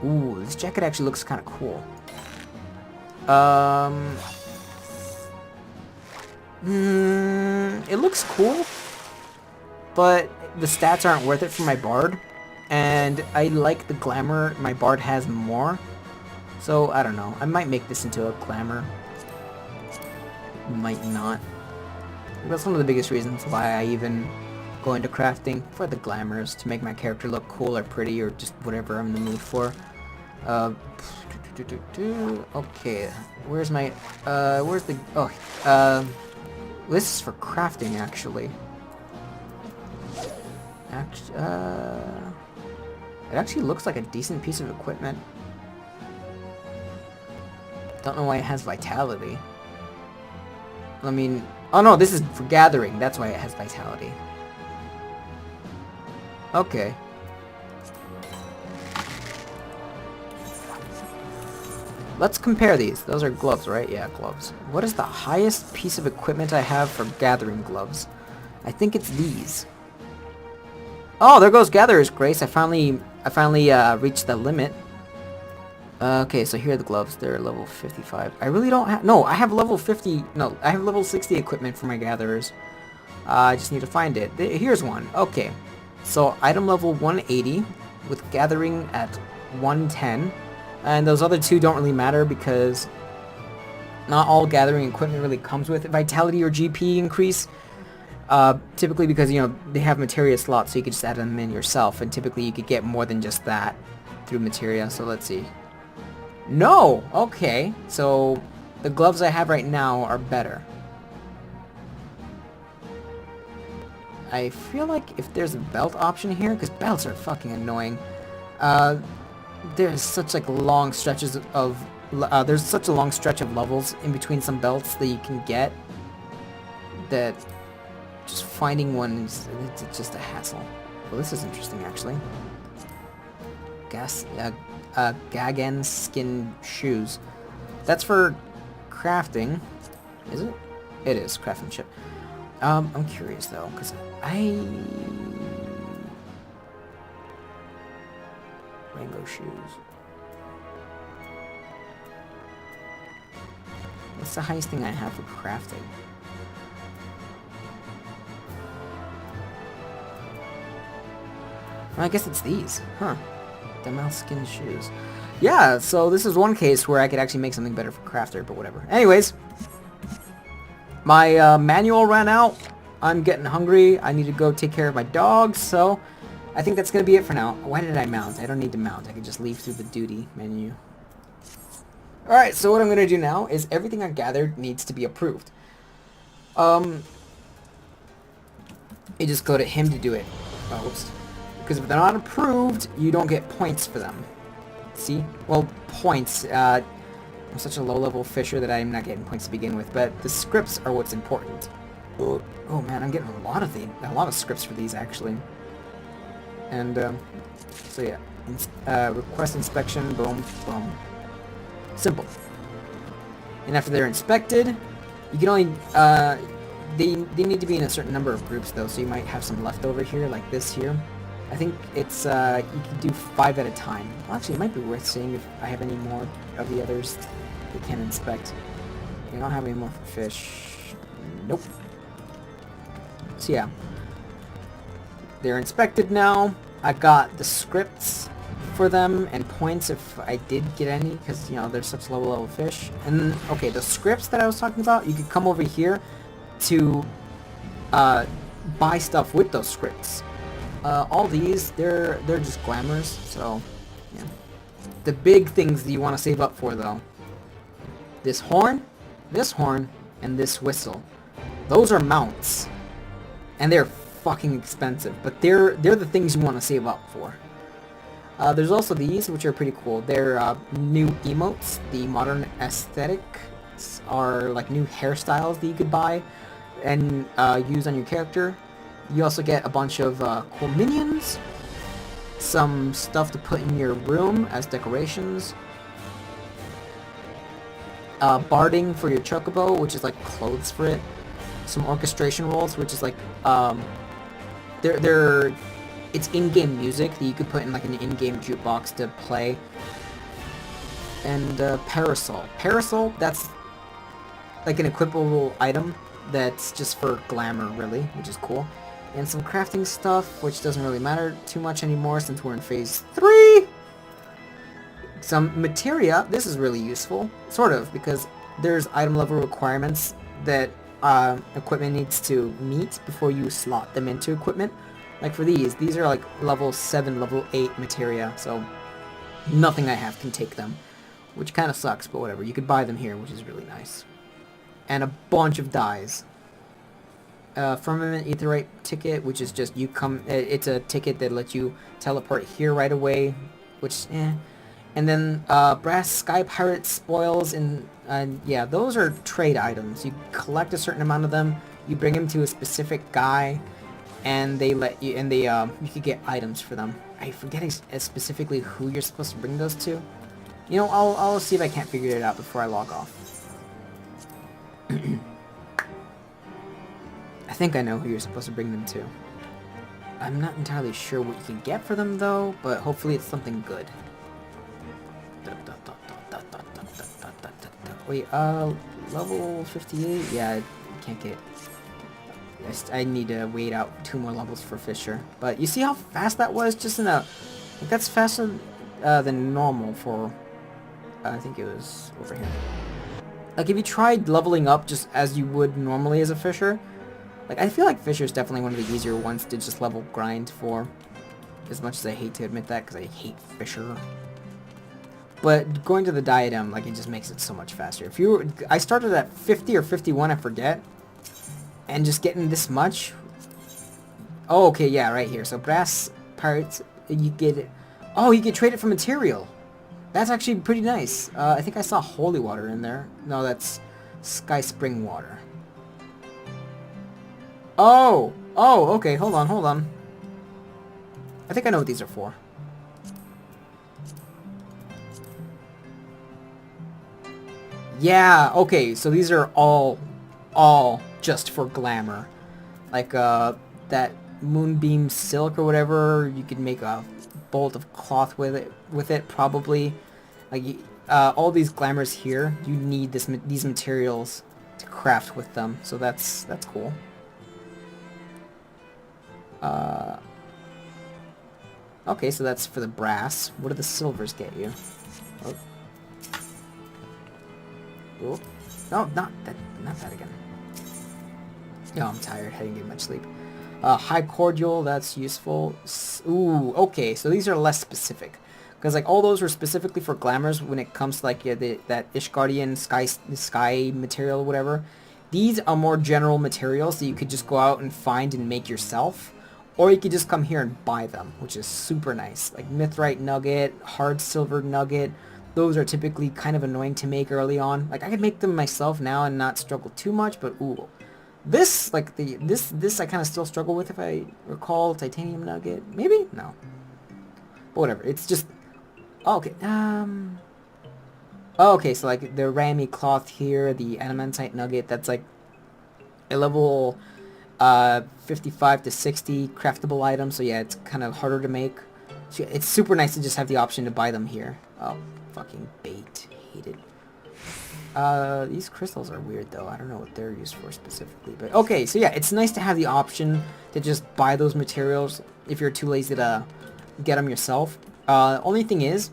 Ooh, this jacket actually looks kind of cool. It looks cool, but the stats aren't worth it for my bard, and I like the glamour my bard has more. So I don't know. I might make this into a glamour. Might not. That's one of the biggest reasons why I even go into crafting, for the glamours, to make my character look cool or pretty or just whatever I'm in the mood for. Okay, where's my, where's the, oh, this is for crafting, actually. It actually looks like a decent piece of equipment. Don't know why it has vitality. I mean, oh no, this is for gathering, that's why it has vitality. Okay. Let's compare these. Those are gloves, right? Yeah, gloves. What is the highest piece of equipment I have for gathering gloves? I think it's these. Oh, there goes Gatherer's Grace. I finally reached the limit. Okay, so here are the gloves. They're level 55. I really don't have... No, I have level 50... No, I have level 60 equipment for my gatherers. I just need to find it. Here's one. Okay. So, item level 180 with gathering at 110. And those other two don't really matter because not all gathering equipment really comes with vitality or GP increase. Typically because, you know, they have materia slots, so you could just add them in yourself. And typically you could get more than just that through materia. So let's see. No! Okay. So the gloves I have right now are better. I feel like if there's a belt option here, because belts are fucking annoying. There's such like long stretches of there's such a long stretch of levels in between some belts that you can get that just finding one is it's just a hassle. Well, this is interesting actually. Gagan skin shoes. That's for crafting. Is it? It is craftsmanship. I'm curious though, because Rainbow shoes. What's the highest thing I have for crafting? Well, I guess it's these. Huh. The mouse skin shoes. Yeah, so this is one case where I could actually make something better for crafter, but whatever. Anyways, my manual ran out. I'm getting hungry. I need to go take care of my dogs, so I think that's going to be it for now. Why did I mount? I don't need to mount. I can just leave through the duty menu. Alright, so what I'm going to do now is everything I gathered needs to be approved. You just go to him to do it. Oh, whoops. Because if they're not approved, you don't get points for them. See? Well, points. I'm such a low-level fisher that I'm not getting points to begin with, but the scripts are what's important. Oh man, I'm getting a lot of scripts for these actually. And so yeah, request inspection, boom, boom. Simple. And after they're inspected, you can only they need to be in a certain number of groups though, so you might have some left over here, like this here. I think it's, you can do 5 at a time. Well, actually, it might be worth seeing if I have any more of the others we can inspect. I don't have any more for fish. Nope. So yeah. They're inspected now. I got the scripts for them and points if I did get any, because, you know, they're such low level fish. And, okay, the scripts that I was talking about, you could come over here to buy stuff with those scripts. All these, they're just glamours, so, yeah. The big things that you want to save up for, though. This horn, and this whistle. Those are mounts. And they're fucking expensive, but they're the things you want to save up for. There's also these, which are pretty cool. They're new emotes. The modern aesthetics are like new hairstyles that you could buy and use on your character. You also get a bunch of cool minions, some stuff to put in your room as decorations, barding for your chocobo, which is like clothes for it, some orchestration rolls, which is like it's in-game music that you could put in like an in-game jukebox to play. And parasol. Parasol, that's like an equipable item that's just for glamour, really, which is cool. And some crafting stuff, which doesn't really matter too much anymore since we're in phase 3. Some materia. This is really useful, sort of, because there's item level requirements that equipment needs to meet before you slot them into equipment. Like for these are like level 7, level 8 materia, so nothing I have can take them, which kind of sucks, but whatever. You could buy them here, which is really nice. And a bunch of dyes. Firmament Aetheryte ticket, which is just you come, it's a ticket that lets you teleport here right away, which, And then brass sky pirate spoils, and yeah, those are trade items. You collect a certain amount of them, you bring them to a specific guy, and they let you, and you could get items for them. I forget specifically who you're supposed to bring those to. You know, I'll see if I can't figure it out before I log off. I think I know who you're supposed to bring them to. I'm not entirely sure what you can get for them though, but hopefully it's something good. Wait, level 58? Yeah, I can't get... I need to wait out 2 more levels for Fisher. But you see how fast that was? Just in a... Like, that's faster than normal for... I think it was over here. Like, if you tried leveling up just as you would normally as a Fisher, like, I feel like Fisher is definitely one of the easier ones to just level grind for. As much as I hate to admit that, because I hate Fisher. But going to the diadem, like, it just makes it so much faster. If you were, I started at 50 or 51, I forget. And just getting this much. Oh, okay, yeah, right here. So brass parts, you get it. Oh, you can trade it for material. That's actually pretty nice. I think I saw holy water in there. No, that's sky spring water. Oh, okay, hold on. I think I know what these are for. Yeah, okay, so these are all just for glamour. Like, that moonbeam silk or whatever, you could make a bolt of cloth with it, probably. Like, all these glamours here, you need these materials to craft with them, so that's cool. Okay, so that's for the brass. What do the silvers get you? Oh. Oh. No, not that again. No, I'm tired. I didn't get much sleep. High cordial, that's useful. Ooh, okay, so these are less specific. Because, like, all those were specifically for glamours when it comes to, like, yeah, that Ishgardian sky material, whatever. These are more general materials that you could just go out and find and make yourself. Or you could just come here and buy them, which is super nice. Like Mithrite Nugget, Hard Silver Nugget. Those are typically kind of annoying to make early on. Like, I could make them myself now and not struggle too much, but ooh. This, like, this I kind of still struggle with, if I recall. Titanium Nugget? Maybe? No. But whatever. It's just... Oh, okay. Oh, okay, so, like, the Rami Cloth here, the Adamantite Nugget, that's, like... a level 55 to 60 craftable items, so yeah, it's kind of harder to make. So it's super nice to just have the option to buy them here. Oh, fucking bait. Hate it. These crystals are weird though. I don't know what they're used for specifically, but okay, so yeah, it's nice to have the option to just buy those materials if you're too lazy to get them yourself. Only thing is,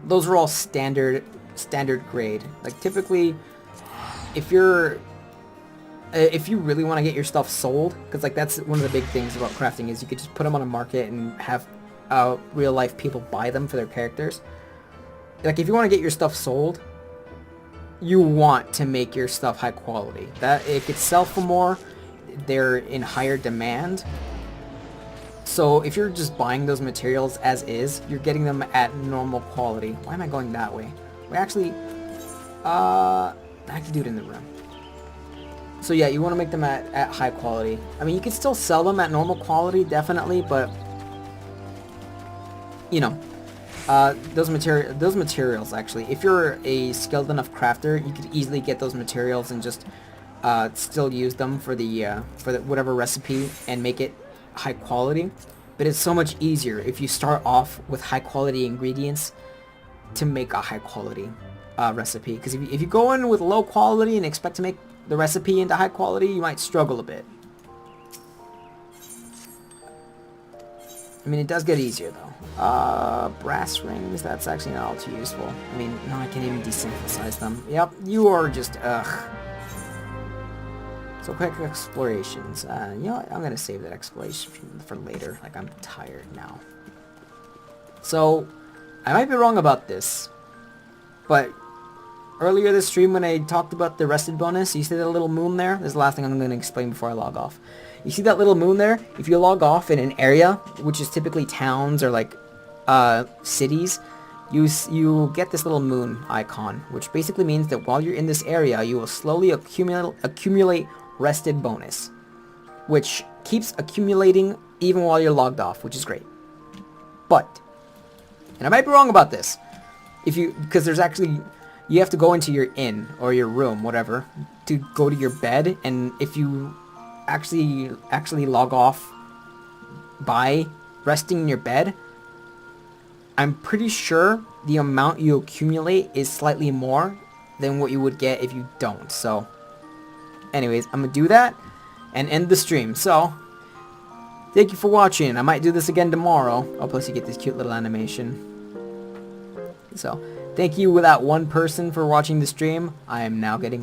those are all standard grade. Like typically, if you really want to get your stuff sold, because like that's one of the big things about crafting is you could just put them on a market and have real life people buy them for their characters. Like if you want to get your stuff sold, you want to make your stuff high quality. That it could sell for more, they're in higher demand. So if you're just buying those materials as is, you're getting them at normal quality. Why am I going that way? We actually, I can do it in the room. So yeah, you want to make them at high quality. I mean, you can still sell them at normal quality, definitely, but you know, those materials actually, if you're a skilled enough crafter, you could easily get those materials and just still use them for the whatever recipe and make it high quality. But it's so much easier if you start off with high quality ingredients to make a high quality recipe. Because if you go in with low quality and expect to make the recipe into high quality, you might struggle a bit. I mean, it does get easier though. Brass rings, that's actually not all too useful. I mean, no, I can't even desynthesize them. Yep, you are just, ugh. So quick explorations. You know what? I'm gonna save that exploration for later. Like, I'm tired now. So, I might be wrong about this, but earlier this stream when I talked about the rested bonus, you see that little moon there? This is the last thing I'm gonna explain before I log off. You see that little moon there? If you log off in an area, which is typically towns or like cities, you get this little moon icon, which basically means that while you're in this area, you will slowly accumulate rested bonus, which keeps accumulating even while you're logged off, which is great. But, and I might be wrong about this, because there's actually, you have to go into your inn or your room, whatever, to go to your bed, and if you actually log off by resting in your bed, I'm pretty sure the amount you accumulate is slightly more than what you would get if you don't. So anyways, I'm gonna do that and end the stream. So thank you for watching. I might do this again tomorrow. Oh, plus you get this cute little animation. So thank you, that one person, for watching the stream. I am now getting